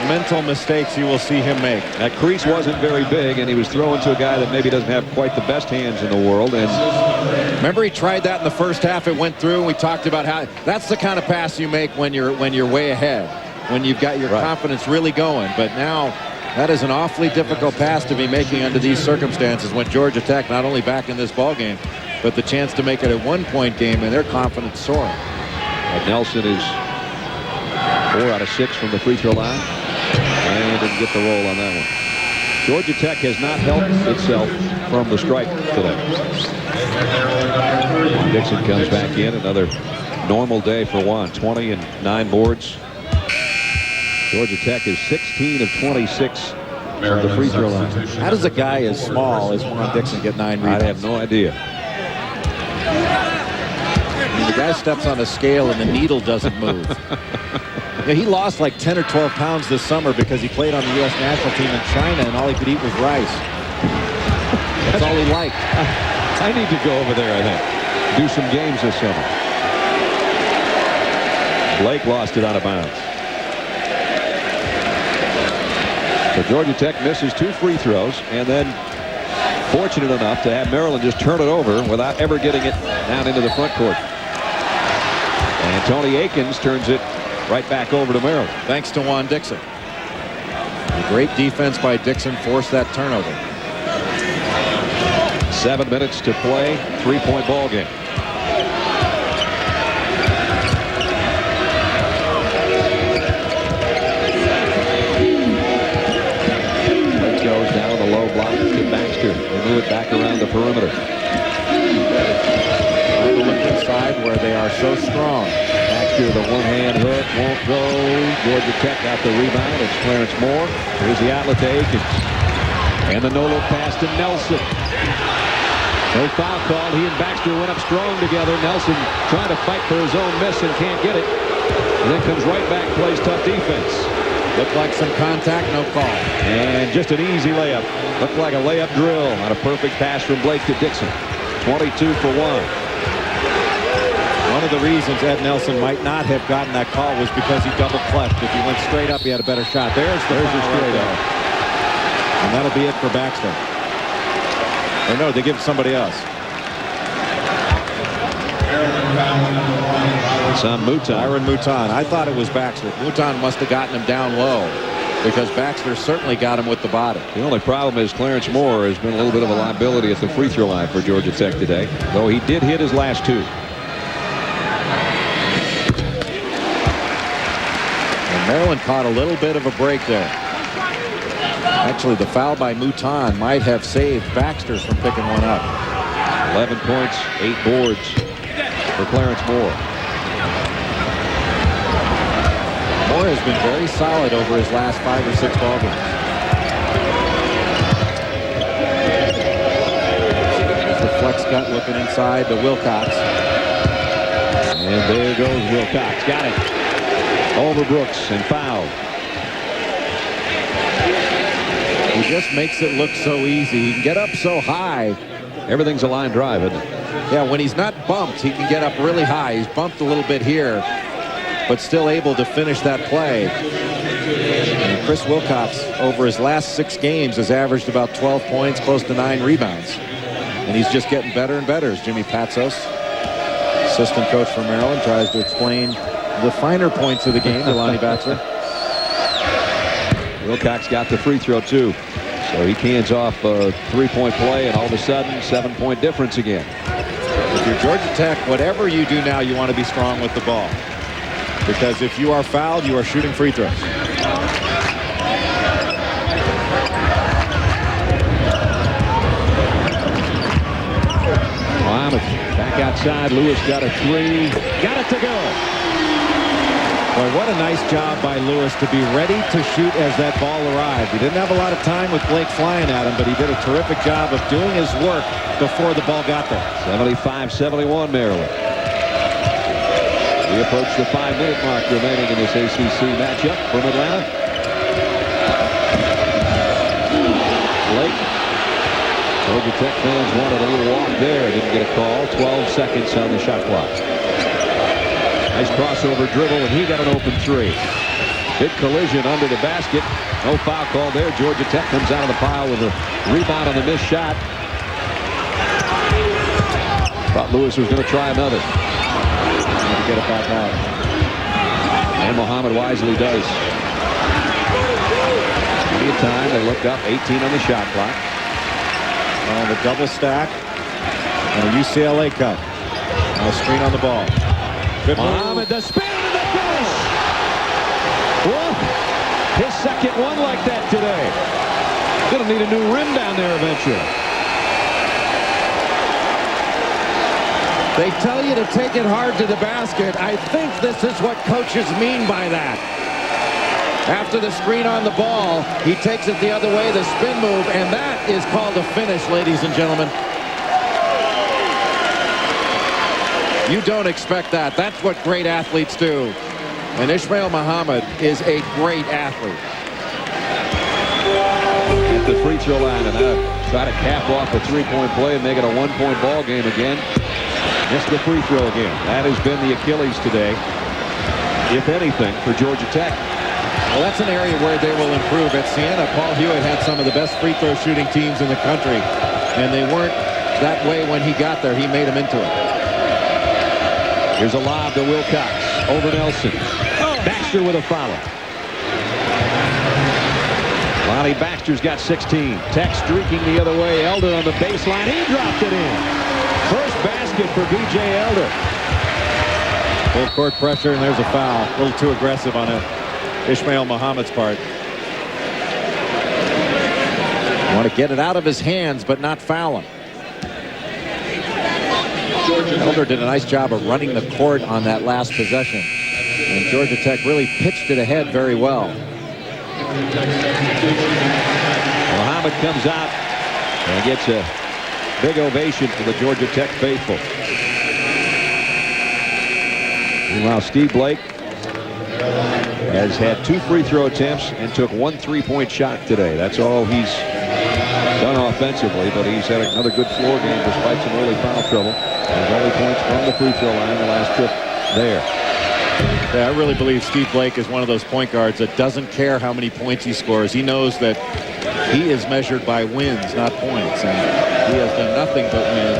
Speaker 29: mental mistakes you will see him make.
Speaker 28: That crease wasn't very big, and he was throwing to a guy that maybe doesn't have quite the best hands in the world. And
Speaker 29: remember, he tried that in the first half. It went through, and we talked about how that's the kind of pass you make when you're way ahead, when you've got your confidence really going. But now That is an awfully difficult pass to be making under these circumstances when Georgia Tech not only back in this ball game, but the chance to make it a one-point game and their confidence soaring.
Speaker 28: Nelson is 4 out of 6 from the free throw line and didn't get the roll on that one. Georgia Tech has not helped itself from the stripe today. Dixon comes back in. Another normal day for Juan. 20 and 9 boards. Georgia Tech is 16 of 26 from the free throw line.
Speaker 29: How does a guy as small as Juan Dixon get 9 rebounds?
Speaker 28: I have no idea.
Speaker 29: The guy steps on a scale and the needle doesn't move. Yeah, he lost like 10 or 12 pounds this summer because he played on the U.S. national team in China and all he could eat was rice. That's all he liked.
Speaker 28: I need to go over there, I think. Do some games this summer. Blake lost it out of bounds. So Georgia Tech misses 2 free throws and then fortunate enough to have Maryland just turn it over without ever getting it down into the front court. And Tony Akins turns it right back over to Maryland.
Speaker 29: Thanks to Juan Dixon. A great defense by Dixon forced that turnover.
Speaker 28: 7 minutes to play. 3-point ball game. It goes down the low block to Baxter. They move it back around the perimeter.
Speaker 29: Trying to look inside where they are so strong.
Speaker 28: Baxter, the one-hand hook, won't go. Georgia Tech got the rebound. It's Clarence Moore. Here's the outlet to Akins. And the no-look pass to Nelson. No foul called. He and Baxter went up strong together. Nelson trying to fight for his own miss and can't get it. And then comes right back, plays tough defense.
Speaker 29: Looked like some contact, no call.
Speaker 28: And just an easy layup. Looked like a layup drill on a perfect pass from Blake to Dixon. 22 for Juan.
Speaker 29: One of the reasons Ed Nelson might not have gotten that call was because he double clutched. If he went straight up, he had a better shot. There's the straight up. And that'll be it for Baxter. Or no, they give it to somebody else.
Speaker 28: It's on Mouton.
Speaker 29: Byron Mouton. I thought it was Baxter. Mouton must have gotten him down low because Baxter certainly got him with the body.
Speaker 28: The only problem is Clarence Moore has been a little bit of a liability at the free throw line for Georgia Tech today, though he did hit his last 2.
Speaker 29: And Maryland caught a little bit of a break there. Actually, the foul by Mouton might have saved Baxter from picking one up.
Speaker 28: 11 points, 8 boards for Clarence Moore.
Speaker 29: Moore has been very solid over his last 5 or 6 ball games. The flex cut looking inside to Wilcox.
Speaker 28: And there goes Wilcox. Got it. Over Brooks and fouled.
Speaker 29: He just makes it look so easy. He can get up so high.
Speaker 28: Everything's a line drive, isn't it?
Speaker 29: Yeah, when he's not bumped, he can get up really high. He's bumped a little bit here, but still able to finish that play. And Chris Wilcox, over his last 6 games, has averaged about 12 points, close to 9 rebounds. And he's just getting better and better as Jimmy Patsos, assistant coach for Maryland, tries to explain the finer points of the game to Lonnie Baxter.
Speaker 28: Wilcox got the free throw, too. So he cans off a 3-point play, and all of a sudden, 7-point difference again.
Speaker 29: If you're Georgia Tech, whatever you do now, you want to be strong with the ball. Because if you are fouled, you are shooting free throws.
Speaker 28: Muhammad back outside. Lewis got a 3. Got it to go.
Speaker 29: Boy, what a nice job by Lewis to be ready to shoot as that ball arrived. He didn't have a lot of time with Blake flying at him, but he did a terrific job of doing his work before the ball got there.
Speaker 28: 75-71 Maryland. We approach the 5-minute mark remaining in this ACC matchup from Atlanta. Blake. Georgia Tech fans wanted a little walk there. Didn't get a call. 12 seconds on the shot clock. Nice crossover dribble, and he got an open 3. Big collision under the basket. No foul call there. Georgia Tech comes out of the pile with a rebound on the missed shot. Thought Lewis was going to try another.
Speaker 29: To get it back out.
Speaker 28: And Muhammad wisely does. Plenty of time. They looked up. 18 on the shot clock.
Speaker 29: Oh, the double stack. And a UCLA cut. Now screen on the ball. Good
Speaker 28: Muhammad, the spin and the finish. Well, his second one like that today. Going to need a new rim down there eventually.
Speaker 29: They tell you to take it hard to the basket. I think this is what coaches mean by that. After the screen on the ball, he takes it the other way, the spin move, and that is called a finish, ladies and gentlemen. You don't expect that. That's what great athletes do. And Ismail Muhammad is a great athlete.
Speaker 28: At the free throw line, and now try to cap off a three-point play and make it a one-point ball game again. Missed the free throw again. That has been the Achilles today, if anything, for Georgia Tech.
Speaker 29: Well, that's an area where they will improve. At Siena, Paul Hewitt had some of the best free throw shooting teams in the country, and they weren't that way when he got there. He made them into it.
Speaker 28: Here's a lob to Wilcox over Nelson. Baxter with a foul. Lonnie Baxter's got 16. Tech streaking the other way. Elder on the baseline. He dropped it in. First basket for B.J. Elder.
Speaker 29: Full court pressure, and there's a foul. A little too aggressive on Ismail Muhammad's part. Want to get it out of his hands, but not foul him. Elder did a nice job of running the court on that last possession. And Georgia Tech really pitched it ahead very well.
Speaker 28: Muhammad comes out and gets a big ovation from the Georgia Tech faithful. Meanwhile, Steve Blake has had 2 free throw attempts and took 1 3-point shot today. That's all he's done offensively, but he's had another good floor game despite some early foul trouble. His only points from the free throw line the last trip there.
Speaker 29: Yeah, I really believe Steve Blake is one of those point guards that doesn't care how many points he scores. He knows that he is measured by wins, not points, and he has done nothing but win.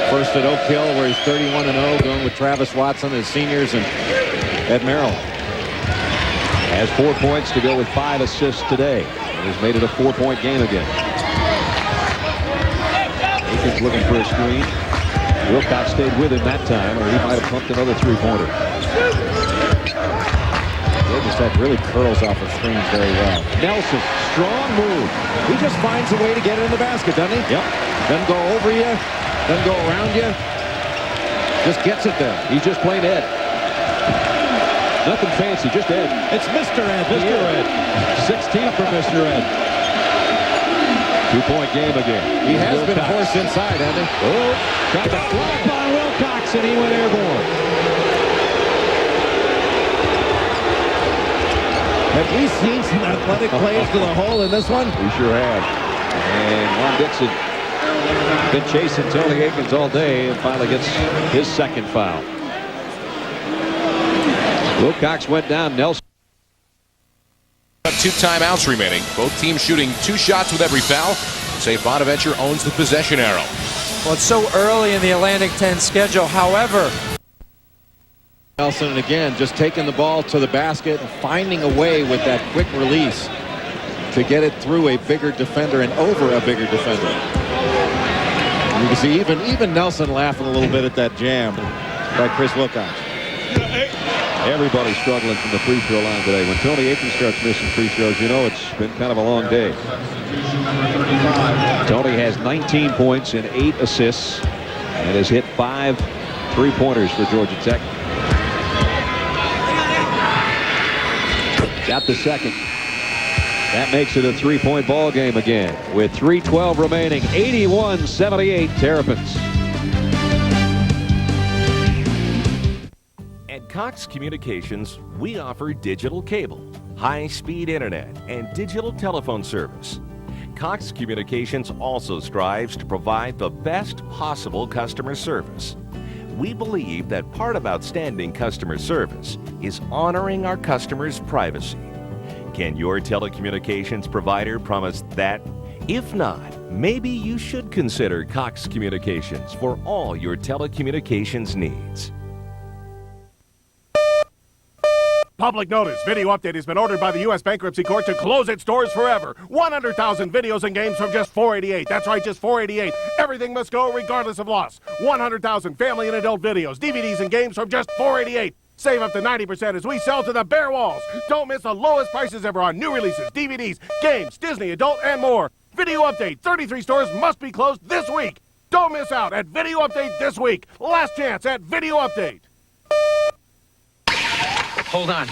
Speaker 29: First at Oak Hill, where he's 31-0, going with Travis Watson as seniors, and at Maryland.
Speaker 28: Has 4 points to go with 5 assists today, and has made it a 4-point game again. Aiken's looking for a screen. Wilcox stayed with him that time, or he might have pumped another 3-pointer.
Speaker 29: Georgia Tech really curls off of screens very well.
Speaker 28: Nelson, strong move.
Speaker 29: He just finds a way to get it in the basket, doesn't he?
Speaker 28: Yep.
Speaker 29: Doesn't go over you, doesn't go around you. Just gets it there.
Speaker 28: He's just plain Ed. Nothing fancy, just Ed.
Speaker 29: It's Mr. Ed.
Speaker 28: Mr. Ed. 16 for Mr. Ed. 2-point game again.
Speaker 29: He has been forced inside, hasn't he?
Speaker 28: Oh, tried to flop on Wilcox, and he went airborne.
Speaker 29: Have we seen some athletic plays to the hole in this one?
Speaker 28: We sure have. And Juan Dixon been chasing Tony Akins all day and finally gets his second foul. Wilcox went down. Nelson.
Speaker 4: 2 timeouts remaining. Both teams shooting 2 shots with every foul. St. Bonaventure owns the possession arrow.
Speaker 7: Well, it's so early in the Atlantic 10 schedule. However,
Speaker 29: Nelson, and again, just taking the ball to the basket and finding a way with that quick release to get it through a bigger defender and over a bigger defender. You can see even Nelson laughing a little bit at that jam by Chris Wilcox.
Speaker 28: Everybody's struggling from the free throw line today. When Tony Akins starts missing free throws, you know it's been kind of a long day. Tony has 19 points and 8 assists and has hit 5 3-pointers for Georgia Tech. Got the second. That makes it a 3-point ball game again with 3:12 remaining. 81-78 Terrapins.
Speaker 10: At Cox Communications, we offer digital cable, high-speed internet, and digital telephone service. Cox Communications also strives to provide the best possible customer service. We believe that part of outstanding customer service is honoring our customers' privacy. Can your telecommunications provider promise that? If not, maybe you should consider Cox Communications for all your telecommunications needs.
Speaker 5: Public notice. Video Update has been ordered by the U.S. Bankruptcy Court to close its doors forever. 100,000 videos and games from just $4.88. That's right, just $4.88. Everything must go regardless of loss. 100,000 family and adult videos, DVDs, and games from just $4.88. Save up to 90% as we sell to the bare walls. Don't miss the lowest prices ever on new releases, DVDs, games, Disney, adult, and more. Video Update. 33 stores must be closed this week. Don't miss out at Video Update this week. Last chance at Video Update.
Speaker 12: Hold on.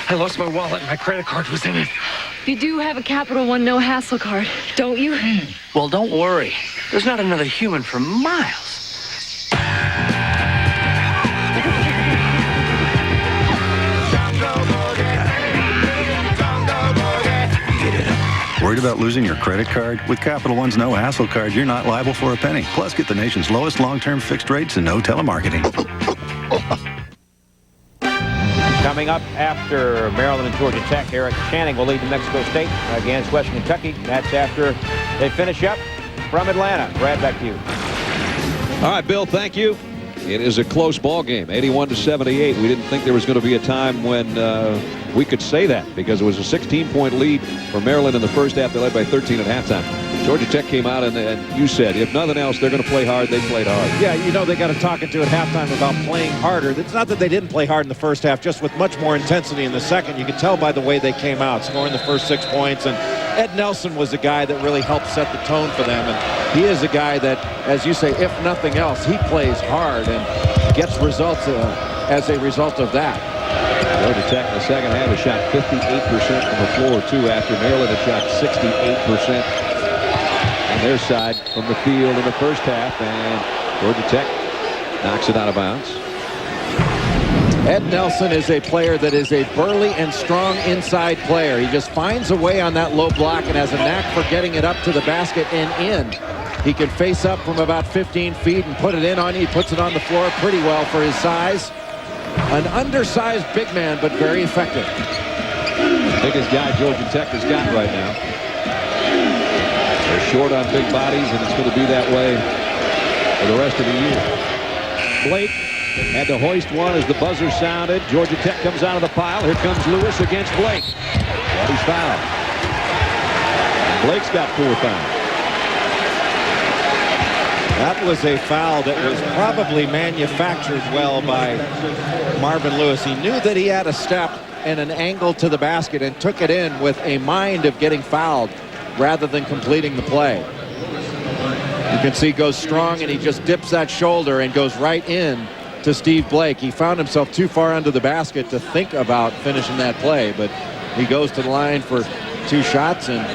Speaker 12: I lost my wallet and my credit card was in it.
Speaker 6: You do have a Capital One no hassle card, don't you?
Speaker 12: Well, don't worry. There's not another human for miles.
Speaker 14: Worried about losing your credit card? With Capital One's no hassle card, you're not liable for a penny. Plus, get the nation's lowest long-term fixed rates and no telemarketing.
Speaker 17: Coming up after Maryland and Georgia Tech, Eric Channing will lead New Mexico State against Western Kentucky. That's after they finish up from Atlanta. Brad, back to you.
Speaker 28: All right, Bill, thank you. It is a close ball game, 81-78. We didn't think there was going to be a time when we could say that, because it was a 16-point lead for Maryland in the first half. They led by 13 at halftime. Georgia Tech came out, and you said, if nothing else, they're going to play hard. They played hard.
Speaker 29: Yeah, you know, they got to talk into at halftime about playing harder. It's not that they didn't play hard in the first half, just with much more intensity in the second. You can tell by the way they came out, scoring the first 6 points. And Ed Nelson was a guy that really helped set the tone for them. And he is a guy that, as you say, if nothing else, he plays hard and gets results as a result of that.
Speaker 28: Georgia Tech in the second half has shot 58% from the floor, too, after Maryland had shot 68% on their side from the field in the first half, and Georgia Tech knocks it out of bounds.
Speaker 29: Ed Nelson is a player that is a burly and strong inside player. He just finds a way on that low block and has a knack for getting it up to the basket and in. He can face up from about 15 feet and put it in on you. He puts it on the floor pretty well for his size. An undersized big man, but very effective.
Speaker 28: Biggest guy Georgia Tech has got right now. They're short on big bodies, and it's going to be that way for the rest of the year. Blake had to hoist one as the buzzer sounded. Georgia Tech comes out of the pile. Here comes Lewis against Blake. But he's fouled. Blake's got 4 fouls.
Speaker 29: That was a foul that was probably manufactured well by Marvin Lewis. He knew that he had a step and an angle to the basket and took it in with a mind of getting fouled rather than completing the play. You can see he goes strong, and he just dips that shoulder and goes right in to Steve Blake. He found himself too far under the basket to think about finishing that play, but he goes to the line for 2 shots, and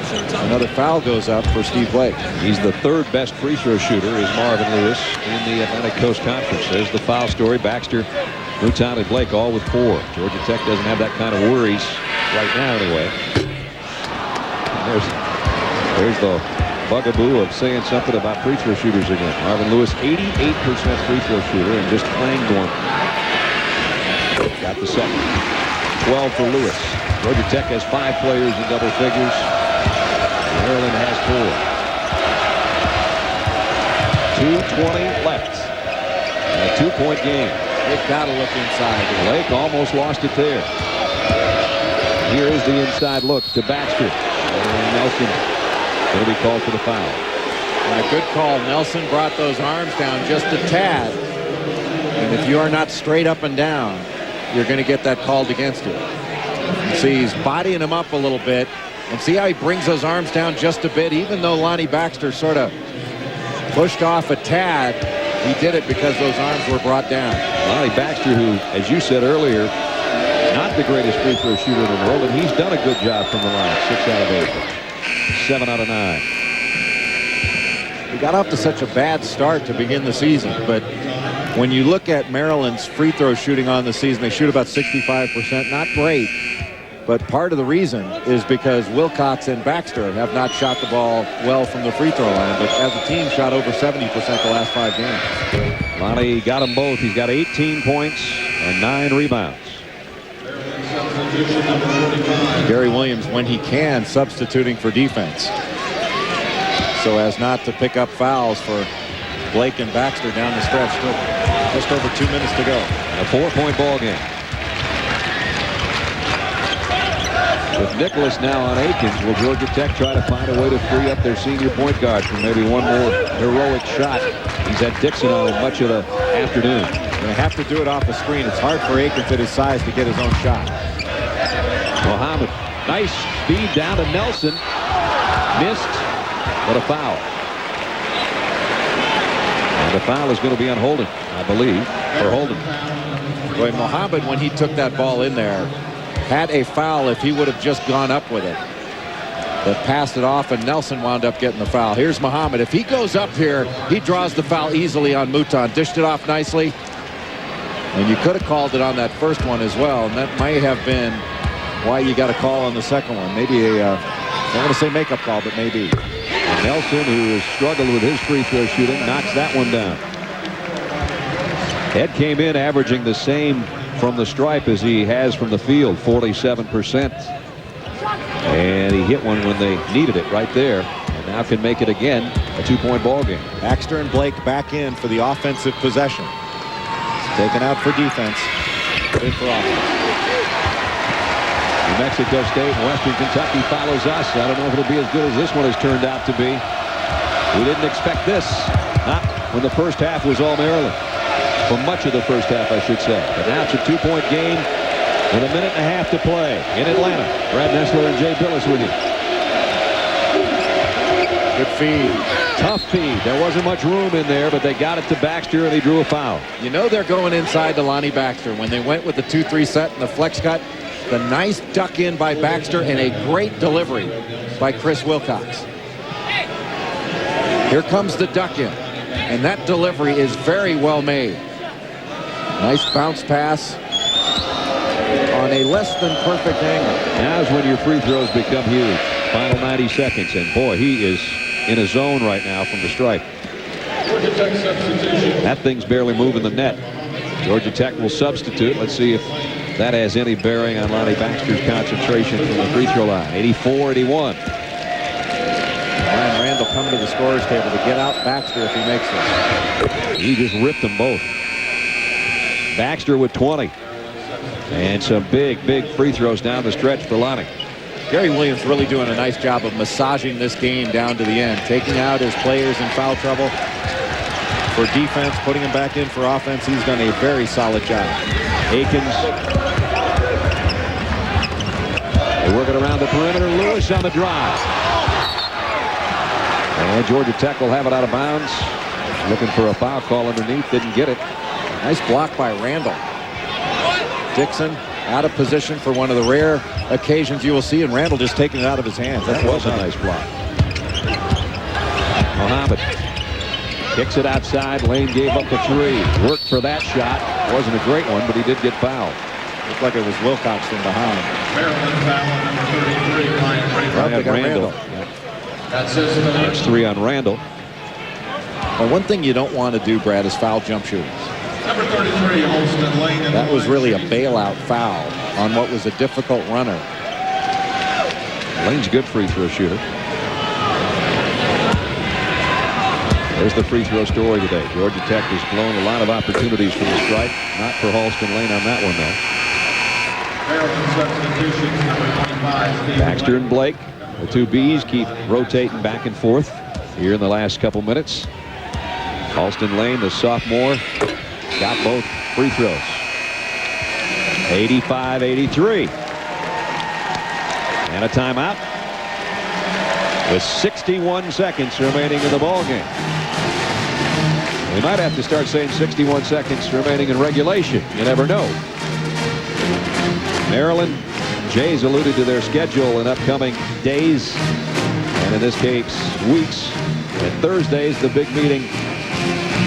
Speaker 29: another foul goes up for Steve Blake.
Speaker 28: He's the 3rd best free throw shooter, is Marvin Lewis, in the Atlantic Coast Conference. There's the foul story. Baxter, Newtown, and Blake all with 4. Georgia Tech doesn't have that kind of worries right now anyway. And there's the bugaboo of saying something about free throw shooters again. Marvin Lewis, 88% free throw shooter, and just clanged one. Got the second. 12 for Lewis. Georgia Tech has 5 players in double figures. Maryland has 4. 2:20 left. And a 2-point game.
Speaker 29: They've got to look inside.
Speaker 28: Blake almost lost it there. Here is the inside look to Baxter. And Nelson going to be called for the foul.
Speaker 29: And a good call. Nelson brought those arms down just a tad. And if you are not straight up and down, you're going to get that called against you. You see, he's bodying him up a little bit. And see how he brings those arms down just a bit. Even though Lonnie Baxter sort of pushed off a tad, he did it because those arms were brought down.
Speaker 28: Lonnie Baxter, who, as you said earlier, not the greatest free throw shooter in the world, and he's done a good job from the line. 6 out of 8. 7 out of 9.
Speaker 29: He got off to such a bad start to begin the season, but when you look at Maryland's free throw shooting on the season, they shoot about 65%. Not great, but part of the reason is because Wilcox and Baxter have not shot the ball well from the free throw line, but as a team shot over 70% the last 5 games.
Speaker 28: Lonnie got them both. He's got 18 points and 9 rebounds.
Speaker 29: Gary Williams, when he can, substituting for defense so as not to pick up fouls for Blake and Baxter down the stretch. Still just over 2 minutes to go.
Speaker 28: A 4-point ball game. With Nicholas now on Akins, will Georgia Tech try to find a way to free up their senior point guard for maybe one more heroic shot? He's had Dixon on him much of the afternoon.
Speaker 29: Going to have to do it off the screen. It's hard for Akins at his size to get his own shot.
Speaker 28: Mohammed, nice speed down to Nelson. Missed, but a foul. And the foul is going to be on Holden, I believe, for Holden.
Speaker 29: Boy, Mohammed, when he took that ball in there, had a foul if he would have just gone up with it. But passed it off, and Nelson wound up getting the foul. Here's Mohammed. If he goes up here, he draws the foul easily on Mouton. Dished it off nicely. And you could have called it on that first one as well, and that might have been why you got a call on the second one. Maybe a, I don't want to say makeup call, but maybe.
Speaker 28: And Nelson, who has struggled with his free throw shooting, knocks that one down. Ed came in averaging the same from the stripe as he has from the field, 47%. And he hit one when they needed it right there. And now can make it again, a 2-point ball game.
Speaker 29: Baxter and Blake back in for the offensive possession. Taken out for defense. In for offense.
Speaker 28: New Mexico State and Western Kentucky follows us. I don't know if it'll be as good as this one has turned out to be. We didn't expect this. Not when the first half was all Maryland. For much of the first half, I should say. But now it's a 2-point game with a minute and a half to play in Atlanta. Brad Nessler and Jay Billis with you.
Speaker 29: Good feed.
Speaker 28: Tough feed. There wasn't much room in there, but they got it to Baxter, and he drew a foul.
Speaker 29: You know they're going inside to Lonnie Baxter. When they went with the 2-3 set and the flex cut, the nice duck in by Baxter and a great delivery by Chris Wilcox. Here comes the duck in, and that delivery is very well made. Nice bounce pass on a less than perfect angle.
Speaker 28: Now's when your free throws become huge. Final 90 seconds, and boy, he is in a zone right now from the stripe. That thing's barely moving the net. Georgia Tech will substitute. Let's see if that has any bearing on Lonnie Baxter's concentration from the free throw line. 84-81.
Speaker 29: Ryan Randall coming to the scorer's table to get out Baxter if he makes it.
Speaker 28: He just ripped them both. Baxter with 20. And some big free throws down the stretch for Lonnie.
Speaker 29: Gary Williams really doing a nice job of massaging this game down to the end, taking out his players in foul trouble. For defense, putting him back in for offense, he's done a very solid job.
Speaker 28: Akins. They work it around the perimeter. Lewis on the drive. And Georgia Tech will have it out of bounds. Looking for a foul call underneath. Didn't get it.
Speaker 29: Nice block by Randall. Dixon out of position for one of the rare occasions you will see, and Randall just taking it out of his hands.
Speaker 28: That was a nice block. Mohammed kicks it outside. Lane gave up the 3. Worked for that shot. Wasn't a great one, but he did get fouled.
Speaker 29: Looked like it was Wilcox from behind.
Speaker 9: Maryland foul number 33,
Speaker 29: Randall.
Speaker 28: Yep. That's 3 on Randall.
Speaker 29: Well, one thing you don't want to do, Brad, is foul jump shooters.
Speaker 9: Number 33, Holston Lane.
Speaker 29: That was really a bailout foul on what was a difficult runner.
Speaker 28: Lane's a good free throw shooter. There's the free throw story today. Georgia Tech has blown a lot of opportunities from the stripe. Not for Halston Lane on that one, though.
Speaker 9: Substitutions, number 25,
Speaker 28: Baxter and Blake, the 2 Bs, keep rotating back and forth here in the last couple minutes. Halston Lane, the sophomore, got both free throws. 85-83. And a timeout with 61 seconds remaining in the ball game. We might have to start saying 61 seconds remaining in regulation. You never know. Maryland, Jay's alluded to their schedule in upcoming days, and in this case, weeks. And Thursday's the big meeting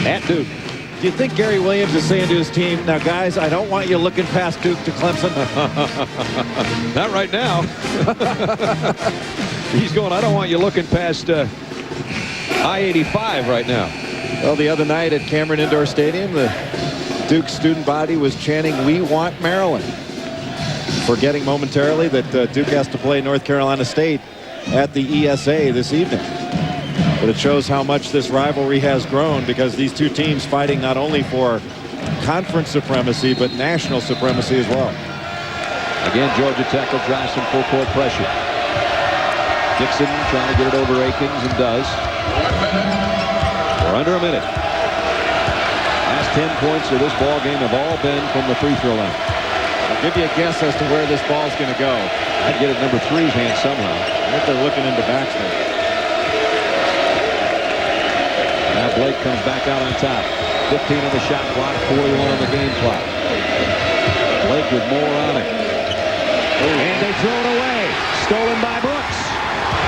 Speaker 28: at Duke.
Speaker 29: Do you think Gary Williams is saying to his team, now guys, I don't want you looking past Duke to Clemson?
Speaker 28: Not right now. He's going, I don't want you looking past I-85 right now.
Speaker 29: Well, the other night at Cameron Indoor Stadium, the Duke student body was chanting, "We want Maryland," forgetting momentarily that Duke has to play North Carolina State at the ESA this evening. But it shows how much this rivalry has grown, because these two teams fighting not only for conference supremacy but national supremacy as well.
Speaker 28: Again, Georgia Tech will try some full-court pressure. Dixon trying to get it over Akins and does. We're under a minute. Last 10 points of this ball game have all been from the free throw line.
Speaker 29: I'll give you a guess as to where this ball's going to go.
Speaker 28: I'd get it number 3's hand somehow.
Speaker 29: I think they're looking into Baxter.
Speaker 28: Now Blake comes back out on top. 15 on the shot clock, 41 on the game clock. Blake with more on it. And they throw it away. Stolen by Brooks.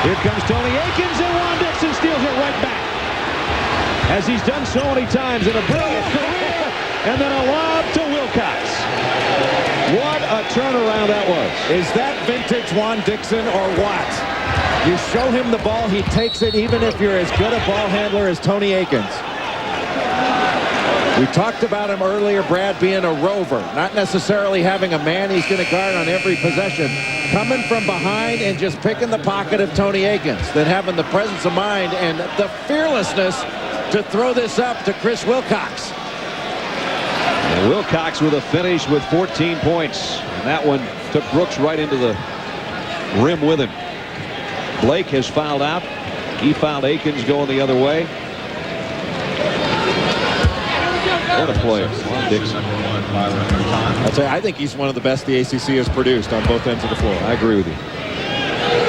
Speaker 28: Here comes Tony Akins, and Juan Dixon steals it right back. As he's done so many times in a brilliant career. And then a lob to Wilcox. What a turnaround that was.
Speaker 29: Is that vintage Juan Dixon or what? You show him the ball, he takes it, even if you're as good a ball handler as Tony Akins. We talked about him earlier, Brad, being a rover, not necessarily having a man he's going to guard on every possession. Coming from behind and just picking the pocket of Tony Akins, then having the presence of mind and the fearlessness to throw this up to Chris Wilcox.
Speaker 28: And Wilcox with a finish with 14 points. And that one took Brooks right into the rim with him. Blake has fouled out. He fouled Akins going the other way. What a player, Juan Dixon.
Speaker 29: I'll tell you, I think he's one of the best the ACC has produced on both ends of the floor.
Speaker 28: I agree with you.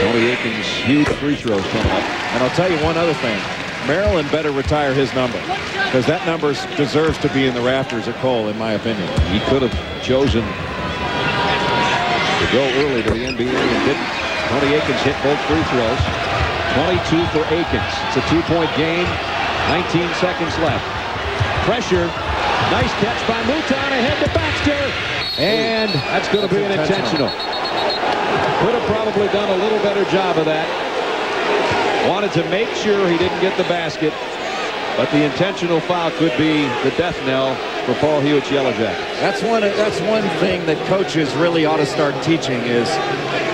Speaker 28: Tony Akins, huge free throws coming up.
Speaker 29: And I'll tell you one other thing. Maryland better retire his number, because that number deserves to be in the rafters at Cole, in my opinion.
Speaker 28: He could have chosen to go early to the NBA and didn't. Tony Akins hit both free throws. 22 for Akins. It's a 2-point game. 19 seconds left. Pressure. Nice catch by Mouton ahead to Baxter. And that's going to be an intentional. Could have probably done a little better job of that. Wanted to make sure he didn't get the basket. But the intentional foul could be the death knell for Paul Hewitt's Yellow Jackets.
Speaker 29: That's one thing that coaches really ought to start teaching is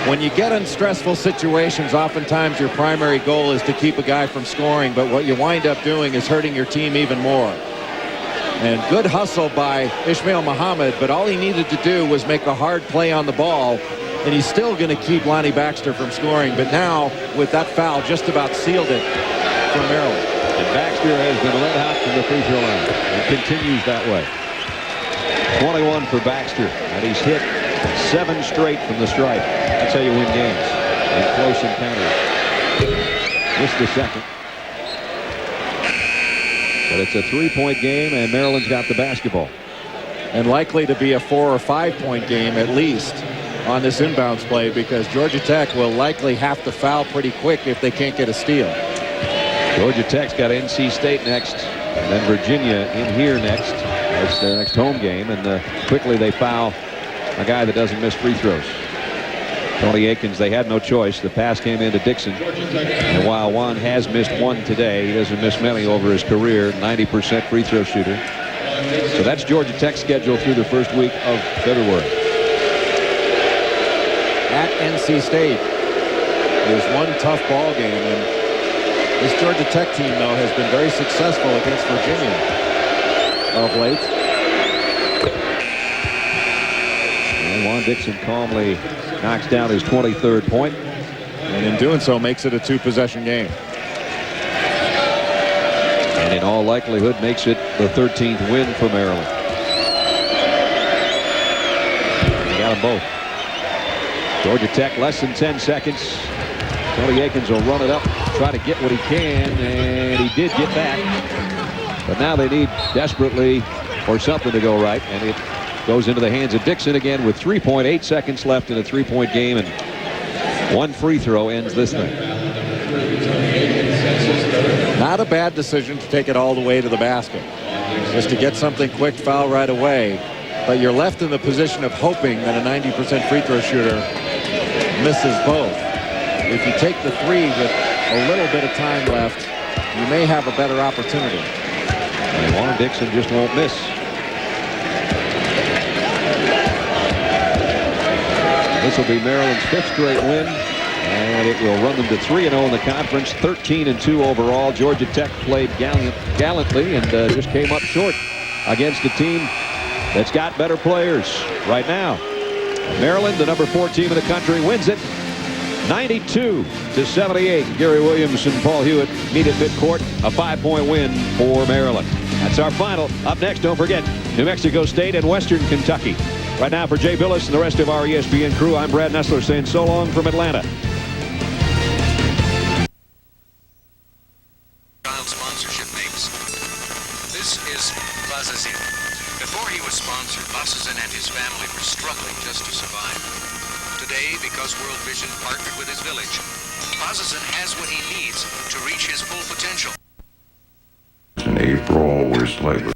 Speaker 29: when you get in stressful situations, oftentimes your primary goal is to keep a guy from scoring, but what you wind up doing is hurting your team even more. And good hustle by Ishmael Muhammad, but all he needed to do was make a hard play on the ball, and he's still going to keep Lonnie Baxter from scoring. But now, with that foul, just about sealed it for Maryland.
Speaker 28: And Baxter has been red hot from the free throw line. It continues that way. 21 for Baxter, and he's hit 7 straight from the stripe. That's how you win games in close encounters. Missed the second. But it's a 3-point game, and Maryland's got the basketball.
Speaker 29: And likely to be a 4 or 5-point game at least on this inbounds play, because Georgia Tech will likely have to foul pretty quick if they can't get a steal.
Speaker 28: Georgia Tech's got NC State next, and then Virginia in here next. That's their next home game, and quickly they foul a guy that doesn't miss free throws. Tony Akins, they had no choice. The pass came into Dixon. And while Juan has missed one today, he doesn't miss many over his career, 90% free throw shooter. So that's Georgia Tech's schedule through the first week of February.
Speaker 29: At NC State is one tough ball game, and this Georgia Tech team, though, has been very successful against Virginia of late.
Speaker 28: And Juan Dixon calmly knocks down his 23rd point.
Speaker 29: And in doing so, makes it a 2-possession game.
Speaker 28: And in all likelihood, makes it the 13th win for Maryland. They got them both. Georgia Tech, less than 10 seconds. Tony Akins will run it up, try to get what he can, and he did get that. But now they need desperately for something to go right, and it goes into the hands of Dixon again with 3.8 seconds left in a 3-point game, and one free throw ends this thing.
Speaker 29: Not a bad decision to take it all the way to the basket. Just to get something quick, foul right away. But you're left in the position of hoping that a 90% free throw shooter misses both. If you take the 3 with a little bit of time left, you may have a better opportunity.
Speaker 28: And Juan Dixon just won't miss. This will be Maryland's 5th straight win, and it will run them to 3-0 in the conference, 13-2 overall. Georgia Tech played gallantly and just came up short against a team that's got better players right now. Maryland, the number 4 team in the country, wins it 92-78. Gary Williams and Paul Hewitt meet at midcourt. A 5-point win for Maryland. That's our final. Up next, don't forget, New Mexico State and Western Kentucky. Right now, for Jay Billis and the rest of our ESPN crew, I'm Brad Nessler saying so long from Atlanta.
Speaker 11: Child sponsorship makes. This is Bazazin. Before he was sponsored, Bazazin and his family were struggling just to survive. Today, because World Vision partnered with his village, Bazazin has what he needs to reach his full potential.
Speaker 2: In April, we're slightly.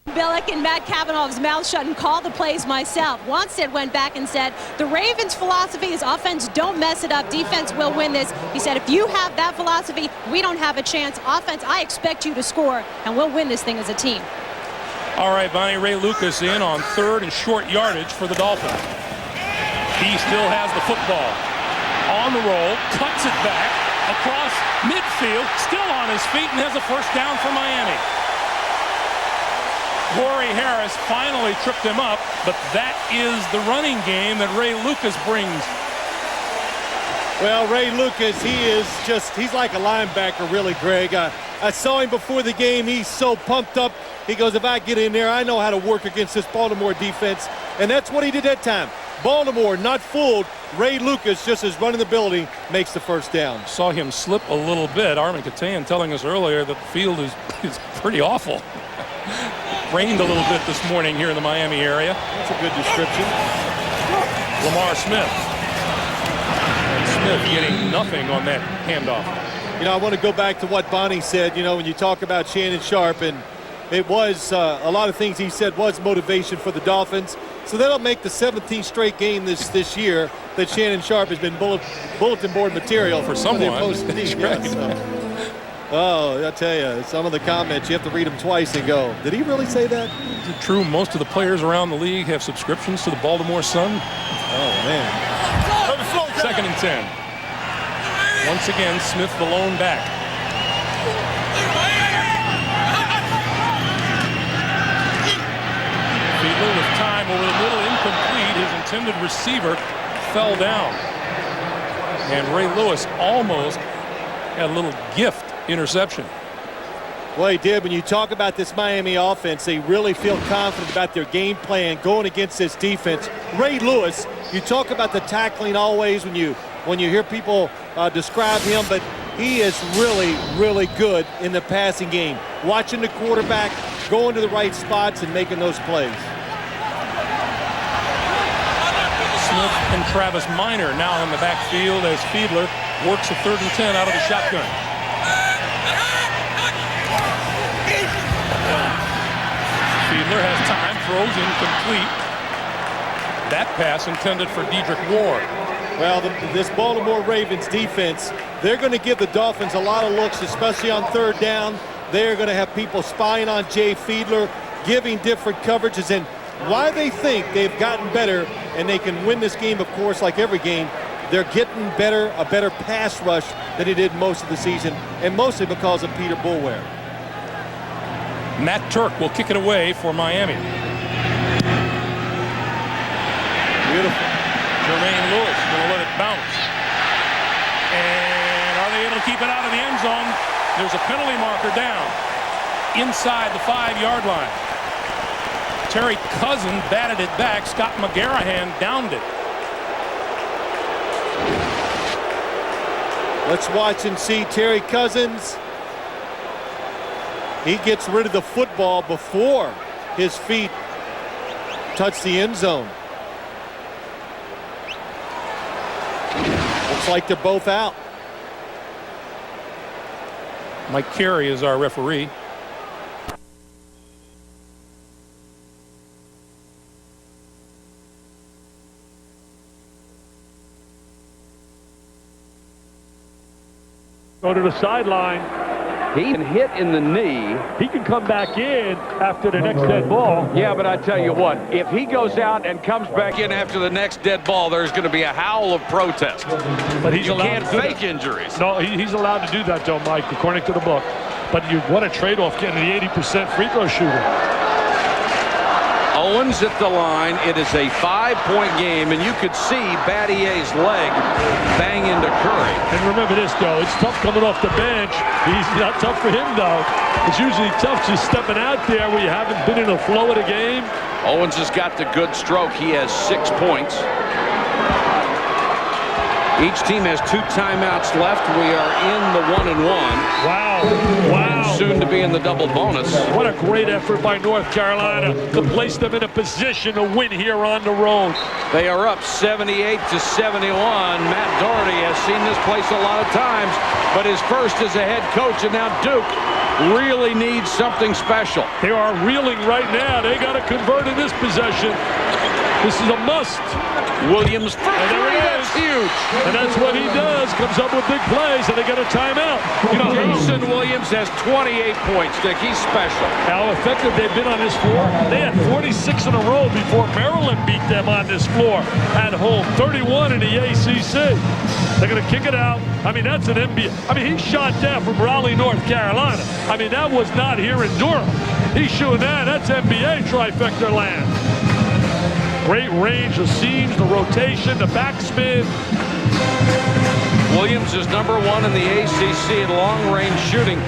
Speaker 13: Billick and Matt Kavanaugh's mouth shut and called the plays myself. Wannstedt went back and said, the Ravens' philosophy is offense, don't mess it up. Defense will win this. He said, if you have that philosophy, we don't have a chance. Offense, I expect you to score, and we'll win this thing as a team.
Speaker 18: All right, Bonnie, Ray Lucas in on 3rd and short yardage for the Dolphins. He still has the football. On the roll, cuts it back across midfield, still on his feet, and has a first down for Miami. Corey Harris finally tripped him up, but that is the running game that Ray Lucas brings.
Speaker 20: Well, Ray Lucas, he's like a linebacker, really, Greg. I saw him before the game. He's so pumped up. He goes, if I get in there, I know how to work against this Baltimore defense. And that's what he did that time. Baltimore not fooled. Ray Lucas, just as running the building, makes the first down.
Speaker 18: Saw him slip a little bit. Armin Katan telling us earlier that the field is pretty awful. Rained a little bit this morning here in the Miami area.
Speaker 20: That's a good description.
Speaker 18: Lamar Smith. And Smith getting nothing on that handoff.
Speaker 20: You know, I want to go back to what Bonnie said, you know, when you talk about Shannon Sharpe, and it was a lot of things he said was motivation for the Dolphins. So that'll make the 17th straight game this year that Shannon Sharpe has been bulletin board material
Speaker 18: for someone.
Speaker 20: Oh, I tell you, some of the comments, you have to read them twice and go, did he really say that?
Speaker 18: Is it true most of the players around the league have subscriptions to the Baltimore Sun?
Speaker 20: Oh, man.
Speaker 18: 2nd and 10. Once again, Smith the lone back. Fiedler with time over the middle, incomplete. His intended receiver fell down. And Ray Lewis almost had a little gift interception.
Speaker 20: Well, he did. When you talk about this Miami offense, they really feel confident about their game plan going against this defense. Ray Lewis, you talk about the tackling always when you hear people describe him, but he is really, really good in the passing game. Watching the quarterback, going to the right spots and making those plays.
Speaker 18: Smith and Travis Minor now in the backfield as Fiedler works a 3rd and 10 out of the shotgun. Fiedler has time, throws incomplete. That pass intended for Dedrick Ward.
Speaker 20: Well, this Baltimore Ravens defense, they're going to give the Dolphins a lot of looks, especially on 3rd down. They're going to have people spying on Jay Fiedler, giving different coverages, and why they think they've gotten better and they can win this game, of course, like every game, they're getting better, a better pass rush than they did most of the season, and mostly because of Peter Boulware.
Speaker 18: Matt Turk will kick it away for Miami.
Speaker 20: Beautiful.
Speaker 18: Jermaine Lewis going to let it bounce. And are they able to keep it out of the end zone? There's a penalty marker down inside the 5-yard line. Terry Cousin batted it back. Scott McGarrahan downed it.
Speaker 20: Let's watch and see Terry Cousins. He gets rid of the football before his feet touch the end zone. Looks like they're both out.
Speaker 18: Mike Carey is our referee.
Speaker 21: Go to the sideline. He can hit in the knee. He can come back in after the next dead ball.
Speaker 22: Yeah, but I tell you what, if he goes out and comes back in after the next dead ball, there's going to be a howl of protest.
Speaker 21: But he's
Speaker 22: you
Speaker 21: allowed
Speaker 22: can't
Speaker 21: to do
Speaker 22: fake
Speaker 21: that.
Speaker 22: injuries.
Speaker 21: No, he's allowed to do that, though, Mike, according to the book. But what a trade-off getting the 80% free throw shooter.
Speaker 22: Owens at the line. It is a 5-point game, and you could see Battier's leg bang into Curry.
Speaker 21: And remember this, though. It's tough coming off the bench. He's not tough for him, though. It's usually tough just stepping out there where you haven't been in the flow of the game.
Speaker 22: Owens has got the good stroke. He has 6 points. Each team has 2 timeouts left. We are in the 1-1.
Speaker 21: Wow. Wow.
Speaker 22: And soon to be in the double bonus.
Speaker 21: What a great effort by North Carolina to place them in a position to win here on the road.
Speaker 22: They are up 78-71. Matt Doherty has seen this place a lot of times, but his first as a head coach, and now Duke really needs something special.
Speaker 21: They are reeling right now. They got to convert in this possession. This is a must.
Speaker 22: Williams for 3, that's huge.
Speaker 21: And that's what he does, comes up with big plays, and they get a timeout. You know,
Speaker 22: Jason Williams has 28 points, Dick. He's special.
Speaker 21: How effective they've been on this floor. They had 46 in a row before Maryland beat them on this floor at home. 31 in the ACC. They're going to kick it out. I mean, that's an NBA. I mean, he shot that from Raleigh, North Carolina. I mean, that was not here in Durham. He's shooting that. That's NBA trifecta land. Great range, the seams, the rotation, the backspin.
Speaker 22: Williams is #1 in the ACC in long-range shooting.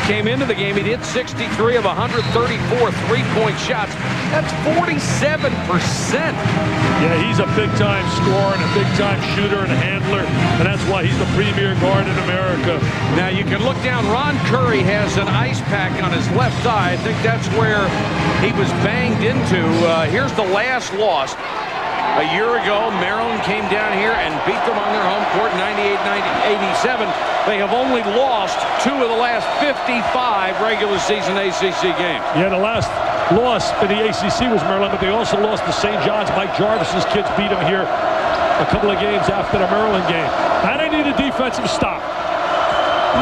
Speaker 22: Came into the game, he hit 63 of 134 three-point shots. That's 47%.
Speaker 21: Yeah, he's a big-time scorer and a big-time shooter and a handler, and that's why he's the premier guard in America.
Speaker 22: Now, you can look down. Ron Curry has an ice pack on his left thigh. I think that's where he was banged into. Here's the last loss. A year ago, Maryland came down here and beat them on their home court, 98-87. They have only lost 2 of the last 55 regular season ACC games.
Speaker 21: Yeah, the last loss in the ACC was Maryland, but they also lost to St. John's. Mike Jarvis's kids beat them here a couple of games after the Maryland game. Now they need a defensive stop.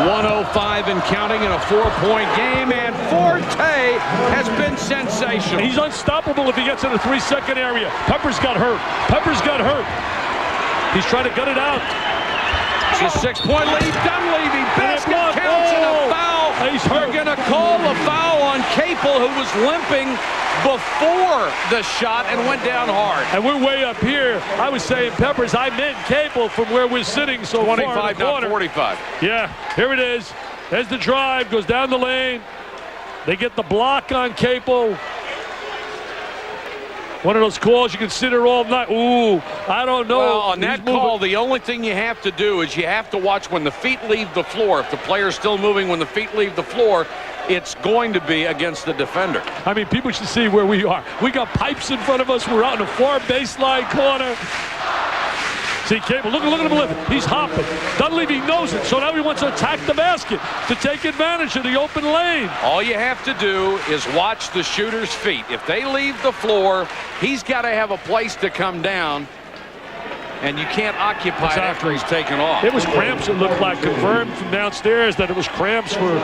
Speaker 22: 105 and counting in a 4-point game, and Forte has been sensational.
Speaker 21: He's unstoppable if he gets in the 3-second area. Peppers got hurt. He's trying to gut it out.
Speaker 22: It's a 6-point lead. Dunleavy, basket counts and a foul.
Speaker 21: He's hurt.
Speaker 22: They're going to call the foul on Capel, who was limping before the shot and went down hard.
Speaker 21: And we're way up here. I was saying Peppers. I meant Capel from where we're sitting. So
Speaker 22: 25, not 45.
Speaker 21: Yeah, here it is. There's the drive. Goes down the lane. They get the block on Capel. One of those calls you consider all night. Ooh, I don't know.
Speaker 22: Well, on that call, the only thing you have to do is you have to watch when the feet leave the floor. If the player's still moving when the feet leave the floor, it's going to be against the defender.
Speaker 21: I mean, people should see where we are. We got pipes in front of us. We're out in the far baseline corner. See, Capel, look at him lift. He's hopping. Dunleavy knows it, so now he wants to attack the basket to take advantage of the open lane.
Speaker 22: All you have to do is watch the shooter's feet. If they leave the floor, he's got to have a place to come down, and you can't occupy it after he's taken off.
Speaker 21: It was cramps, it looked like. Confirmed from downstairs that it was cramps for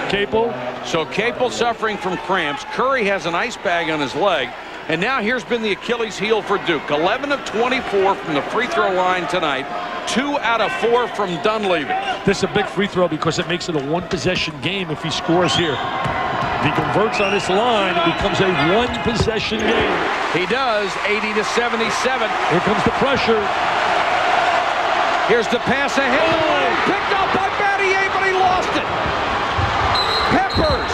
Speaker 21: Capel.
Speaker 22: So Capel suffering from cramps. Curry has an ice bag on his leg. And now here's been the Achilles heel for Duke. 11 of 24 from the free throw line tonight. 2 out of 4 from Dunleavy.
Speaker 21: This is a big free throw because it makes it a 1-possession game if he scores here. If he converts on this line, it becomes a 1-possession game.
Speaker 22: He does, 80-77.
Speaker 21: Here comes the pressure.
Speaker 22: Here's the pass ahead. Picked up by Battier, but he lost it. Peppers.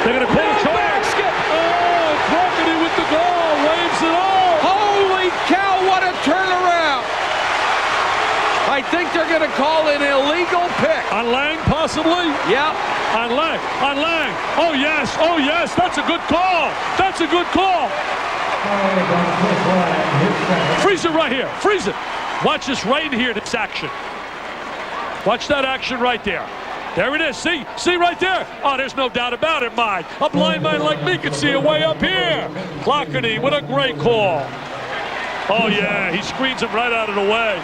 Speaker 21: They're going to call a charge. With the goal, waves it off.
Speaker 22: Holy cow, what a turnaround. I think they're going to call an illegal pick.
Speaker 21: On Lang, possibly?
Speaker 22: Yeah.
Speaker 21: On Lang. Oh, yes. That's a good call. Freeze it right here. Freeze it. Watch this right in here, this action. Watch that action right there. There it is. See right there. Oh, there's no doubt about it, Mike. A blind man like me can see it way up here. Clockety with a great call. Oh, yeah, he screens him right out of the way.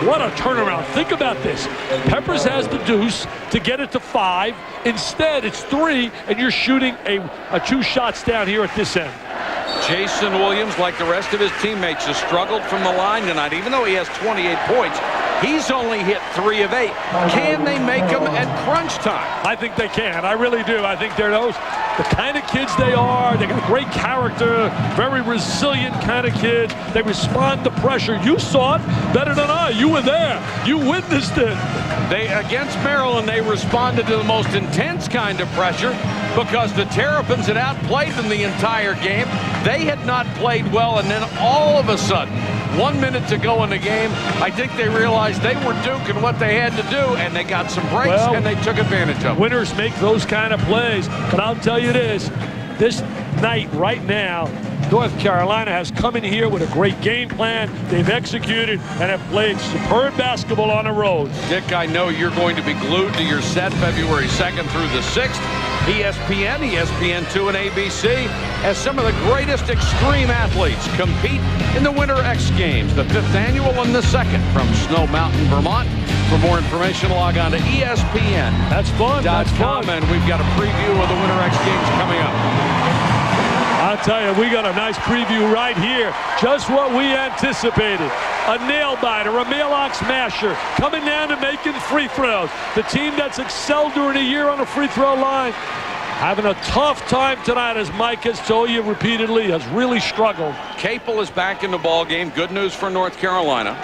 Speaker 21: What a turnaround. Think about this. Peppers has the deuce to get it to 5. Instead, it's 3, and you're shooting a 2 shots down here at this end.
Speaker 22: Jason Williams, like the rest of his teammates, has struggled from the line tonight. Even though he has 28 points, he's only hit 3 of 8. Can they make him at crunch time?
Speaker 21: I think they can. I really do. I think they're those. the kind of kids they are. They got great character, very resilient kind of kids. They respond to pressure. You saw it better than I. You were there. You witnessed it.
Speaker 22: Against Maryland, they responded to the most intense kind of pressure because the Terrapins had outplayed them the entire game. They had not played well, and then all of a sudden, 1 minute to go in the game, I think they realized they were Duke and what they had to do, and they got some breaks, and they took advantage of it.
Speaker 21: Winners make those kind of plays. But I'll tell you this night, right now, North Carolina has come in here with a great game plan. They've executed and have played superb basketball on the road.
Speaker 22: Dick, I know you're going to be glued to your set February 2nd through the 6th. ESPN, ESPN2, and ABC as some of the greatest extreme athletes compete in the Winter X Games, the 5th annual and the 2nd from Snow Mountain, Vermont. For more information, log on to ESPN.
Speaker 21: That's fun. That's fun.
Speaker 22: And we've got a preview of the Winter X Games coming up.
Speaker 21: I'll tell you, we got a nice preview right here. Just what we anticipated. A nail-biter, a mail-lock smasher, coming down and making free throws. The team that's excelled during the year on the free throw line, having a tough time tonight, as Mike has told you repeatedly, has really struggled.
Speaker 22: Capel is back in the ball game. Good news for North Carolina.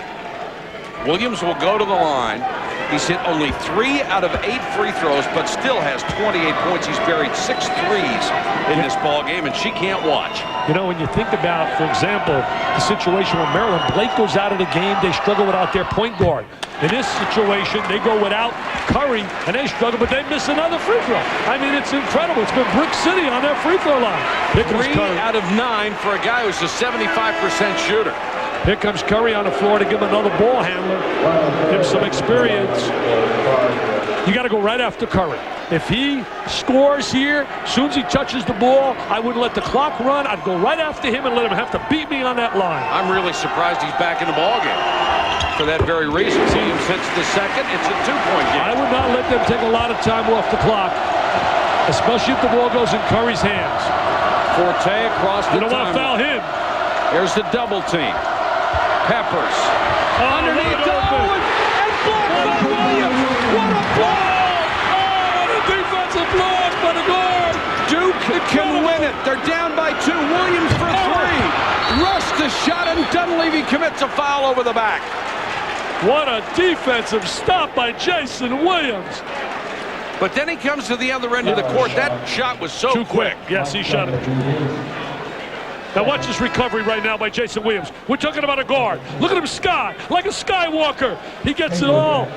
Speaker 22: Williams will go to the line. He's hit only 3 out of 8 free throws, but still has 28 points. He's buried 6 threes in this ball game, and she can't watch.
Speaker 21: You know, when you think about, for example, the situation where Maryland, Blake goes out of the game, they struggle without their point guard. In this situation, they go without Curry, and they struggle, but they miss another free throw. I mean, it's incredible. It's been Brick City on their free throw line.
Speaker 22: 3 out of 9 for a guy who's a 75% shooter.
Speaker 21: Here comes Curry on the floor to give him another ball handler, give him some experience. You got to go right after Curry. If he scores here, as soon as he touches the ball, I wouldn't let the clock run. I'd go right after him and let him have to beat me on that line.
Speaker 22: I'm really surprised he's back in the ball game for that very reason. See him since the 2nd. It's a 2-point game.
Speaker 21: I would not let them take a lot of time off the clock, especially if the ball goes in Curry's hands.
Speaker 22: Forte across the
Speaker 21: You don't want to foul him.
Speaker 22: There's the double team. Peppers. Underneath to Owen. And blocked by Williams. What a block!
Speaker 21: Oh, what a defensive block by the guard.
Speaker 22: Duke can win it. They're down by 2. Williams for 3. Rush the shot, and Dunleavy commits a foul over the back.
Speaker 21: What a defensive stop by Jason Williams.
Speaker 22: But then he comes to the other end of the court. That shot was so quick.
Speaker 21: Yes, he shot it. Now watch this recovery right now by Jason Williams. We're talking about a guard. Look at him sky, like a skywalker. He gets it all.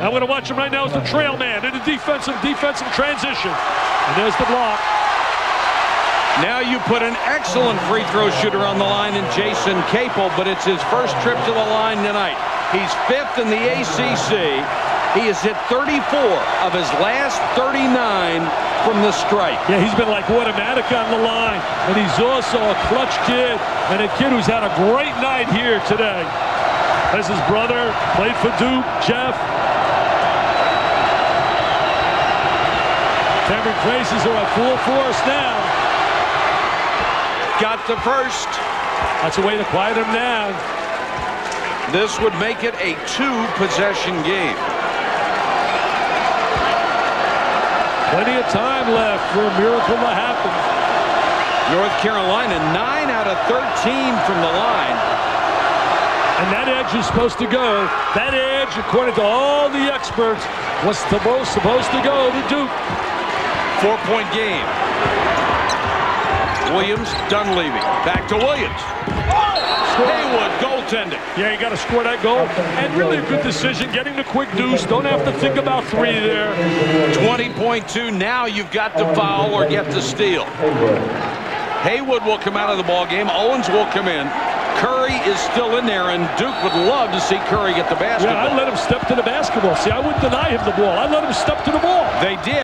Speaker 21: I'm going to watch him right now as the trail man in the defensive transition. And there's the block.
Speaker 22: Now you put an excellent free throw shooter on the line in Jason Capel, but it's his first trip to the line tonight. He's 5th in the ACC. He has hit 34 of his last 39 from the stripe.
Speaker 21: Yeah, he's been like automatic on the line, and he's also a clutch kid and a kid who's had a great night here today. As his brother played for Duke, Jeff. Cameron Graces are at full force now.
Speaker 22: Got the first.
Speaker 21: That's a way to quiet him down.
Speaker 22: This would make it a 2-possession game.
Speaker 21: Plenty of time left for a miracle to happen.
Speaker 22: North Carolina 9 out of 13 from the line.
Speaker 21: And that edge is supposed to go. That edge, according to all the experts, was supposed to go to Duke.
Speaker 22: 4-point game. Williams, Dunleavy. Back to Williams. Haywood goaltending.
Speaker 21: Yeah, you got to score that goal. And really a good decision, getting the quick deuce. Don't have to think about 3 there.
Speaker 22: 20.2. Now you've got to foul or get the steal. Haywood will come out of the ball game. Owens will come in. Curry is still in there, and Duke would love to see Curry get the basketball.
Speaker 21: Yeah, I'd let him step to the basketball. See, I wouldn't deny him the ball. I'd let him step to the ball.
Speaker 22: They did.